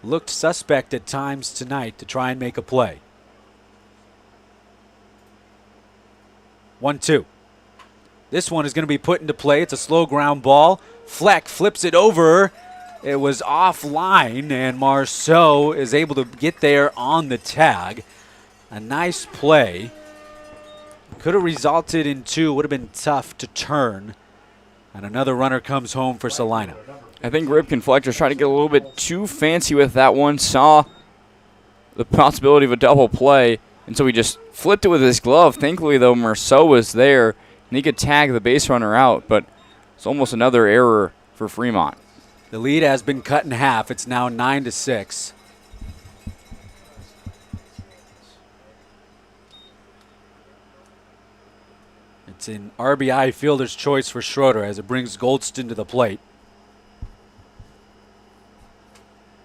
looked suspect at times tonight, to try and make a play. 1-2. This one is going to be put into play. It's a slow ground ball. Fleck flips it over. It was offline, and Marceau is able to get there on the tag. A nice play. Could have resulted in 2. Would have been tough to turn. And another runner comes home for Salina. I think Ripken Fletcher's trying to get a little bit too fancy with that one. Saw the possibility of a double play, and so he just flipped it with his glove. Thankfully, though, Marceau was there, and he could tag the base runner out, but it's almost another error for Fremont. The lead has been cut in half. It's now 9-6. It's an RBI fielder's choice for Schroeder as it brings Goldston to the plate.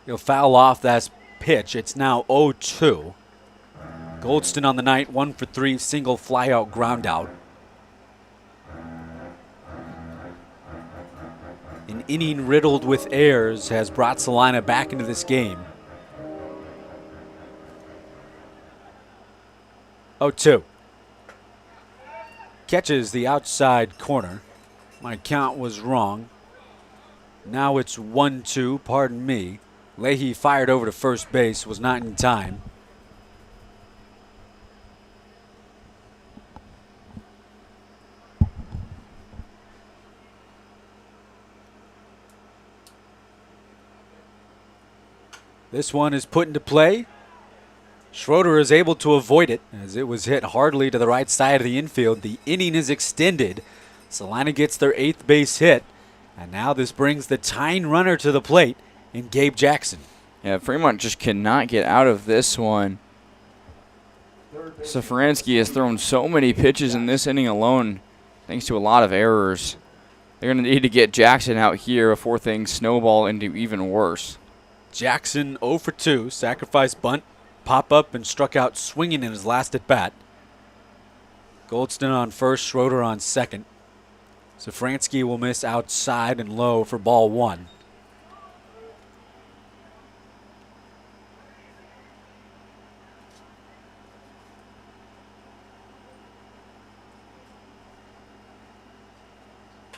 He'll foul off that pitch. It's now 0-2. Goldston on the night, 1 for 3, single flyout ground out. An inning riddled with errors has brought Salina back into this game. 0-2. Catches the outside corner. My count was wrong. Now it's 1-2, pardon me. Leahy fired over to first base, was not in time. This one is put into play. Schroeder is able to avoid it as it was hit hardly to the right side of the infield. The inning is extended. Salina gets their 8th base hit. And now this brings the tying runner to the plate in Gabe Jackson. Yeah, Fremont just cannot get out of this one. Safransky has thrown so many pitches in this inning alone thanks to a lot of errors. They're going to need to get Jackson out here before things snowball into even worse. Jackson 0 for 2, sacrifice bunt, pop up and struck out swinging in his last at bat. Goldston on first, Schroeder on second. Safransky will miss outside and low for ball 1.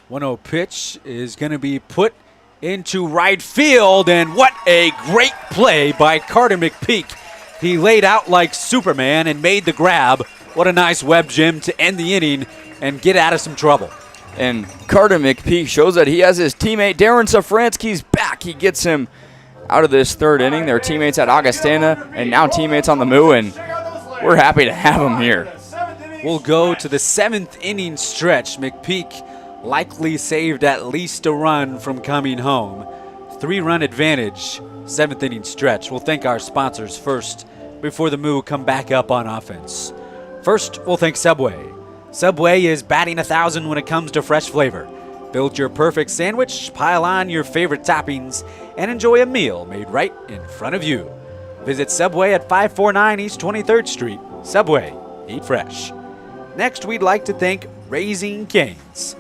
.1-0 pitch is going to be put into right field, and what a great play by Carter McPeak. He laid out like Superman and made the grab. What a nice web gem to end the inning and get out of some trouble. And Carter McPeak shows that he has his teammate Darren Safransky's back. He gets him out of this third inning. They're teammates at Augustana and now teammates on the Moo, and we're happy to have him here. We'll go to the 7th inning stretch. McPeak likely saved at least a run from coming home. 3-run advantage, 7th inning stretch. We'll thank our sponsors first before the Moo come back up on offense. First, we'll thank Subway. Subway is batting 1,000 when it comes to fresh flavor. Build your perfect sandwich, pile on your favorite toppings, and enjoy a meal made right in front of you. Visit Subway at 549 East 23rd Street. Subway, eat fresh. Next, we'd like to thank Raising Cane's.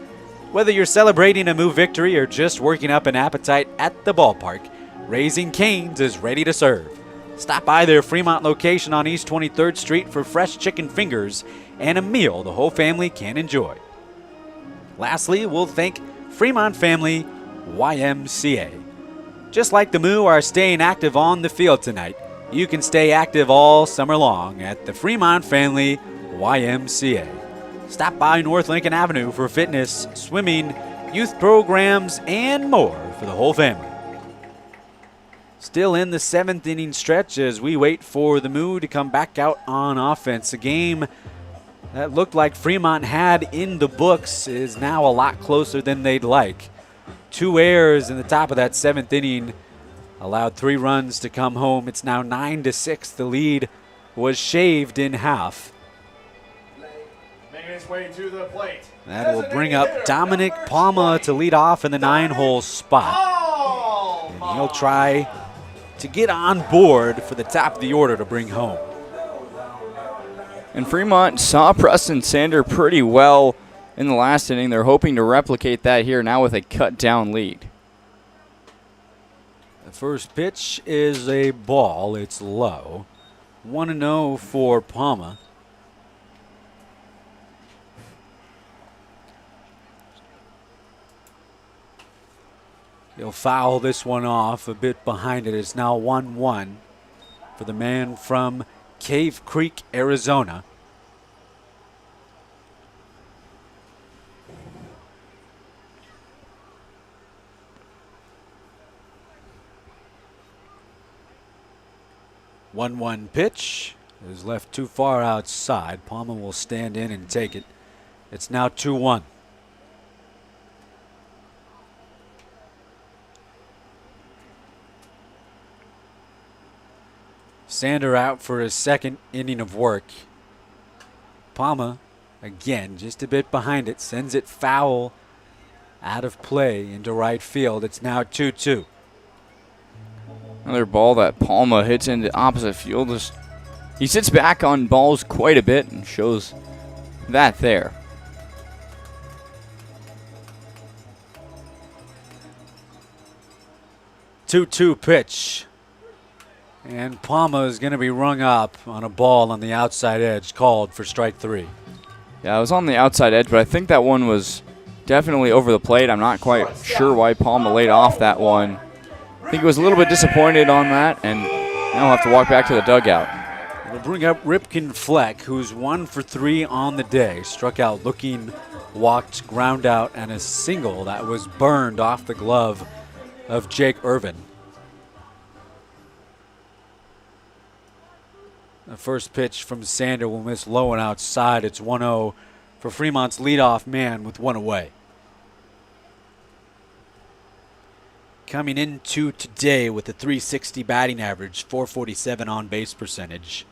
Whether you're celebrating a Moo victory or just working up an appetite at the ballpark, Raising Cane's is ready to serve. Stop by their Fremont location on East 23rd Street for fresh chicken fingers and a meal the whole family can enjoy. Lastly, we'll thank Fremont Family YMCA. Just like the Moo are staying active on the field tonight, you can stay active all summer long at the Fremont Family YMCA. Stop by North Lincoln Avenue for fitness, swimming, youth programs, and more for the whole family. Still in the 7th inning stretch as we wait for the Moo to come back out on offense. A game that looked like Fremont had in the books is now a lot closer than they'd like. 2 errors in the top of that 7th inning allowed 3 runs to come home. It's now 9-6. The lead was shaved in half. Making his way to the plate. That will bring up Dominic Palma to lead off in the 9-hole spot. And he'll try to get on board for the top of the order to bring home. And Fremont saw Preston Sander pretty well in the last inning. They're hoping to replicate that here now with a cut-down lead. The first pitch is a ball. It's low. 1-0 for Palma. He'll foul this one off a bit behind it. It's now 1-1 for the man from Cave Creek, Arizona. One pitch is left too far outside. Palma will stand in and take it. It's now 2-1. Sander out for his 2nd inning of work. Palma, again, just a bit behind it, sends it foul out of play into right field. It's now 2-2. Another ball that Palma hits into opposite field. He sits back on balls quite a bit and shows that there. Two pitch. And Palma is going to be rung up on a ball on the outside edge, called for strike 3. Yeah, I was on the outside edge, but I think that one was definitely over the plate. I'm not quite sure why Palma laid off that one. I think he was a little bit disappointed on that, and now he'll have to walk back to the dugout. We'll bring up Ripken Fleck, who's 1 for 3 on the day. Struck out looking, walked, ground out, and a single that was burned off the glove of Jake Irvin. The first pitch from Sander will miss low and outside. It's 1-0 for Fremont's leadoff man with 1 away. Coming into today with a .360 batting average, .447 on base percentage.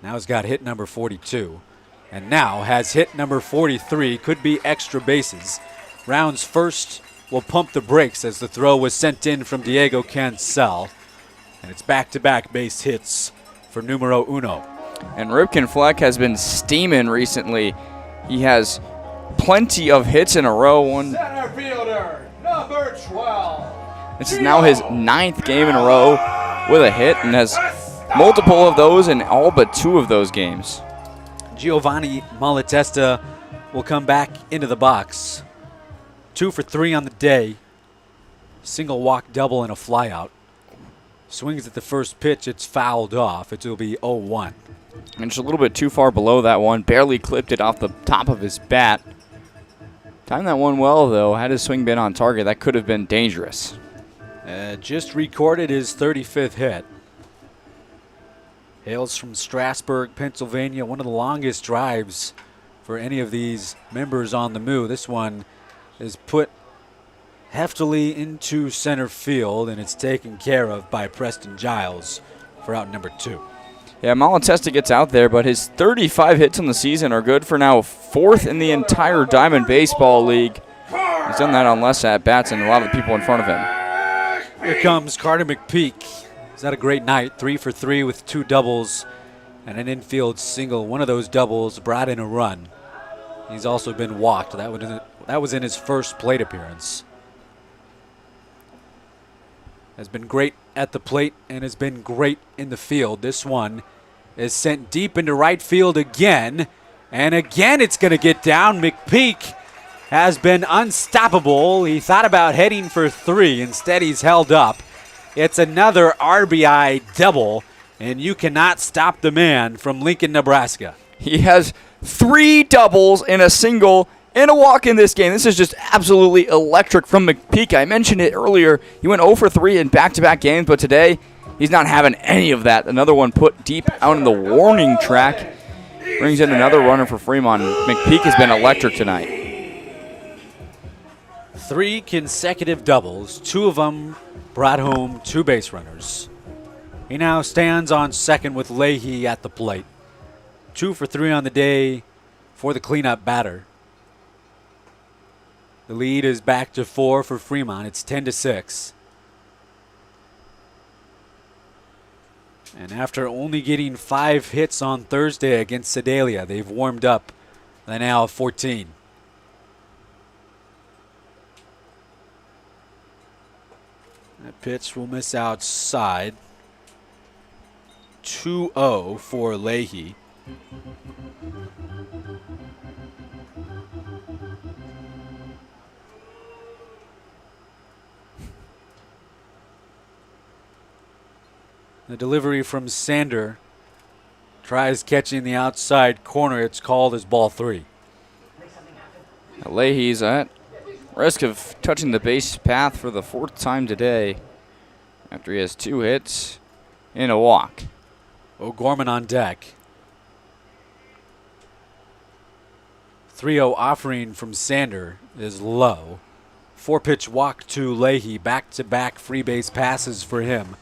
Now he's got hit number 42. And now has hit number 43. Could be extra bases. Rounds first will pump the brakes as the throw was sent in from Diego Cancel. And it's back-to-back base hits for numero uno. And Ripken Fleck has been steaming recently. He has plenty of hits in a row. Center fielder, number 12. This is now his 9th game in a row with a hit and has multiple of those in all but 2 of those games. Giovanni Malatesta will come back into the box. 2 for 3 on the day. Single walk, double, and a flyout. Swings at the first pitch, it's fouled off. It'll be 0-1. And just a little bit too far below that one. Barely clipped it off the top of his bat. Timed that one well, though. Had his swing been on target, that could have been dangerous. Just recorded his 35th hit. Hails from Strasburg, Pennsylvania. One of the longest drives for any of these members on the Moo. This one is put heftily into center field, and it's taken care of by Preston Giles for out number 2. Yeah, Malatesta gets out there, but his 35 hits on the season are good for now 4th in the entire Diamond Baseball League. He's done that on less at-bats than a lot of the people in front of him. Here comes Carter McPeak. He's had a great night, 3 for 3 with 2 doubles and an infield single. One of those doubles brought in a run. He's also been walked. That was in his first plate appearance. Has been great at the plate and has been great in the field. This one is sent deep into right field again. And again it's going to get down. McPeak has been unstoppable. He thought about heading for 3. Instead, he's held up. It's another RBI double, and you cannot stop the man from Lincoln, Nebraska. He has 3 doubles and a single and a walk in this game. This is just absolutely electric from McPeak. I mentioned it earlier. He went 0 for 3 in back-to-back games, but today he's not having any of that. Another one put deep out in the warning track. Brings in another runner for Fremont. McPeak has been electric tonight. 3 consecutive doubles. 2 of them brought home 2 base runners. He now stands on second with Leahy at the plate. 2 for 3 on the day for the cleanup batter. The lead is back to 4 for Fremont. It's 10-6. And after only getting 5 hits on Thursday against Sedalia, they've warmed up. They now have 14. That pitch will miss outside. 2-0 for Leahy. The delivery from Sander tries catching the outside corner. It's called as ball 3. Leahy's at risk of touching the base path for the 4th time today after he has 2 hits and a walk. O'Gorman on deck. 3-0 offering from Sander is low. 4-pitch walk to Leahy. Back-to-back free base passes for him.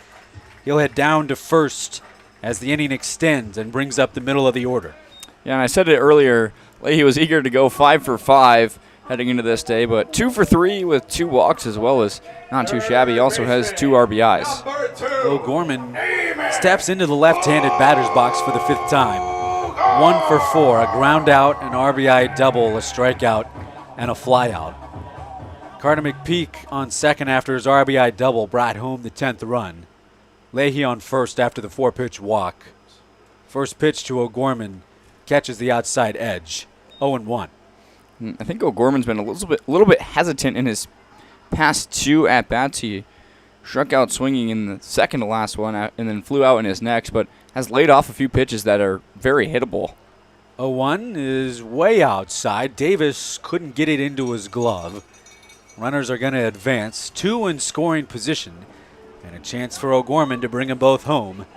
He'll head down to first as the inning extends and brings up the middle of the order. Yeah, and I said it earlier, Leahy was eager to go 5 for 5 heading into this day, but 2 for 3 with 2 walks as well as not too shabby. He also has 2 RBIs. O'Gorman steps into the left-handed batter's box for the 5th time. 1 for 4, a ground out, an RBI double, a strikeout, and a flyout. Carter McPeak on second after his RBI double brought home the 10th run. Leahy on first after the 4-pitch walk. First pitch to O'Gorman catches the outside edge. 0-1. I think O'Gorman's been a little bit hesitant in his past 2 at-bats. He struck out swinging in the second to last one and then flew out in his next, but has laid off a few pitches that are very hittable. 0-1 is way outside. Davis couldn't get it into his glove. Runners are going to advance. 2 in scoring position. And a chance for O'Gorman to bring them both home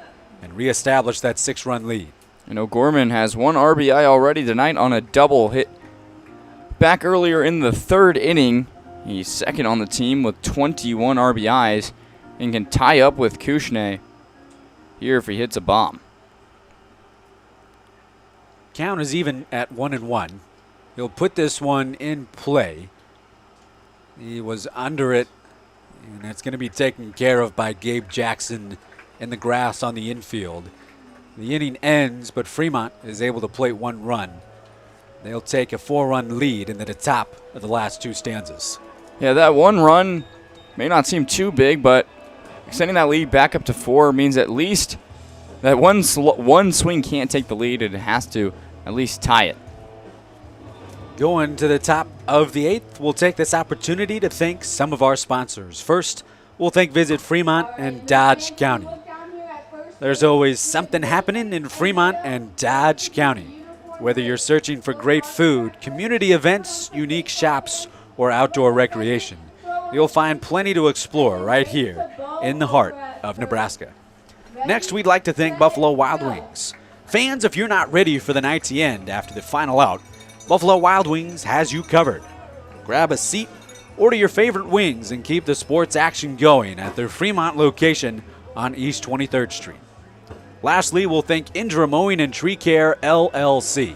and reestablish that 6-run lead. And O'Gorman has 1 RBI already tonight on a double hit back earlier in the 3rd inning. He's second on the team with 21 RBIs and can tie up with Kushne here if he hits a bomb. Count is even at 1-1. He'll put this one in play. He was under it. And it's going to be taken care of by Gabe Jackson in the grass on the infield. The inning ends, but Fremont is able to plate 1 run. They'll take a 4-run lead into the top of the last 2 stanzas. Yeah, that 1 run may not seem too big, but extending that lead back up to 4 means at least that one swing can't take the lead. It has to at least tie it. Going to the top of the 8th, we'll take this opportunity to thank some of our sponsors. First, We'll think visit Fremont and Dodge County. There's always something happening in Fremont and Dodge County. Whether you're searching for great food, community events, unique shops, or outdoor recreation, you'll find plenty to explore right here in the heart of Nebraska. Next, we'd like to thank Buffalo Wild Wings. Fans, if you're not ready for the night to end after the final out, Buffalo Wild Wings has you covered. Grab a seat, order your favorite wings, and keep the sports action going at their Fremont location on East 23rd Street. Lastly, we'll thank Indra Mowing and Tree Care, LLC.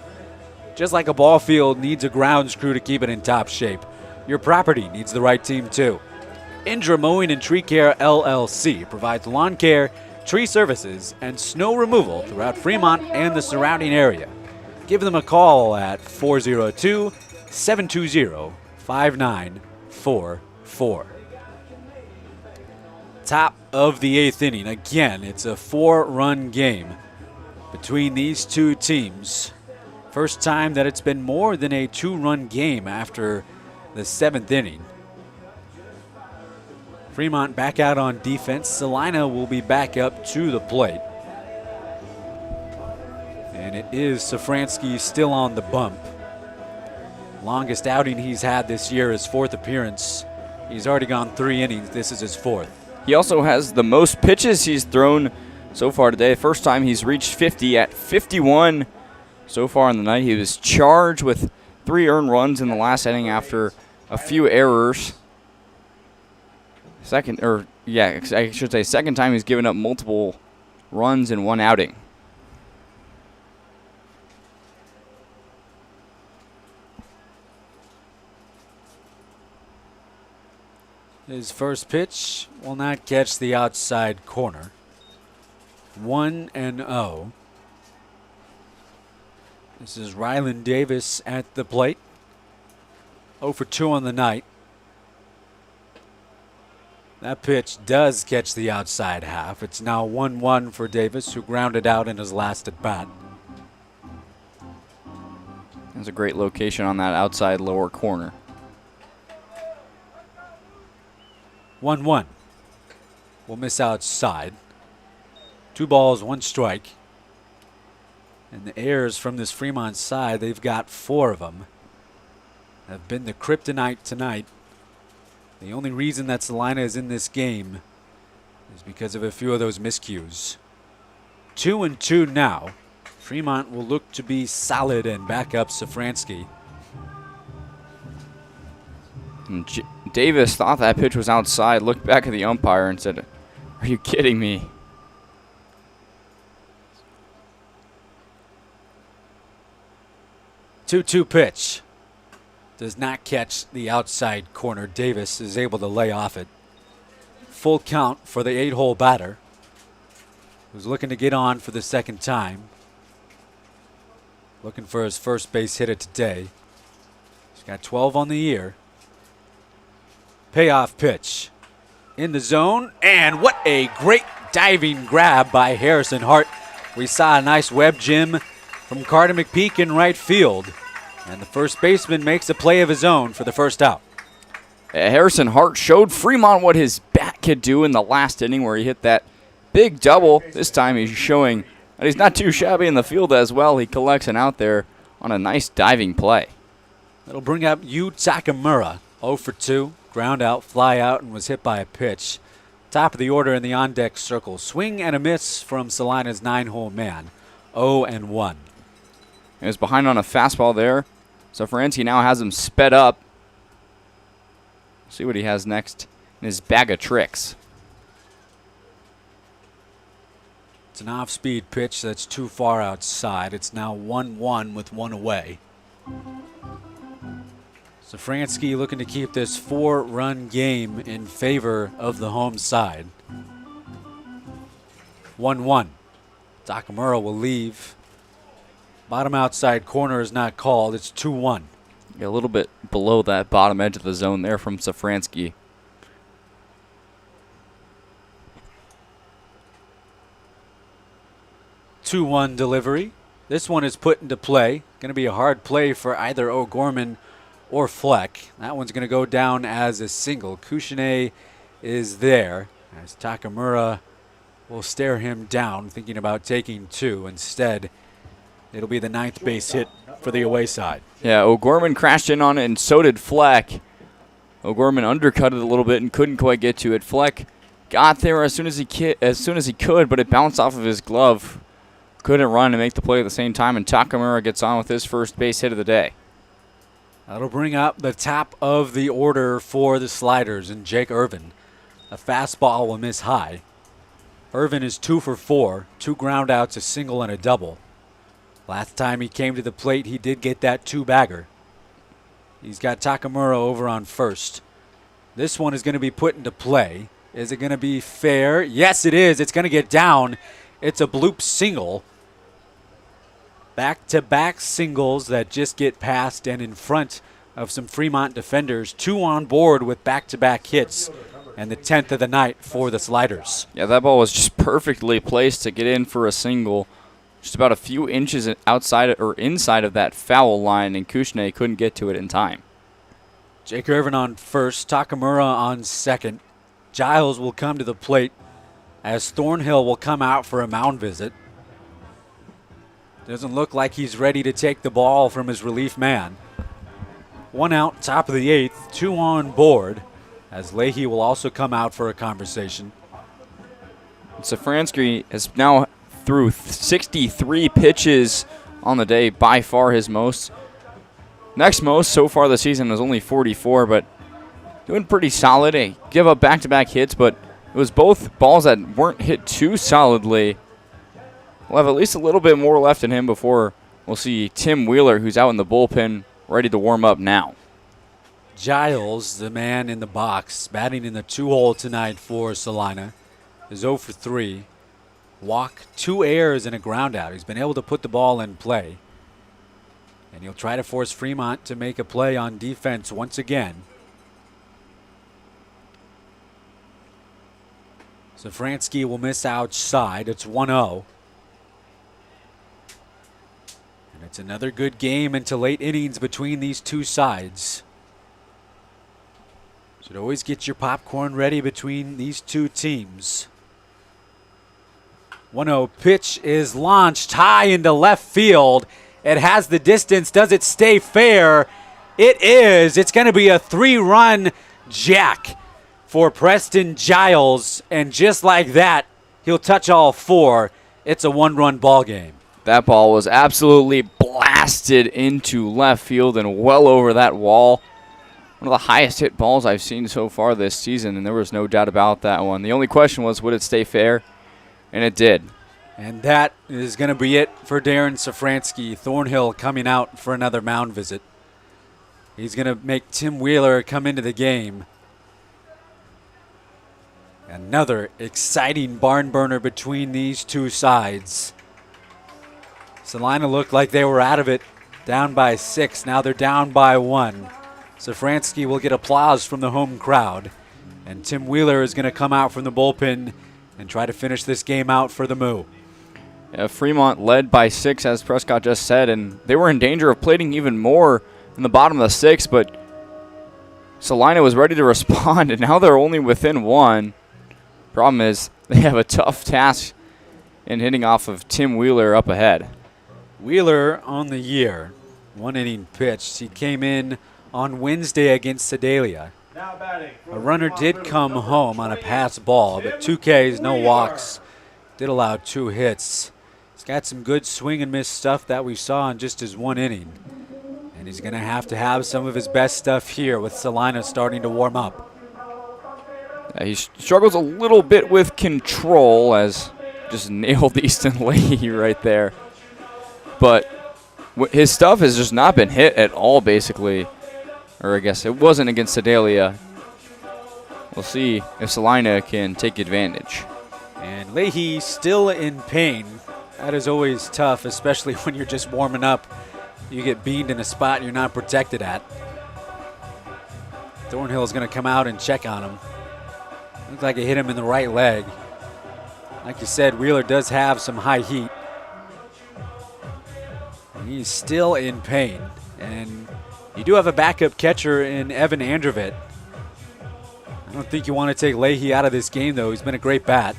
Just like a ball field needs a grounds crew to keep it in top shape, your property needs the right team too. Indra Mowing and Tree Care, LLC provides lawn care, tree services, and snow removal throughout Fremont and the surrounding area. Give them a call at 402-720-5944. Top of the 8th inning. Again, it's a 4-run game between these two teams. First time that it's been more than a 2-run game after the 7th inning. Fremont back out on defense. Salina will be back up to the plate. And it is Safransky still on the bump. Longest outing he's had this year, his 4th appearance. He's already gone 3 innings. This is his 4th. He also has the most pitches he's thrown so far today. First time he's reached 50 at 51 so far in the night. He was charged with 3 earned runs in the last inning after a few errors. Second time he's given up multiple runs in one outing. His first pitch will not catch the outside corner. 1-0. This is Ryland Davis at the plate. 0 for 2 on the night. That pitch does catch the outside half. It's now 1-1 for Davis, who grounded out in his last at bat. There's a great location on that outside lower corner. 1-1. We'll miss outside. 2 balls, 1 strike. And the errors from this Fremont side, they've got 4 of them, have been the kryptonite tonight. The only reason that Salina is in this game is because of a few of those miscues. 2-2 now. Fremont will look to be solid and back up Safransky. And Davis thought that pitch was outside, looked back at the umpire and said, "Are you kidding me?" Two pitch. Does not catch the outside corner. Davis is able to lay off it. Full count for the 8-hole batter, who's looking to get on for the second time. Looking for his first base hit of today. He's got 12 on the year. Payoff pitch in the zone, and what a great diving grab by Harrison Hart. We saw a nice web gem from Carter McPeak in right field, and the first baseman makes a play of his own for the first out. Harrison Hart showed Fremont what his bat could do in the last inning where he hit that big double. This time he's showing that he's not too shabby in the field as well. He collects an out there on a nice diving play. That'll bring up Yu Takamura, 0 for 2. Ground out, fly out, and was hit by a pitch. Top of the order in the on-deck circle. Swing and a miss from Salina's 9-hole man. 0-1. He was behind on a fastball there. So Safransky now has him sped up. See what he has next in his bag of tricks. It's an off-speed pitch that's too far outside. It's now 1-1 with 1 away. Safransky looking to keep this 4-run game in favor of the home side. 1-1. Takamura will leave. Bottom outside corner is not called. It's 2-1. A little bit below that bottom edge of the zone there from Safransky. 2-1 delivery. This one is put into play. Going to be a hard play for either O'Gorman or Fleck. That one's going to go down as a single. Couchene is there as Takamura will stare him down, thinking about taking 2. Instead, it'll be the 9th base hit for the away side. Yeah, O'Gorman crashed in on it, and so did Fleck. O'Gorman undercut it a little bit and couldn't quite get to it. Fleck got there as soon as he could, but it bounced off of his glove. Couldn't run and make the play at the same time, and Takamura gets on with his first base hit of the day. That'll bring up the top of the order for the Sliders, and Jake Irvin. A fastball will miss high. Irvin is 2 for 4, 2 ground outs, a single and a double. Last time he came to the plate, he did get that 2-bagger. He's got Takamura over on first. This one is going to be put into play. Is it going to be fair? Yes, it is. It's going to get down. It's a bloop single. Back-to-back singles that just get past and in front of some Fremont defenders. 2 on board with back-to-back hits, and the 10th of the night for the Sliders. Yeah, that ball was just perfectly placed to get in for a single. Just about a few inches outside or inside of that foul line, and Kushne couldn't get to it in time. Jake Irvin on first, Takamura on second. Giles will come to the plate as Thornhill will come out for a mound visit. Doesn't look like he's ready to take the ball from his relief man. 1 out, top of the 8th, 2 on board, as Leahy will also come out for a conversation. Safransky is now through 63 pitches on the day, by far his most. Next most so far this season was only 44, but doing pretty solid. He give up back-to-back hits, but it was both balls that weren't hit too solidly. We'll have at least a little bit more left in him before we'll see Tim Wheeler, who's out in the bullpen, ready to warm up now. Giles, the man in the box, batting in the 2-hole tonight for Salina, is 0 for 3. Walk, 2 errors and a ground out. He's been able to put the ball in play. And he'll try to force Fremont to make a play on defense once again. Safransky will miss outside. It's 1-0. And it's another good game into late innings between these two sides. Should always get your popcorn ready between these two teams. 1-0 pitch is launched high into left field. It has the distance. Does it stay fair? It is. It's going to be a 3-run jack for Preston Giles. And just like that, he'll touch all 4. It's a 1-run ball game. That ball was absolutely blasted into left field and well over that wall. One of the highest hit balls I've seen so far this season, and there was no doubt about that one. The only question was, would it stay fair? And it did. And that is going to be it for Darren Safransky. Thornhill coming out for another mound visit. He's going to make Tim Wheeler come into the game. Another exciting barn burner between these two sides. Salina looked like they were out of it, down by 6. Now they're down by 1. Safransky will get applause from the home crowd. And Tim Wheeler is going to come out from the bullpen and try to finish this game out for the Moo. Yeah, Fremont led by 6, as Prescott just said, and they were in danger of plating even more in the bottom of the 6th, but Salina was ready to respond, and now they're only within 1. Problem is, they have a tough task in hitting off of Tim Wheeler up ahead. Wheeler on the year, 1 inning pitched. He came in on Wednesday against Sedalia. Now batting. A runner did come home on a pass ball, but 2 Ks, no walks. Did allow 2 hits. He's got some good swing and miss stuff that we saw in just his 1 inning. And he's going to have some of his best stuff here with Salina starting to warm up. He struggles a little bit with control, as just nailed Easton Leahy right there. But his stuff has just not been hit at all, basically. Or I guess it wasn't against Sedalia. We'll see if Salina can take advantage. And Leahy still in pain. That is always tough, especially when you're just warming up. You get beamed in a spot you're not protected at. Thornhill is going to come out and check on him. Looks like it hit him in the right leg. Like you said, Wheeler does have some high heat. And he's still in pain. And you do have a backup catcher in Evan Andrevitt. I don't think you want to take Leahy out of this game, though. He's been a great bat.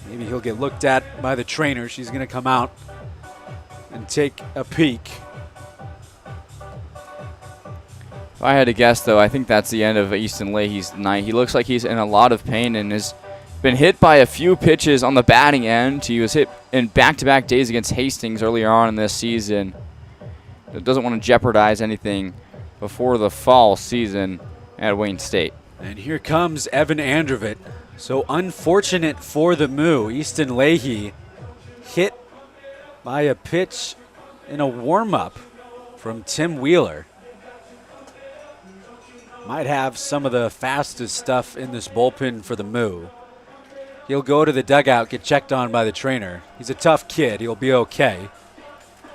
Maybe he'll get looked at by the trainer. She's going to come out and take a peek. If I had to guess, though, I think that's the end of Easton Leahy's night. He looks like he's in a lot of pain and has been hit by a few pitches on the batting end. He was hit in back-to-back days against Hastings earlier on in this season. It doesn't want to jeopardize anything before the fall season at Wayne State. And here comes Evan Androvitt. So unfortunate for the Moo. Easton Leahy hit by a pitch in a warm-up from Tim Wheeler. Might have some of the fastest stuff in this bullpen for the Moo. He'll go to the dugout, get checked on by the trainer. He's a tough kid. He'll be okay.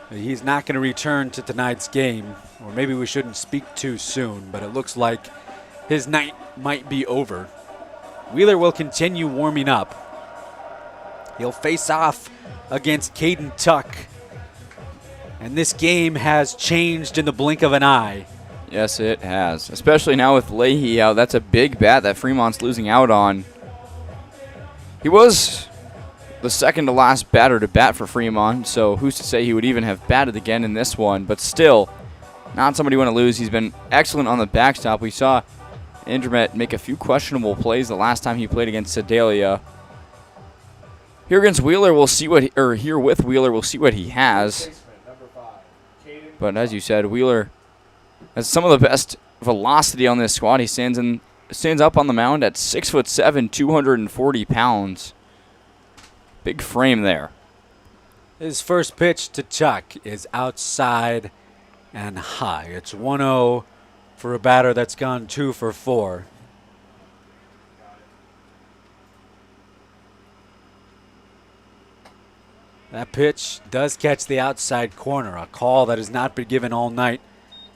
He's not going to return to tonight's game, or maybe we shouldn't speak too soon, but it looks like his night might be over. Wheeler will continue warming up. He'll face off against Caden Tuck. And this game has changed in the blink of an eye. Yes, it has. Especially now with Leahy out. That's a big bat that Fremont's losing out on. He was the second to last batter to bat for Fremont, so who's to say he would even have batted again in this one. But still, not somebody you want to lose. He's been excellent on the backstop. We saw Androvitt make a few questionable plays the last time he played against Sedalia. Here against Wheeler, we'll see what, here with Wheeler, we'll see what he has. But as you said, Wheeler has some of the best velocity on this squad. He stands up on the mound at 6'7", 240 pounds. Big frame there. His first pitch to Tuck is outside and high. It's 1-0 for a batter that's gone 2 for 4. That pitch does catch the outside corner. A call that has not been given all night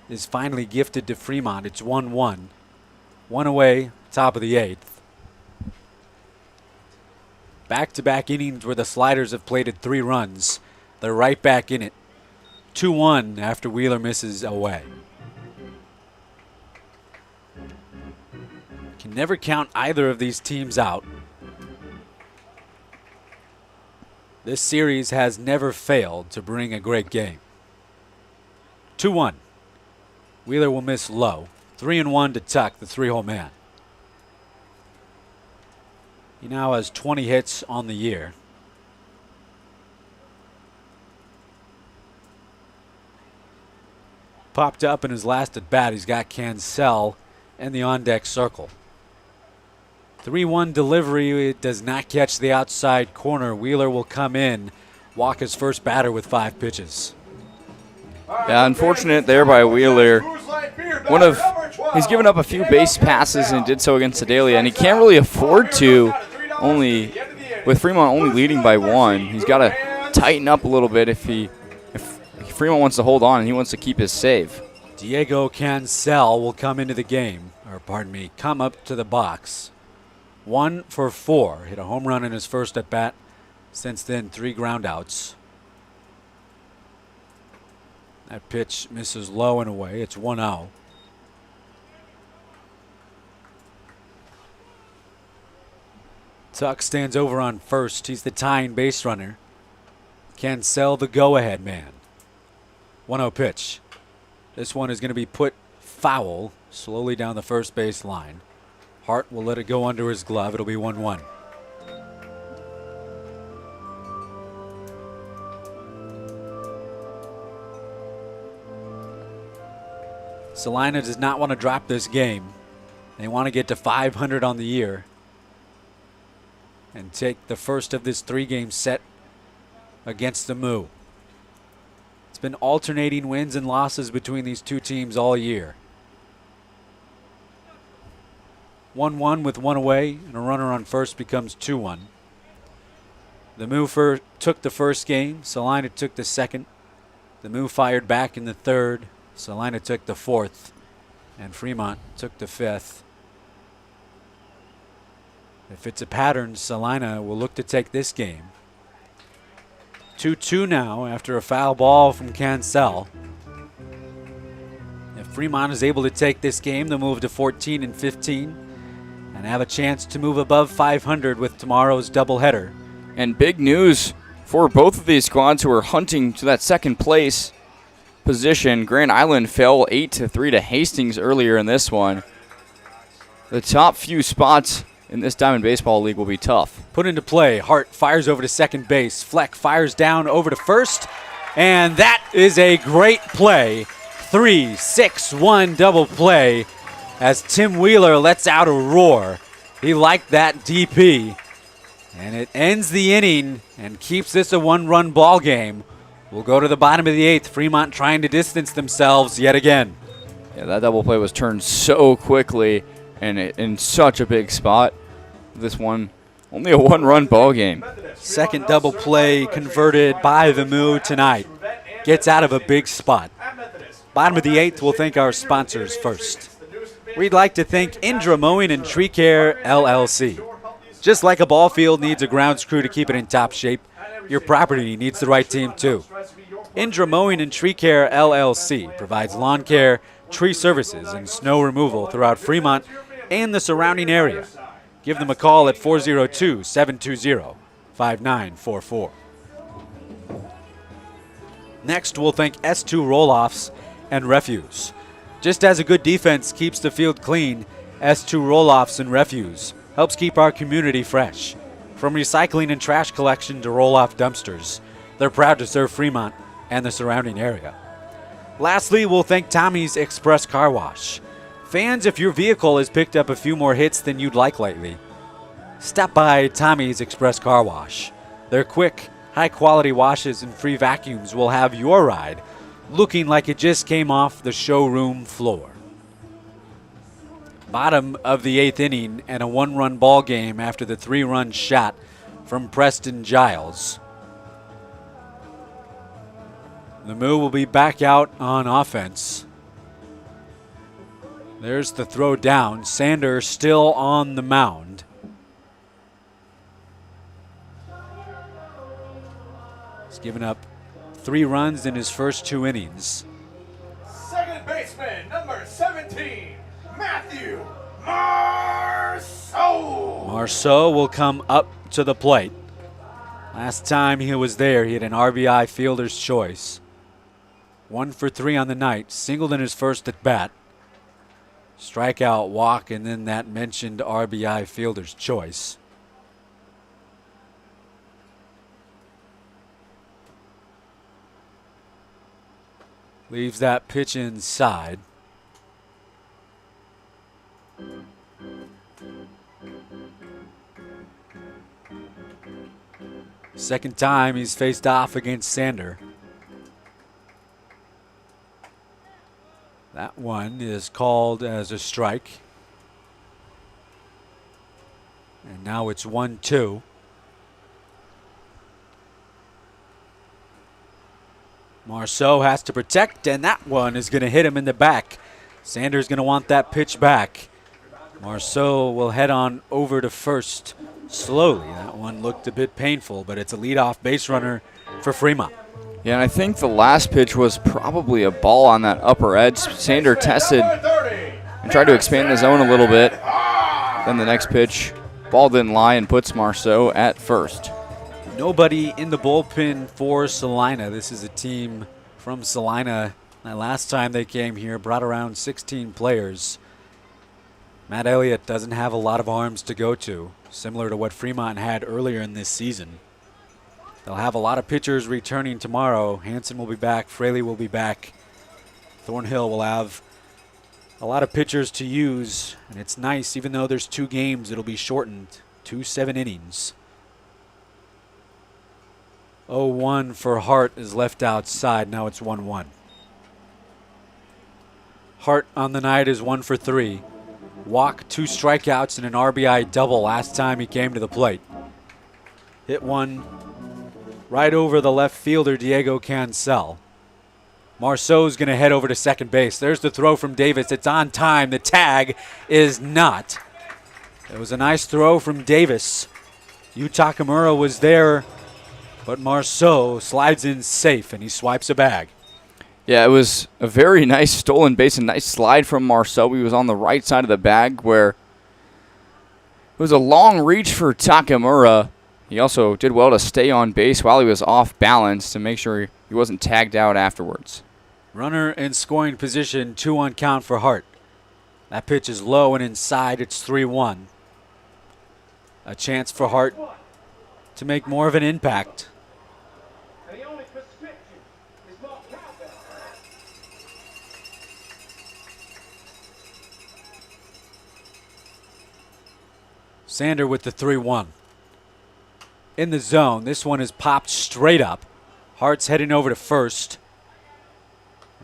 is finally gifted to Fremont. It's 1-1. One away, top of the 8th. Back-to-back innings where the Sliders have plated 3 runs. They're right back in it. 2-1 after Wheeler misses away. Can never count either of these teams out. This series has never failed to bring a great game. 2-1. Wheeler will miss low. 3-1 to Tuck, the 3-hole man. He now has 20 hits on the year. Popped up in his last at bat. He's got Cancel and the on-deck circle. 3-1 delivery. It does not catch the outside corner. Wheeler will come in, walk his first batter with 5 pitches. Yeah, unfortunate there by Wheeler. He's given up a few base passes and did so against Sedalia, and he can't really afford to. With Fremont only leading by 1, he's got to tighten up a little bit if Fremont wants to hold on and he wants to keep his save. Diego Cancel will come into the game, come up to the box. 1 for 4. Hit a home run in his first at bat. Since then, 3 groundouts. That pitch misses low and away. It's 1-0. Tuck stands over on first. He's the tying base runner. Cancel the go-ahead man. 1-0 pitch. This one is going to be put foul slowly down the first base line. Hart will let it go under his glove. It'll be 1-1. Salina does not want to drop this game. They want to get to 500 on the year and take the first of this 3-game set against the Moo. It's been alternating wins and losses between these two teams all year. 1-1 with 1 away, and a runner on first becomes 2-1. The Moo took the first game. Salina took the second. The Moo fired back in the third. Salina took the fourth. And Fremont took the fifth. If it's a pattern, Salina will look to take this game. 2-2 now after a foul ball from Cancel. If Fremont is able to take this game, they'll move to 14 and 15 and have a chance to move above 500 with tomorrow's doubleheader. And big news for both of these squads who are hunting to that second place position. Grand Island fell 8-3 to Hastings earlier in this one. The top few spots in this Diamond Baseball League will be tough. Put into play. Hart fires over to second base. Fleck fires down over to first. And that is a great play. 3-6-1 double play as Tim Wheeler lets out a roar. He liked that DP. And it ends the inning and keeps this a one-run ball game. We'll go to the bottom of the 8th. Fremont trying to distance themselves yet again. Yeah, that double play was turned so quickly and in such a big spot. This one, only a one-run ball game. Second double play converted by the Moo tonight. Gets out of a big spot. Bottom of the 8th, we'll thank our sponsors first. We'd like to thank Indra Mowing and Tree Care, LLC. Just like a ball field needs a grounds crew to keep it in top shape, your property needs the right team too. Indra Mowing and Tree Care, LLC provides lawn care, tree services, and snow removal throughout Fremont and the surrounding area. Give them a call at 402-720-5944. Next, we'll thank S2 Roll-Offs and Refuse. Just as a good defense keeps the field clean, S2 Roll-Offs and Refuse helps keep our community fresh. From recycling and trash collection to roll-off dumpsters, they're proud to serve Fremont and the surrounding area. Lastly, we'll thank Tommy's Express Car Wash. Fans, if your vehicle has picked up a few more hits than you'd like lately, stop by Tommy's Express Car Wash. Their quick, high-quality washes and free vacuums will have your ride looking like it just came off the showroom floor. Bottom of the 8th inning and a one-run ball game after the 3-run shot from Preston Giles. The Moo will be back out on offense. There's the throw down. Sander still on the mound. He's given up 3 runs in his first 2 innings. Second baseman, number 17, Matthew Marceau. Marceau will come up to the plate. Last time he was there, he had an RBI fielder's choice. 1 for 3 on the night, singled in his first at bat. Strikeout, walk, and then that mentioned RBI fielder's choice. Leaves that pitch inside. Second time he's faced off against Sander. That one is called as a strike. And now it's 1-2. Marceau has to protect, and that one is going to hit him in the back. Sander's going to want that pitch back. Marceau will head on over to first slowly. That one looked a bit painful, but it's a leadoff base runner for Fremont. Yeah, and I think the last pitch was probably a ball on that upper edge. Sander tested and tried to expand the zone a little bit. Then the next pitch, ball didn't lie and puts Marceau at first. Nobody in the bullpen for Salina. This is a team from Salina. Last time they came here, brought around 16 players. Matt Elliott doesn't have a lot of arms to go to, similar to what Fremont had earlier in this season. They'll have a lot of pitchers returning tomorrow. Hansen will be back. Fraley will be back. Thornhill will have a lot of pitchers to use. And it's nice, even though there's 2 games, it'll be shortened. 2 7 innings. 0-1 for Hart is left outside. Now it's 1-1. Hart on the night is 1 for 3. Walk, 2 strikeouts, and an RBI double last time he came to the plate. Hit one right over the left fielder, Diego Cancel. Marceau's going to head over to second base. There's the throw from Davis. It's on time. The tag is not. It was a nice throw from Davis. Yu Takamura was there, but Marceau slides in safe, and he swipes a bag. Yeah, it was a very nice stolen base, a nice slide from Marceau. He was on the right side of the bag where it was a long reach for Takamura. He also did well to stay on base while he was off balance to make sure he wasn't tagged out afterwards. Runner in scoring position, 2-1 count for Hart. That pitch is low and inside. It's 3-1. A chance for Hart to make more of an impact. And the only prescription is more cowbell. Sander with the 3-1. In the zone, this one is popped straight up. Hart's heading over to first.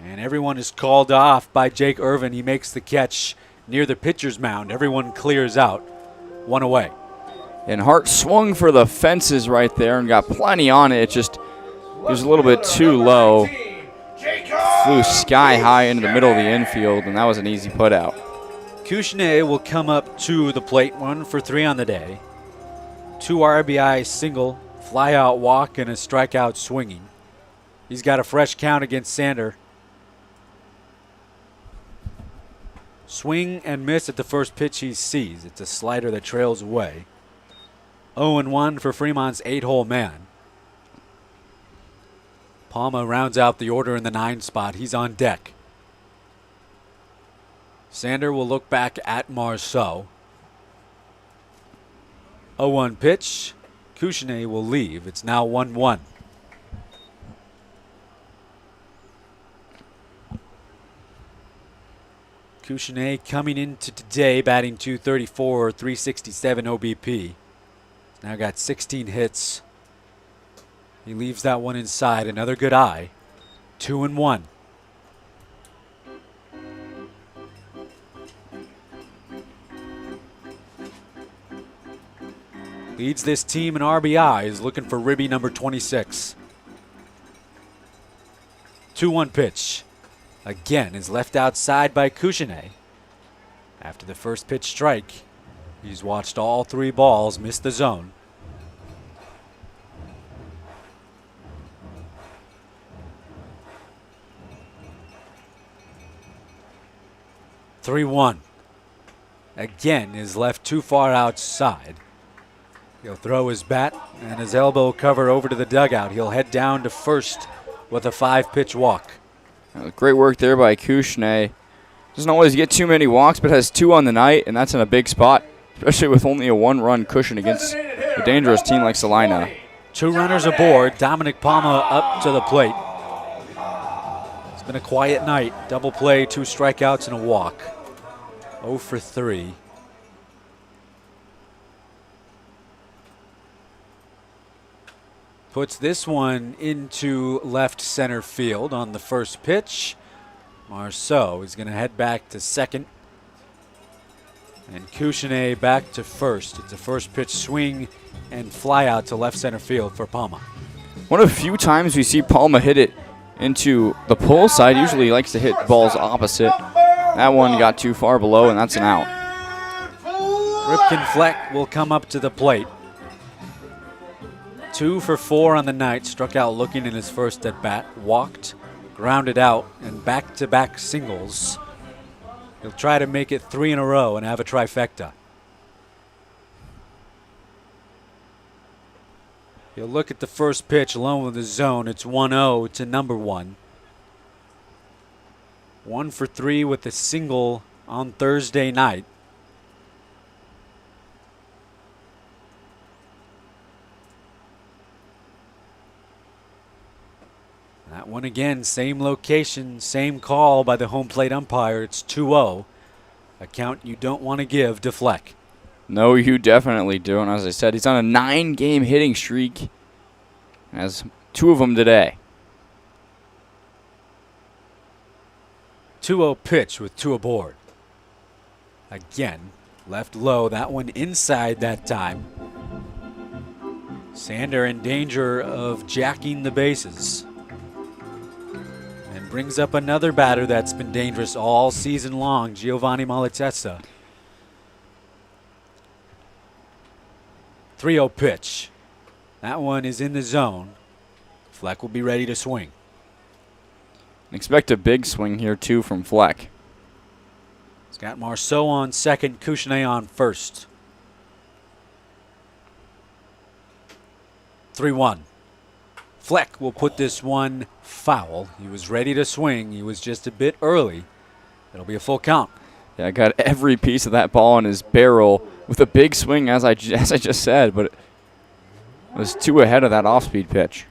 And everyone is called off by Jake Irvin. He makes the catch near the pitcher's mound. Everyone clears out. One away. And Hart swung for the fences right there and got plenty on it. It was a little bit too low. Flew sky high into the middle of the infield, and that was an easy put out. Kushne will come up to the plate, 1 for 3 on the day. 2 RBI single, fly out walk, and a strikeout swinging. He's got a fresh count against Sander. Swing and miss at the first pitch he sees. It's a slider that trails away. 0-1 for Fremont's 8-hole man. Palma rounds out the order in the 9 spot. He's on deck. Sander will look back at Marceau. 0-1 pitch. Kushne will leave. It's now 1-1. Kushne coming into today batting .234, 367 OBP. He's now got 16 hits. He leaves that one inside. Another good eye. 2-1. Leads this team in RBIs, looking for Ribby number 26. 2-1 pitch. Again is left outside by Kushne. After the first pitch strike, he's watched all 3 balls miss the zone. (3-1). Again is left too far outside. He'll throw his bat and his elbow cover over to the dugout. He'll head down to first with a 5-pitch walk. Great work there by Kushne. Doesn't always get too many walks, but has 2 on the night, and that's in a big spot, especially with only a 1-run cushion against a dangerous team like Salina. 2 runners aboard. Dominic Palma up to the plate. It's been a quiet night. Double play, 2 strikeouts, and a walk. 0 for 3. Puts this one into left center field on the first pitch. Marceau is going to head back to second. And Kushne back to first. It's a first pitch swing and fly out to left center field for Palma. One of the few times we see Palma hit it into the pull side. Usually he likes to hit balls opposite. That one got too far below, and that's an out. Ripken Fleck will come up to the plate. 2 for 4 on the night. Struck out looking in his first at bat. Walked, grounded out, and back-to-back singles. He'll try to make it 3 in a row and have a trifecta. He'll look at the first pitch alone with the zone. It's 1-0 to number 1. 1 for 3 with a single on Thursday night. That one again, same location, same call by the home plate umpire. It's 2-0. A count you don't want to give to Fleck. No, you definitely do. And as I said, he's on a 9-game hitting streak. Has 2 of them today. 2-0 pitch with 2 aboard. Again, left low. That one inside that time. Sander in danger of jacking the bases. And brings up another batter that's been dangerous all season long, Giovanni Malatesta. 3-0 pitch. That one is in the zone. Fleck will be ready to swing. Expect a big swing here, too, from Fleck. He's got Marceau on second, Couchounet on first. 3-1. Fleck will put this one foul. He was ready to swing. He was just a bit early. It'll be a full count. Yeah, I got every piece of that ball in his barrel with a big swing, as I just said, but it was too ahead of that off-speed pitch.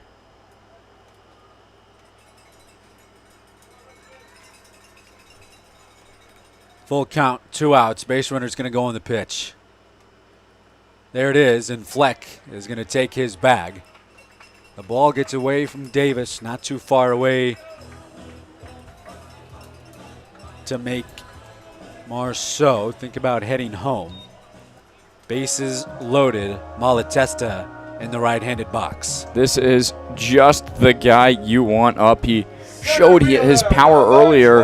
Full count, 2 outs. Base runner's going to go on the pitch. There it is, and Fleck is going to take his bag. The ball gets away from Davis, not too far away to make Marceau think about heading home. Bases loaded, Malatesta in the right-handed box. This is just the guy you want up. He showed his power earlier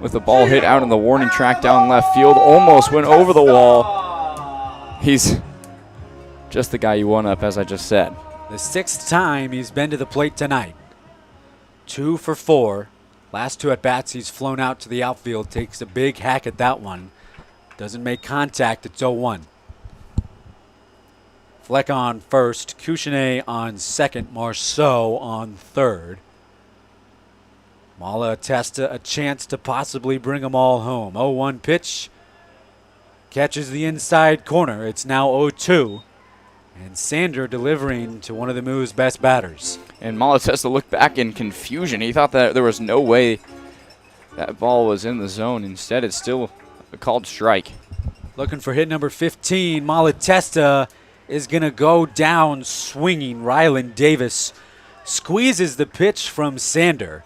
with the ball hit out in the warning track down left field. Almost went over the wall. He's just the guy you want up, as I just said. The 6th time he's been to the plate tonight. 2 for 4. Last 2 at-bats, he's flown out to the outfield, takes a big hack at that one. Doesn't make contact, it's 0-1. Fleck on first, Couchounet on second, Marceau on third. Malatesta a chance to possibly bring them all home. 0-1 pitch. Catches the inside corner. It's now 0-2. And Sander delivering to one of the Moo's best batters. And Malatesta looked back in confusion. He thought that there was no way that ball was in the zone. Instead, it's still a called strike. Looking for hit number 15. Malatesta is going to go down swinging. Ryland Davis squeezes the pitch from Sander.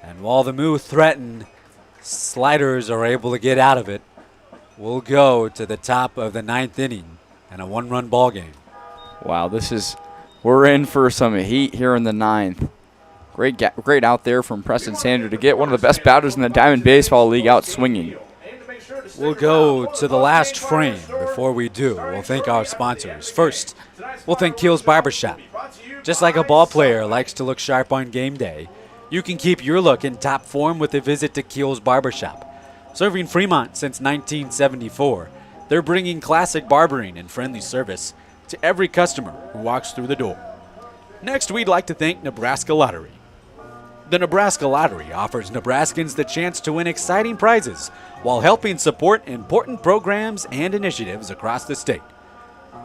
And while the Moo threaten, sliders are able to get out of it. We'll go to the top of the 9th inning and a 1-run ball game. Wow, we're in for some heat here in the 9th. Great out there from Preston Sander to get one of the best batters in the Diamond Baseball League out swinging. We'll go to the last frame. Before we do, we'll thank our sponsors. First, we'll thank Keel's Barbershop. Just like a ball player likes to look sharp on game day, you can keep your look in top form with a visit to Keel's Barbershop. Serving Fremont since 1974, they're bringing classic barbering and friendly service to every customer who walks through the door. Next, we'd like to thank Nebraska Lottery. The Nebraska Lottery offers Nebraskans the chance to win exciting prizes while helping support important programs and initiatives across the state.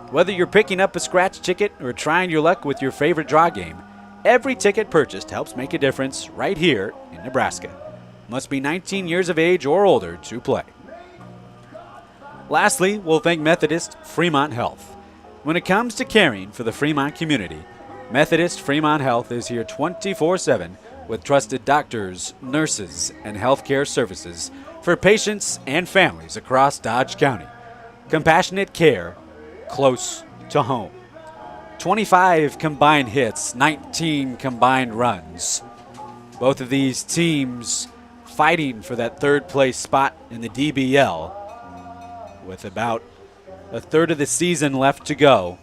Whether you're picking up a scratch ticket or trying your luck with your favorite draw game, every ticket purchased helps make a difference right here in Nebraska. Must be 19 years of age or older to play. Lastly, we'll thank Methodist Fremont Health. When it comes to caring for the Fremont community, Methodist Fremont Health is here 24/7 with trusted doctors, nurses, and healthcare services for patients and families across Dodge County. Compassionate care, close to home. 25 combined hits, 19 combined runs. Both of these teams fighting for that third place spot in the DBL with about a third of the season left to go.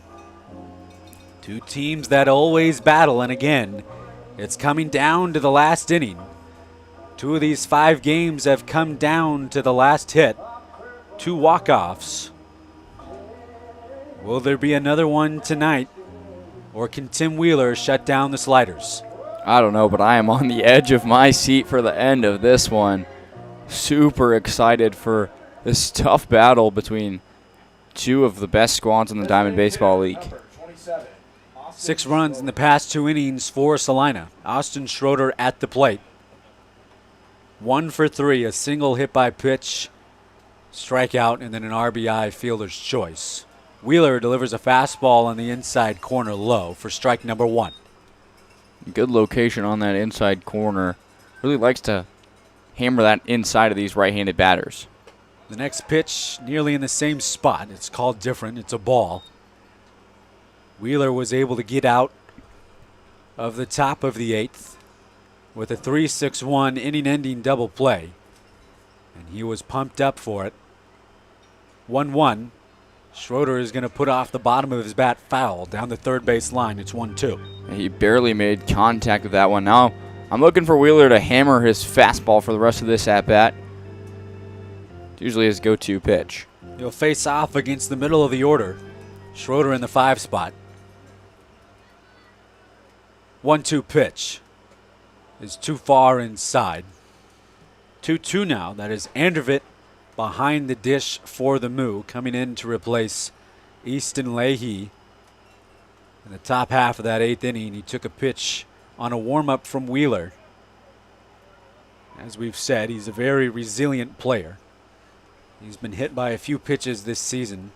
Two teams that always battle, and again, it's coming down to the last inning. 2 of these 5 games have come down to the last hit. 2 walk-offs. Will there be another one tonight, or can Tim Wheeler shut down the sliders? I don't know, but I am on the edge of my seat for the end of this one. Super excited for this tough battle between 2 of the best squads in the Diamond Baseball League. 6 runs in the past 2 innings for Salina. Austin Schroeder at the plate. 1 for 3, a single hit by pitch, strikeout, and then an RBI fielder's choice. Wheeler delivers a fastball on the inside corner low for strike number 1. Good location on that inside corner. Really likes to hammer that inside of these right-handed batters. The next pitch nearly in the same spot. It's called different. It's a ball. Wheeler was able to get out of the top of the 8th with a 3-6-1 inning-ending double play. And he was pumped up for it. 1-1. Schroeder is going to put off the bottom of his bat foul down the third base line. It's 1-2. He barely made contact with that one. Now I'm looking for Wheeler to hammer his fastball for the rest of this at-bat. It's usually his go-to pitch. He'll face off against the middle of the order. Schroeder in the 5 spot. 1-2 pitch is too far inside. 2-2 now. That is Andrevitt behind the dish for the Moo, coming in to replace Easton Leahy. In the top half of that 8th inning, he took a pitch on a warm-up from Wheeler. As we've said, he's a very resilient player. He's been hit by a few pitches this season.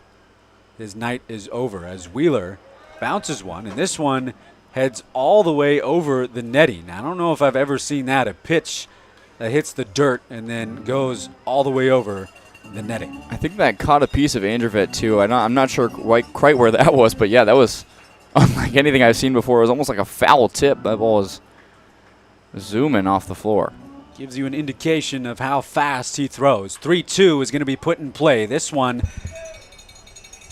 His night is over as Wheeler bounces one, and this one heads all the way over the netting. I don't know if I've ever seen that, a pitch that hits the dirt and then goes all the way over the netting. I think that caught a piece of Andrevitt, too. I'm not sure quite where that was, but yeah, that was unlike anything I've seen before. It was almost like a foul tip. That ball was zooming off the floor. Gives you an indication of how fast he throws. 3-2 is going to be put in play. This one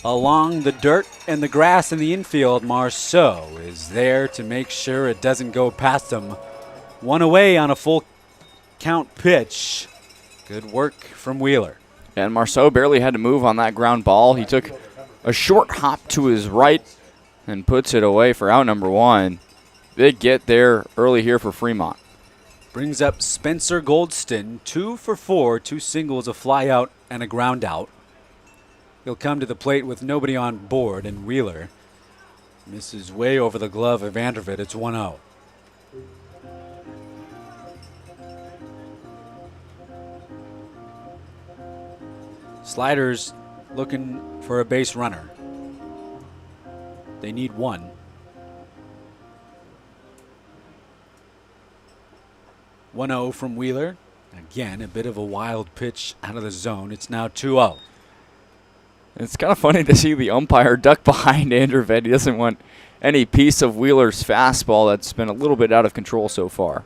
along the dirt and the grass in the infield. Marceau is there to make sure it doesn't go past him. One away on a full count pitch. Good work from Wheeler. And Marceau barely had to move on that ground ball. He took a short hop to his right and puts it away for out number 1. Big get there early here for Fremont. Brings up Spencer Goldston, 2 for 4, 2 singles, a fly out, and a ground out. He'll come to the plate with nobody on board, and Wheeler misses way over the glove of Andrevitt. It's 1-0. Sliders looking for a base runner. They need one. 1-0 from Wheeler. Again, a bit of a wild pitch out of the zone. It's now 2-0. It's kind of funny to see the umpire duck behind Andrevitt. He doesn't want any piece of Wheeler's fastball that's been a little bit out of control so far.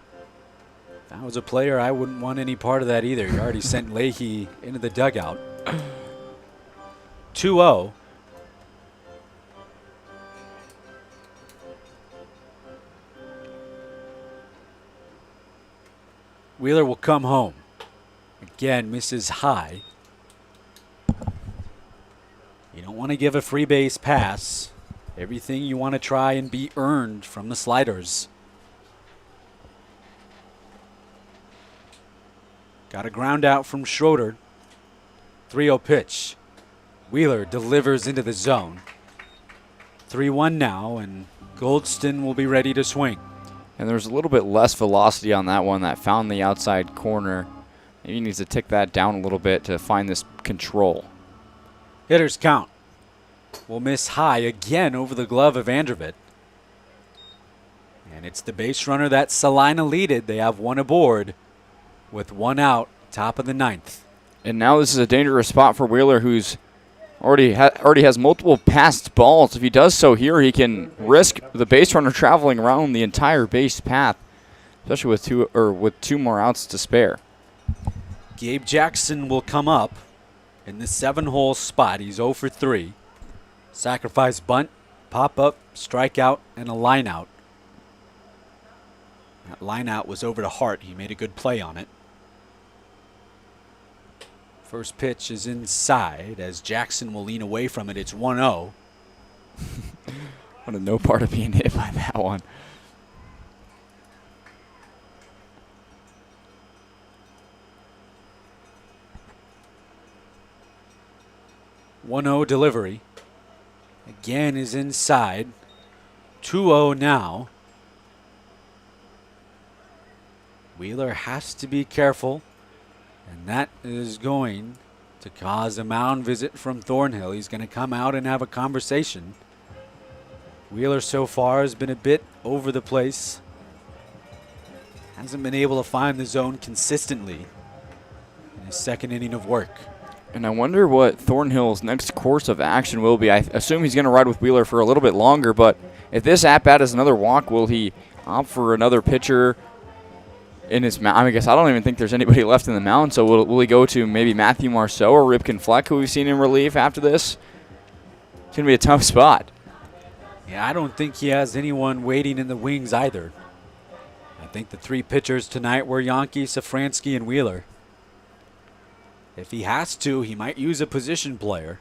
If I was a player, I wouldn't want any part of that either. You already sent Leahy into the dugout. 2-0. Wheeler will come home. Again, misses high. You don't want to give a free base pass. Everything you want to try and be earned from the sliders. Got a ground out from Schroeder. 3-0 pitch. Wheeler delivers into the zone. 3-1 now, and Goldston will be ready to swing. And there's a little bit less velocity on that one that found the outside corner. Maybe he needs to tick that down a little bit to find this control. Hitter's count. Will miss high again over the glove of Andrevitt. And it's the base runner that Salina leaded. They have one aboard with 1 out, top of the 9th. And now this is a dangerous spot for Wheeler, who's already has multiple passed balls. If he does so here, he can risk the base runner traveling around the entire base path, especially with two more outs to spare. Gabe Jackson will come up in the 7-hole spot. He's 0 for 3. Sacrifice bunt, pop up, strikeout, and a line out. That line out was over to Hart. He made a good play on it. First pitch is inside as Jackson will lean away from it. It's 1-0. Wanted no part of being hit by that one. .1-0 delivery. Again is inside. 2-0 now. Wheeler has to be careful. And that is going to cause a mound visit from Thornhill. He's going to come out and have a conversation. Wheeler so far has been a bit over the place. Hasn't been able to find the zone consistently in his second inning of work. And I wonder what Thornhill's next course of action will be. I assume he's going to ride with Wheeler for a little bit longer, but if this at-bat is another walk, will he opt for another pitcher in his mound? I guess I don't even think there's anybody left in the mound, so will he go to maybe Matthew Marceau or Ripken Fleck, who we've seen in relief after this? It's going to be a tough spot. Yeah, I don't think he has anyone waiting in the wings either. think the three pitchers tonight were Yonke, Safransky, and Wheeler. If he has to, he might use a position player.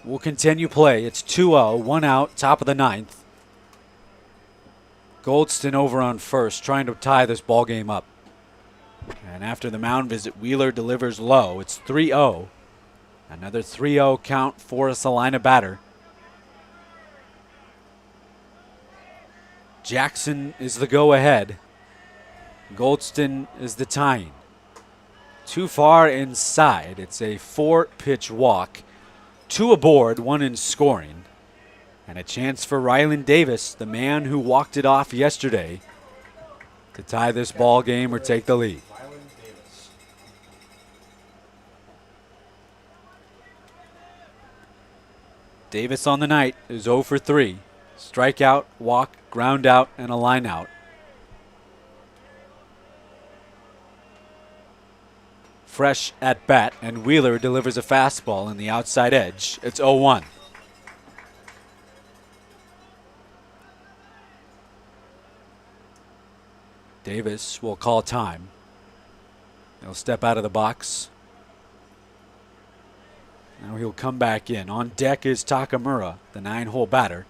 We'll continue play. It's 2-0, 1 out, top of the ninth. Goldston over on first, trying to tie this ball game up. And after the mound visit, Wheeler delivers low. It's 3-0. Another 3-0 count for a Salina batter. Jackson is the go-ahead. Goldston is the tying. Too far inside. It's a 4-pitch walk. 2 aboard, 1 in scoring. And a chance for Rylan Davis, the man who walked it off yesterday, to tie this ball game or take the lead. Davis on the night is 0 for 3. Strikeout, walk, ground out, and a line out. Fresh at bat, and Wheeler delivers a fastball in the outside edge. It's 0-1. Davis will call time. He'll step out of the box. Now he'll come back in. On deck is Takamura, the 9-hole batter.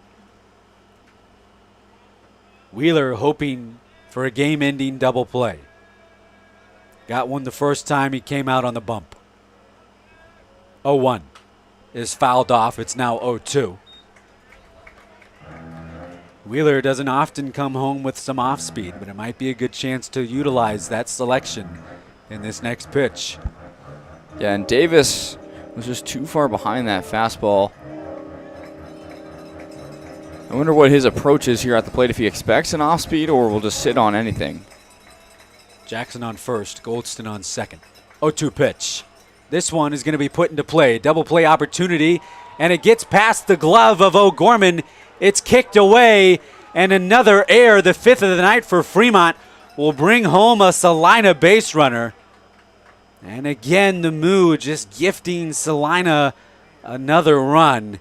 Wheeler hoping for a game-ending double play. Got one the first time he came out on the bump. 0-1 is fouled off. It's now 0-2. Wheeler doesn't often come home with some off-speed, but it might be a good chance to utilize that selection in this next pitch. Yeah, and Davis was just too far behind that fastball. I wonder what his approach is here at the plate, if he expects an off-speed or will just sit on anything. Jackson on first, Goldston on second. 0-2 pitch. This one is going to be put into play. Double play opportunity, and it gets past the glove of O'Gorman. It's kicked away, and another error, the 5th of the night for Fremont, will bring home a Salina base runner. And again, the Moo just gifting Salina another run.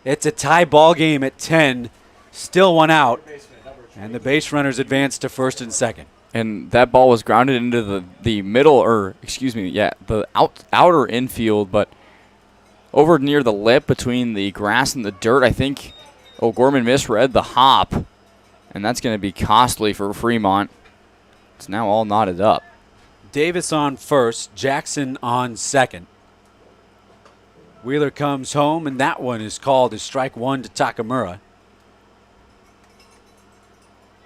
It's a tie ball game at 10. Still 1 out. And the base runners advance to first and second. And that ball was grounded into the middle, or excuse me, yeah, the outer infield, but over near the lip between the grass and the dirt. I think O'Gorman misread the hop, and that's going to be costly for Fremont. It's now all knotted up. Davis on first, Jackson on second. Wheeler comes home, and that one is called as strike 1 to Takamura.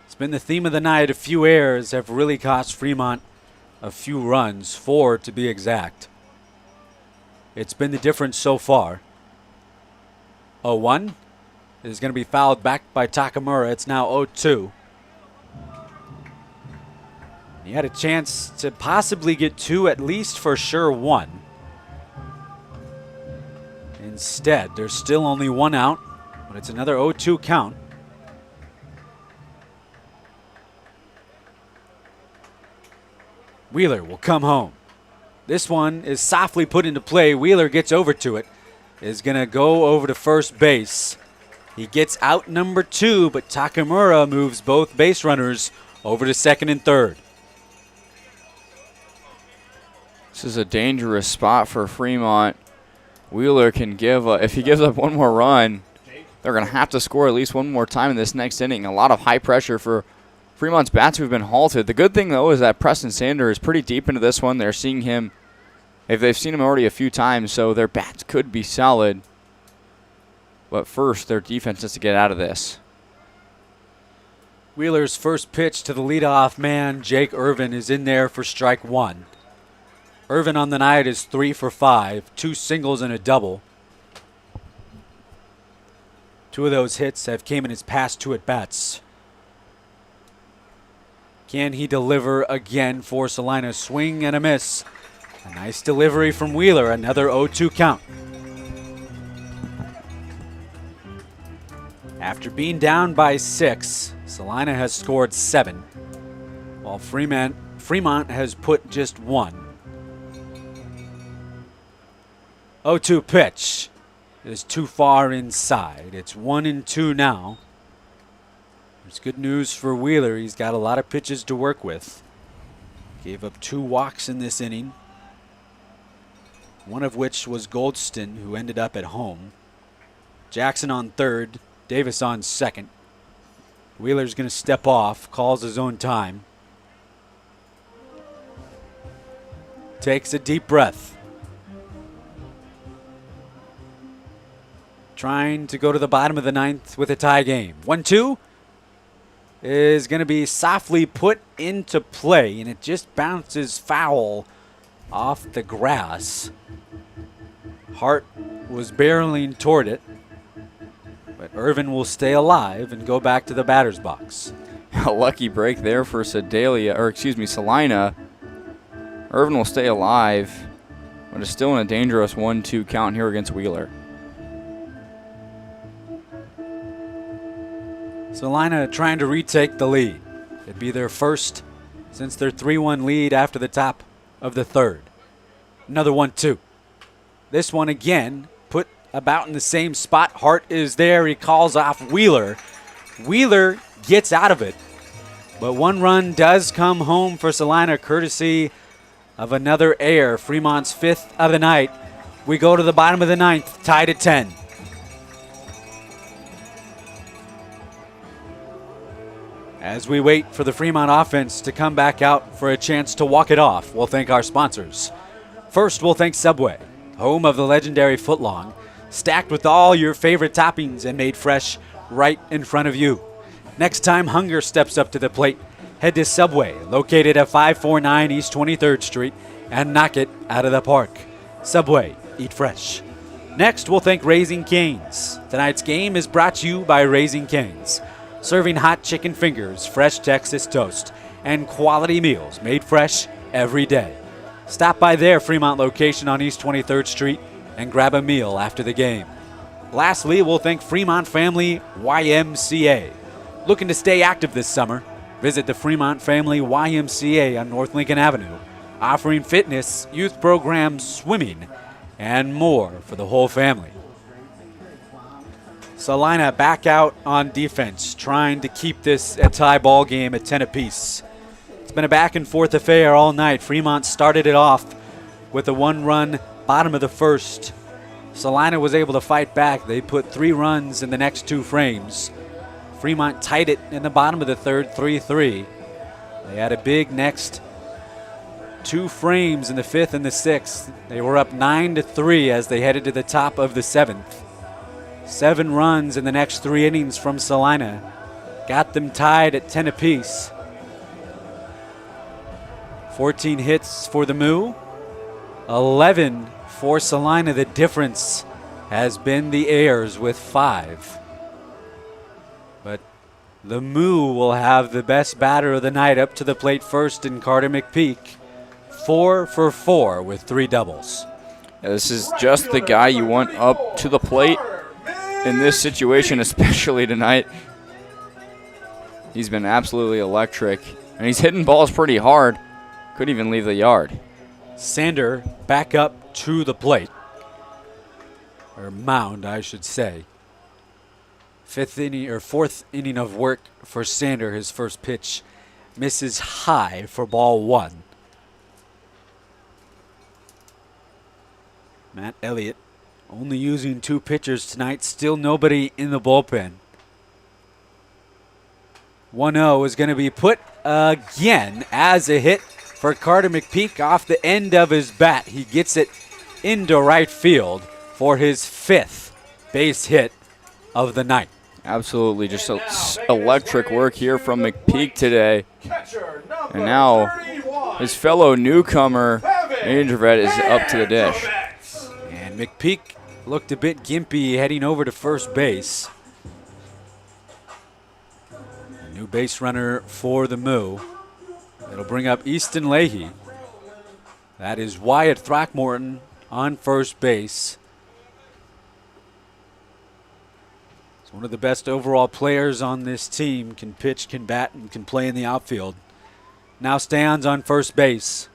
It's been the theme of the night. A few errors have really cost Fremont a few runs, 4 to be exact. It's been the difference so far. 0-1 is going to be fouled back by Takamura. It's now 0-2. He had a chance to possibly get 2, at least for sure 1. Instead, there's still only 1 out, but it's another 0-2 count. Wheeler will come home. This one is softly put into play. Wheeler gets over to it. Is going to go over to first base. He gets out number 2, but Takamura moves both base runners over to second and third. This is a dangerous spot for Fremont. Wheeler can give, if he gives up 1 more run, they're going to have to score at least 1 more time in this next inning. A lot of high pressure for Fremont's bats who've been halted. The good thing, though, is that Preston Sander is pretty deep into this one. They're seeing him, they've seen him already a few times, so their bats could be solid. But first, their defense has to get out of this. Wheeler's first pitch to the leadoff man, Jake Irvin, is in there for strike 1. Irvin on the night is 3 for 5, 2 singles and a double. 2 of those hits have came in his past 2 at-bats. Can he deliver again for Salina? Swing and a miss. A nice delivery from Wheeler, another 0-2 count. After being down by 6, Salina has scored 7, while Fremont has put just 1. 0-2 pitch is too far inside. It's 1-2 now. It's good news for Wheeler. He's got a lot of pitches to work with. Gave up 2 walks in this inning, one of which was Goldston, who ended up at home. Jackson on third, Davis on second. Wheeler's going to step off, calls his own time. Takes a deep breath. Trying to go to the bottom of the 9th with a tie game. 1-2 is going to be softly put into play, and it just bounces foul off the grass. Hart was barreling toward it, but Irvin will stay alive and go back to the batter's box. A lucky break there for Salina. Irvin will stay alive, but is still in a dangerous 1-2 count here against Wheeler. Salina trying to retake the lead. It'd be their first since their 3-1 lead after the top of the 3rd. Another 1-2. This one again put about in the same spot. Hart is there. He calls off Wheeler. Wheeler gets out of it, but 1 run does come home for Salina courtesy of another error. Fremont's 5th of the night. We go to the bottom of the 9th, tied at 10. As we wait for the Fremont offense to come back out for a chance to walk it off, we'll thank our sponsors. First, we'll thank Subway, home of the legendary footlong, stacked with all your favorite toppings and made fresh right in front of you. Next time hunger steps up to the plate, head to Subway, located at 549 East 23rd Street, and knock it out of the park. Subway, eat fresh. Next, we'll thank Raising Cane's. Tonight's game is brought to you by Raising Cane's, serving hot chicken fingers, fresh Texas toast, and quality meals made fresh every day. Stop by their Fremont location on East 23rd Street and grab a meal after the game. Lastly, we'll thank Fremont Family YMCA. Looking to stay active this summer? Visit the Fremont Family YMCA on North Lincoln Avenue, offering fitness, youth programs, swimming, and more for the whole family. Salina back out on defense, trying to keep this a tie ball game at 10 apiece. It's been a back and forth affair all night. Fremont started it off with a 1-run bottom of the 1st. Salina was able to fight back. They put 3 runs in the next 2 frames. Fremont tied it in the bottom of the 3rd, 3-3. They had a big next 2 frames in the 5th and the 6th. They were up 9-3 as they headed to the top of the 7th. 7 runs in the next 3 innings from Salina got them tied at 10 apiece. 14 hits for the Moo, 11 for Salina. The difference has been the Airs with 5. But the Moo will have the best batter of the night up to the plate first in Carter McPeak. 4 for 4 with 3 doubles. Yeah, this is just the guy you want up to the plate in this situation, especially tonight. He's been absolutely electric, and he's hitting balls pretty hard. Couldn't even leave the yard. Sander back up to the plate, or mound, I should say. 4th inning of work for Sander. His first pitch misses high for ball 1. Matt Elliott only using 2 pitchers tonight. Still nobody in the bullpen. 1-0 is going to be put again as a hit for Carter McPeak off the end of his bat. He gets it into right field for his 5th base hit of the night. Absolutely just electric work here from McPeak today. And now his fellow newcomer, Andrevet, is up to the dish. And McPeak looked a bit gimpy heading over to first base. A new base runner for the Moo. It'll bring up Easton Leahy. That is Wyatt Throckmorton on first base. He's one of the best overall players on this team. Can pitch, can bat, and can play in the outfield. Now stands on first base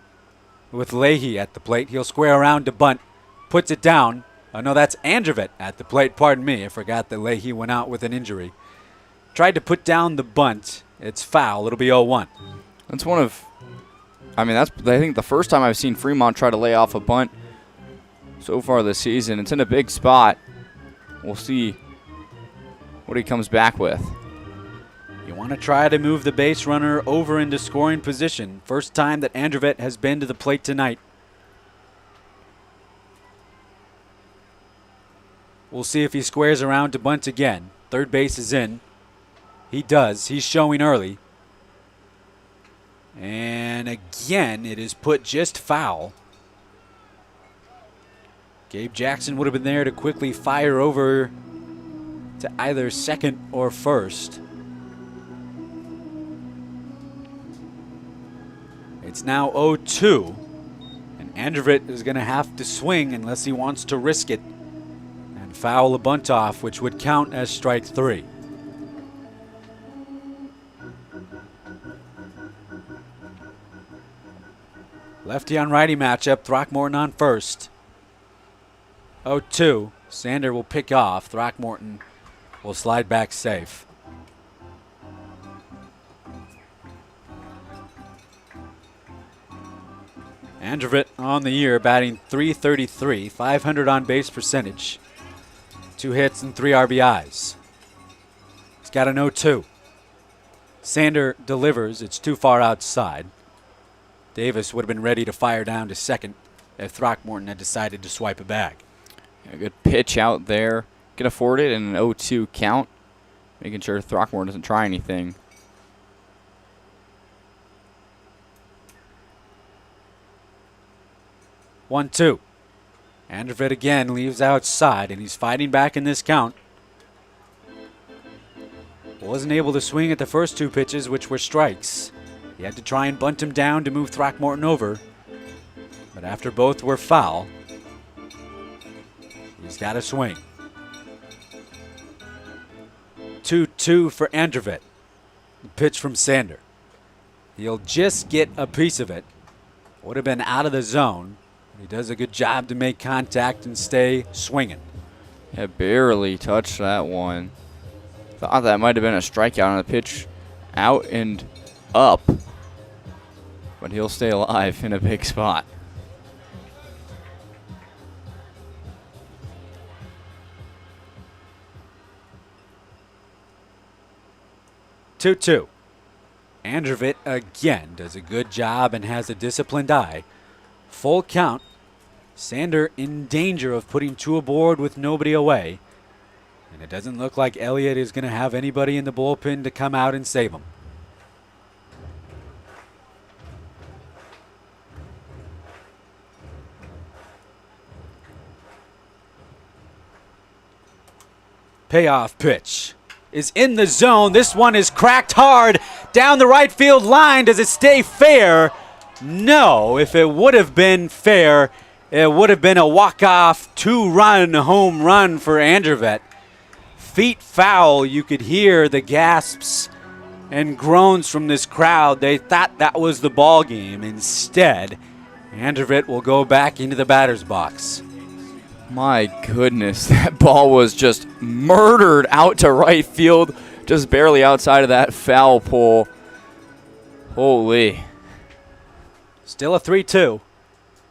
with Leahy at the plate. He'll square around to bunt. Puts it down. Oh, no, that's Andrevet at the plate. Pardon me. I forgot that Leahy went out with an injury. tried to put down the bunt. It's foul. It'll be 0-1. That's one of, I mean, that's I think the first time I've seen Fremont try to lay off a bunt so far this season. It's in a big spot. We'll see what he comes back with. You want to try to move the base runner over into scoring position. First time that Andrevet has been to the plate tonight. We'll see if he squares around to bunt again. Third base is in. He does. He's showing early. And again, it is put just foul. Gabe Jackson would have been there to quickly fire over to either second or first. It's now 0-2, and Andrevet is going to have to swing unless he wants to risk it and foul a bunt off, which would count as strike 3. Lefty on righty matchup, Throckmorton on first. 0-2, Sander will pick off, Throckmorton will slide back safe. Andrevet on the year batting .333, 500 on base percentage, 2 hits and 3 RBIs. He's got an 0-2. Sander delivers, it's too far outside. Davis would have been ready to fire down to second if Throckmorton had decided to swipe it back. A good pitch out there. Can afford it in an 0-2 count. Making sure Throckmorton doesn't try anything. One-two. Andrevet again leaves outside, and he's fighting back in this count. Wasn't able to swing at the first 2 pitches, which were strikes. He had to try and bunt him down to move Throckmorton over. But after both were foul, he's got to swing. 2-2 for Andrevet. The pitch from Sander. He'll just get a piece of it. Would have been out of the zone. He does a good job to make contact and stay swinging. Yeah, barely touched that one. Thought that might have been a strikeout on the pitch out and up. But he'll stay alive in a big spot. Two. Andrevet again does a good job and has a disciplined eye. Full count. Sander in danger of putting 2 aboard with nobody away. And it doesn't look like Elliott is going to have anybody in the bullpen to come out and save him. Payoff pitch is in the zone. This one is cracked hard down the right field line. Does it stay fair? No. If it would have been fair, it would have been a walk-off 2-run home run for Andrevet. Feet foul. You could hear the gasps and groans from this crowd. They thought that was the ball game. Instead, Andrevet will go back into the batter's box. My goodness, that ball was just murdered out to right field, just barely outside of that foul pole. Holy. Still a 3-2.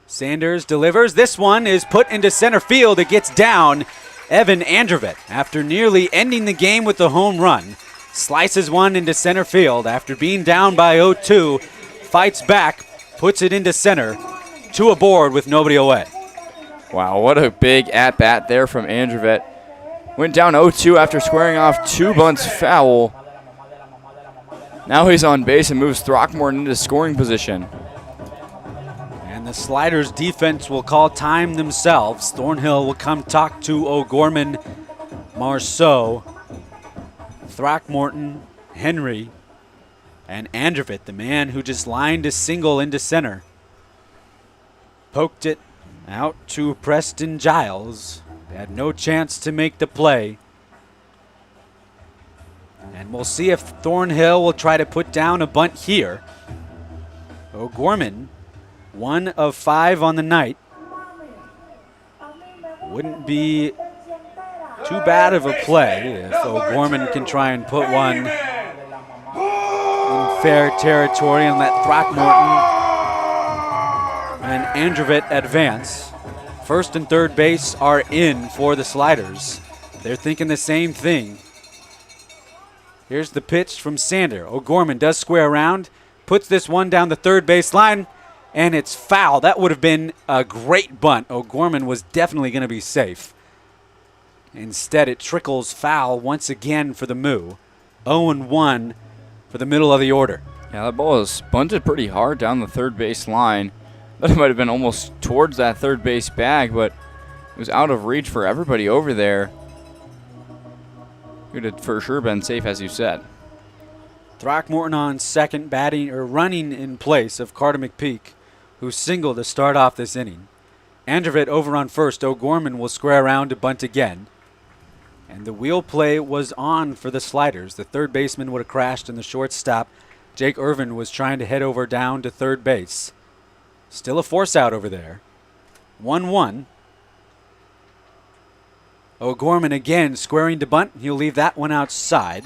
Sanders delivers. This one is put into center field. It gets down. Evan Andrevet, after nearly ending the game with the home run, slices one into center field after being down by 0-2, fights back, puts it into center, 2 aboard with nobody away. Wow, what a big at-bat there from Andrevet. Went down 0-2 after squaring off 2 bunts foul. Now he's on base and moves Throckmorton into scoring position. And the Sliders defense will call time themselves. Thornhill will come talk to O'Gorman, Marceau, Throckmorton, Henry, and Andrevet, the man who just lined a single into center. Poked it out to Preston Giles. They had no chance to make the play. And we'll see if Thornhill will try to put down a bunt here. O'Gorman, 1 of 5 on the night. Wouldn't be too bad of a play if O'Gorman can try and put one in fair territory and let Throckmorton and Andrevitt advance. First and third base are in for the Sliders. They're thinking the same thing. Here's the pitch from Sander. O'Gorman does square around, puts this one down the third base line, and it's foul. That would have been a great bunt. O'Gorman was definitely going to be safe. Instead, it trickles foul once again for the Moo. 0-1 for the middle of the order. Yeah, that ball was bunted pretty hard down the third base line. That might have been almost towards that third base bag, but it was out of reach for everybody over there. Could have for sure been safe, as you said. Throckmorton on second, batting or running in place of Carter McPeak, who singled to start off this inning. Andrevitt over on first. O'Gorman will square around to bunt again. And the wheel play was on for the Sliders. The third baseman would have crashed in the shortstop. Jake Irvin was trying to head over down to third base. Still a force out over there. 1-1. O'Gorman again squaring to bunt. He'll leave that one outside.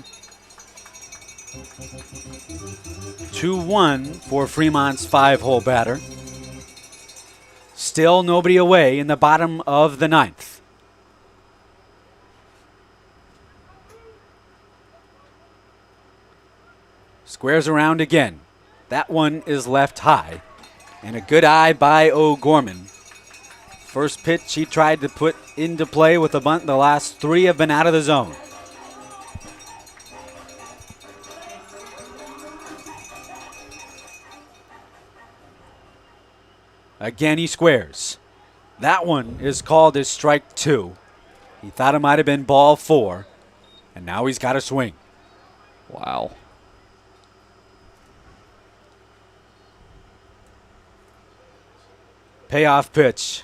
2-1 for Fremont's 5-hole batter. Still nobody away in the bottom of the ninth. Squares around again. That one is left high. And a good eye by O'Gorman. First pitch he tried to put into play with a bunt. The last three have been out of the zone. Again he squares. That one is called as strike 2. He thought it might have been ball 4. And now he's got a swing. Wow. Payoff pitch.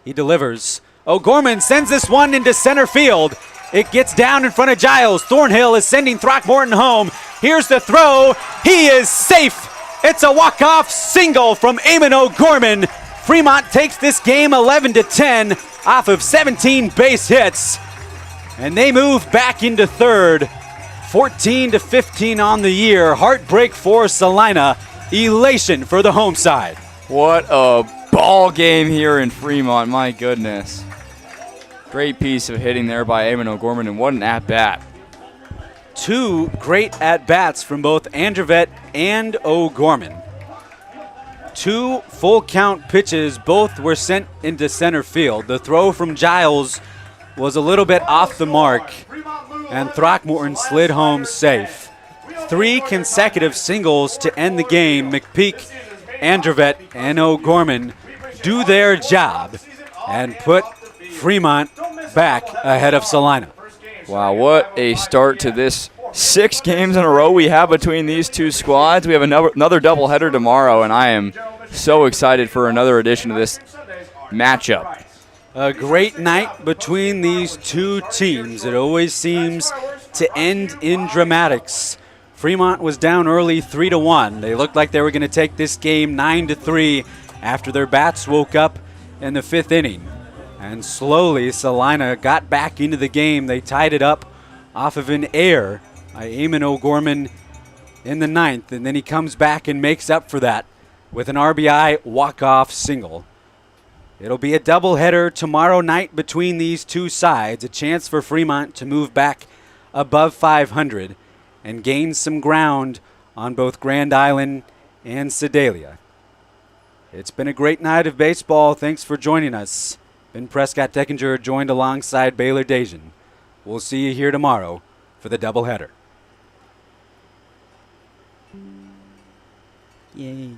He delivers. O'Gorman sends this one into center field. It gets down in front of Giles. Thornhill is sending Throckmorton home. Here's the throw. He is safe. It's a walk-off single from Eamon O'Gorman. Fremont takes this game 11-10 off of 17 base hits. And they move back into third. 14-15 on the year. Heartbreak for Salina. Elation for the home side. What a ball game here in Fremont, my goodness. Great piece of hitting there by Eamon O'Gorman, and what an at-bat. Two great at-bats from both Andrevitt and O'Gorman. Two full-count pitches, both were sent into center field. The throw from Giles was a little bit off the mark, and Throckmorton slid home safe. 3 consecutive singles to end the game. McPeak, Andrevitt, and O'Gorman do their job and put Fremont back ahead of Salina. Wow, what a start to this 6 games in a row we have between these two squads. We have another doubleheader tomorrow, and I am so excited for another edition of this matchup. A great night between these two teams. It always seems to end in dramatics. Fremont was down early 3-1. They looked like they were going to take this game 9-3 after their bats woke up in the 5th inning. And slowly Salina got back into the game. They tied it up off of an error by Eamon O'Gorman in the 9th. And then he comes back and makes up for that with an RBI walk-off single. It'll be a doubleheader tomorrow night between these two sides. A chance for Fremont to move back above 500 and gain some ground on both Grand Island and Sedalia. It's been a great night of baseball. Thanks for joining us. Ben Prescott Deckinger joined alongside Baylor Dajan. We'll see you here tomorrow for the doubleheader. Yay.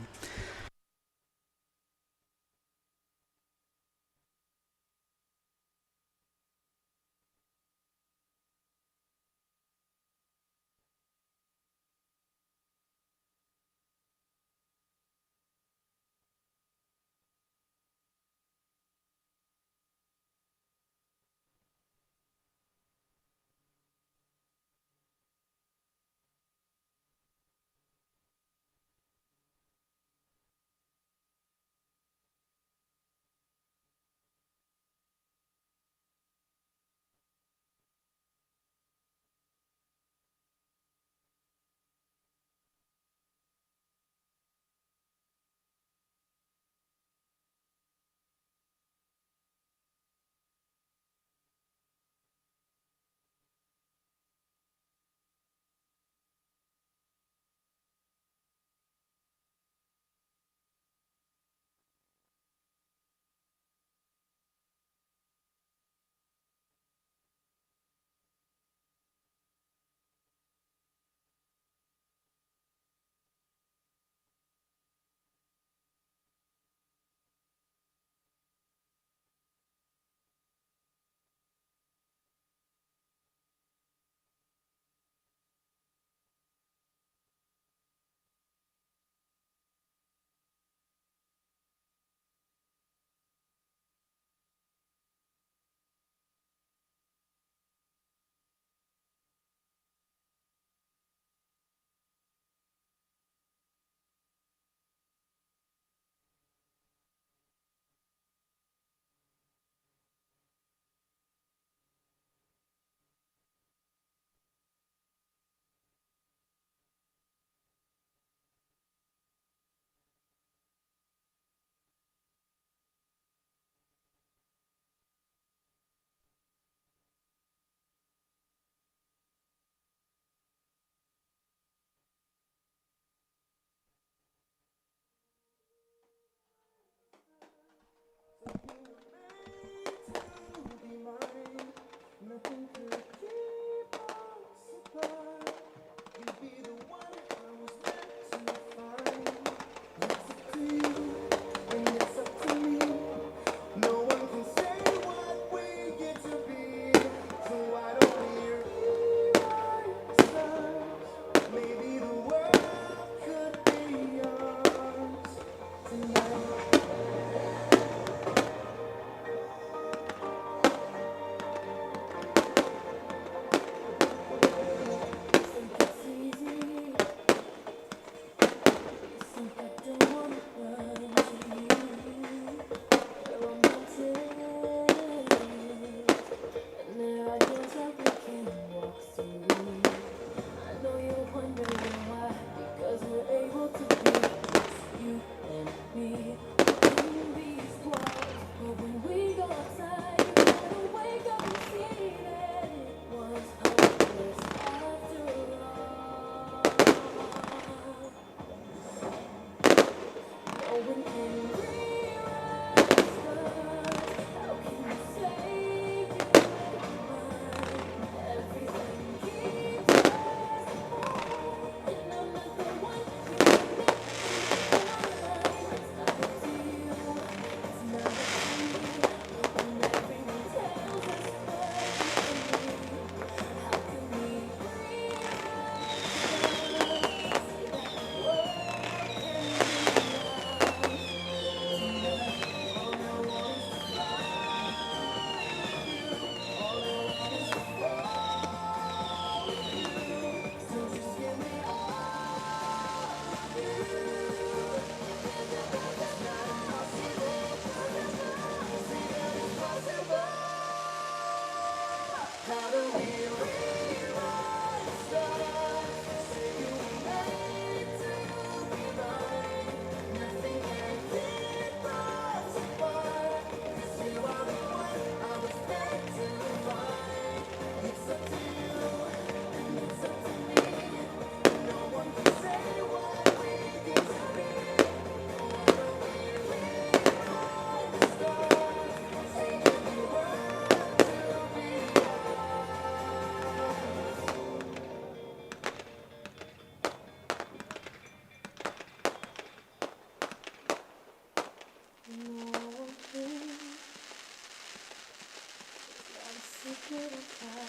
little time,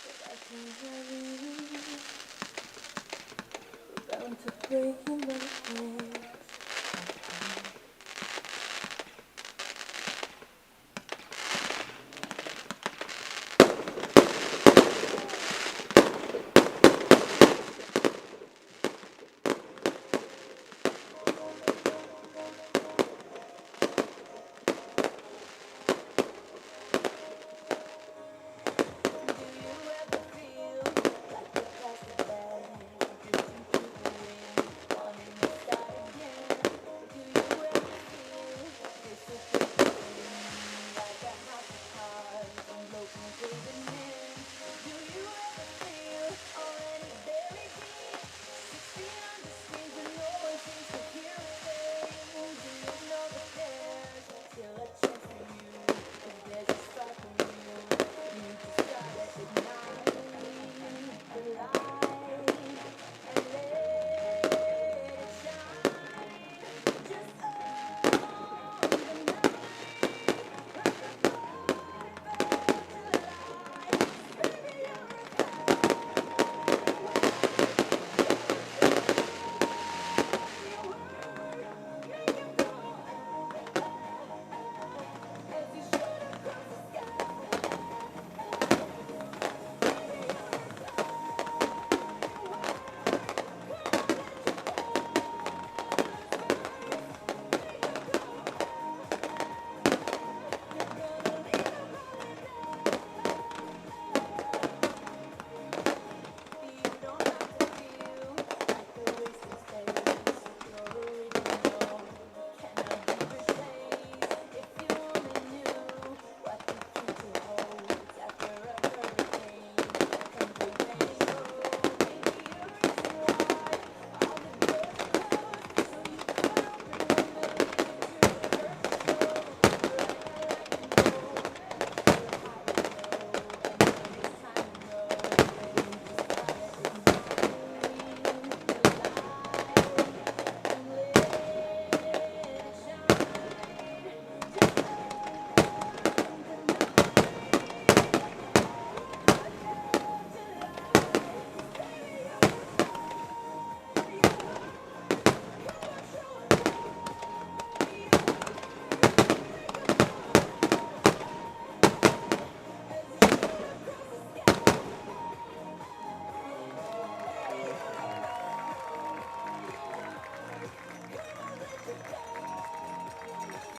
but I can't have you. We're bound to break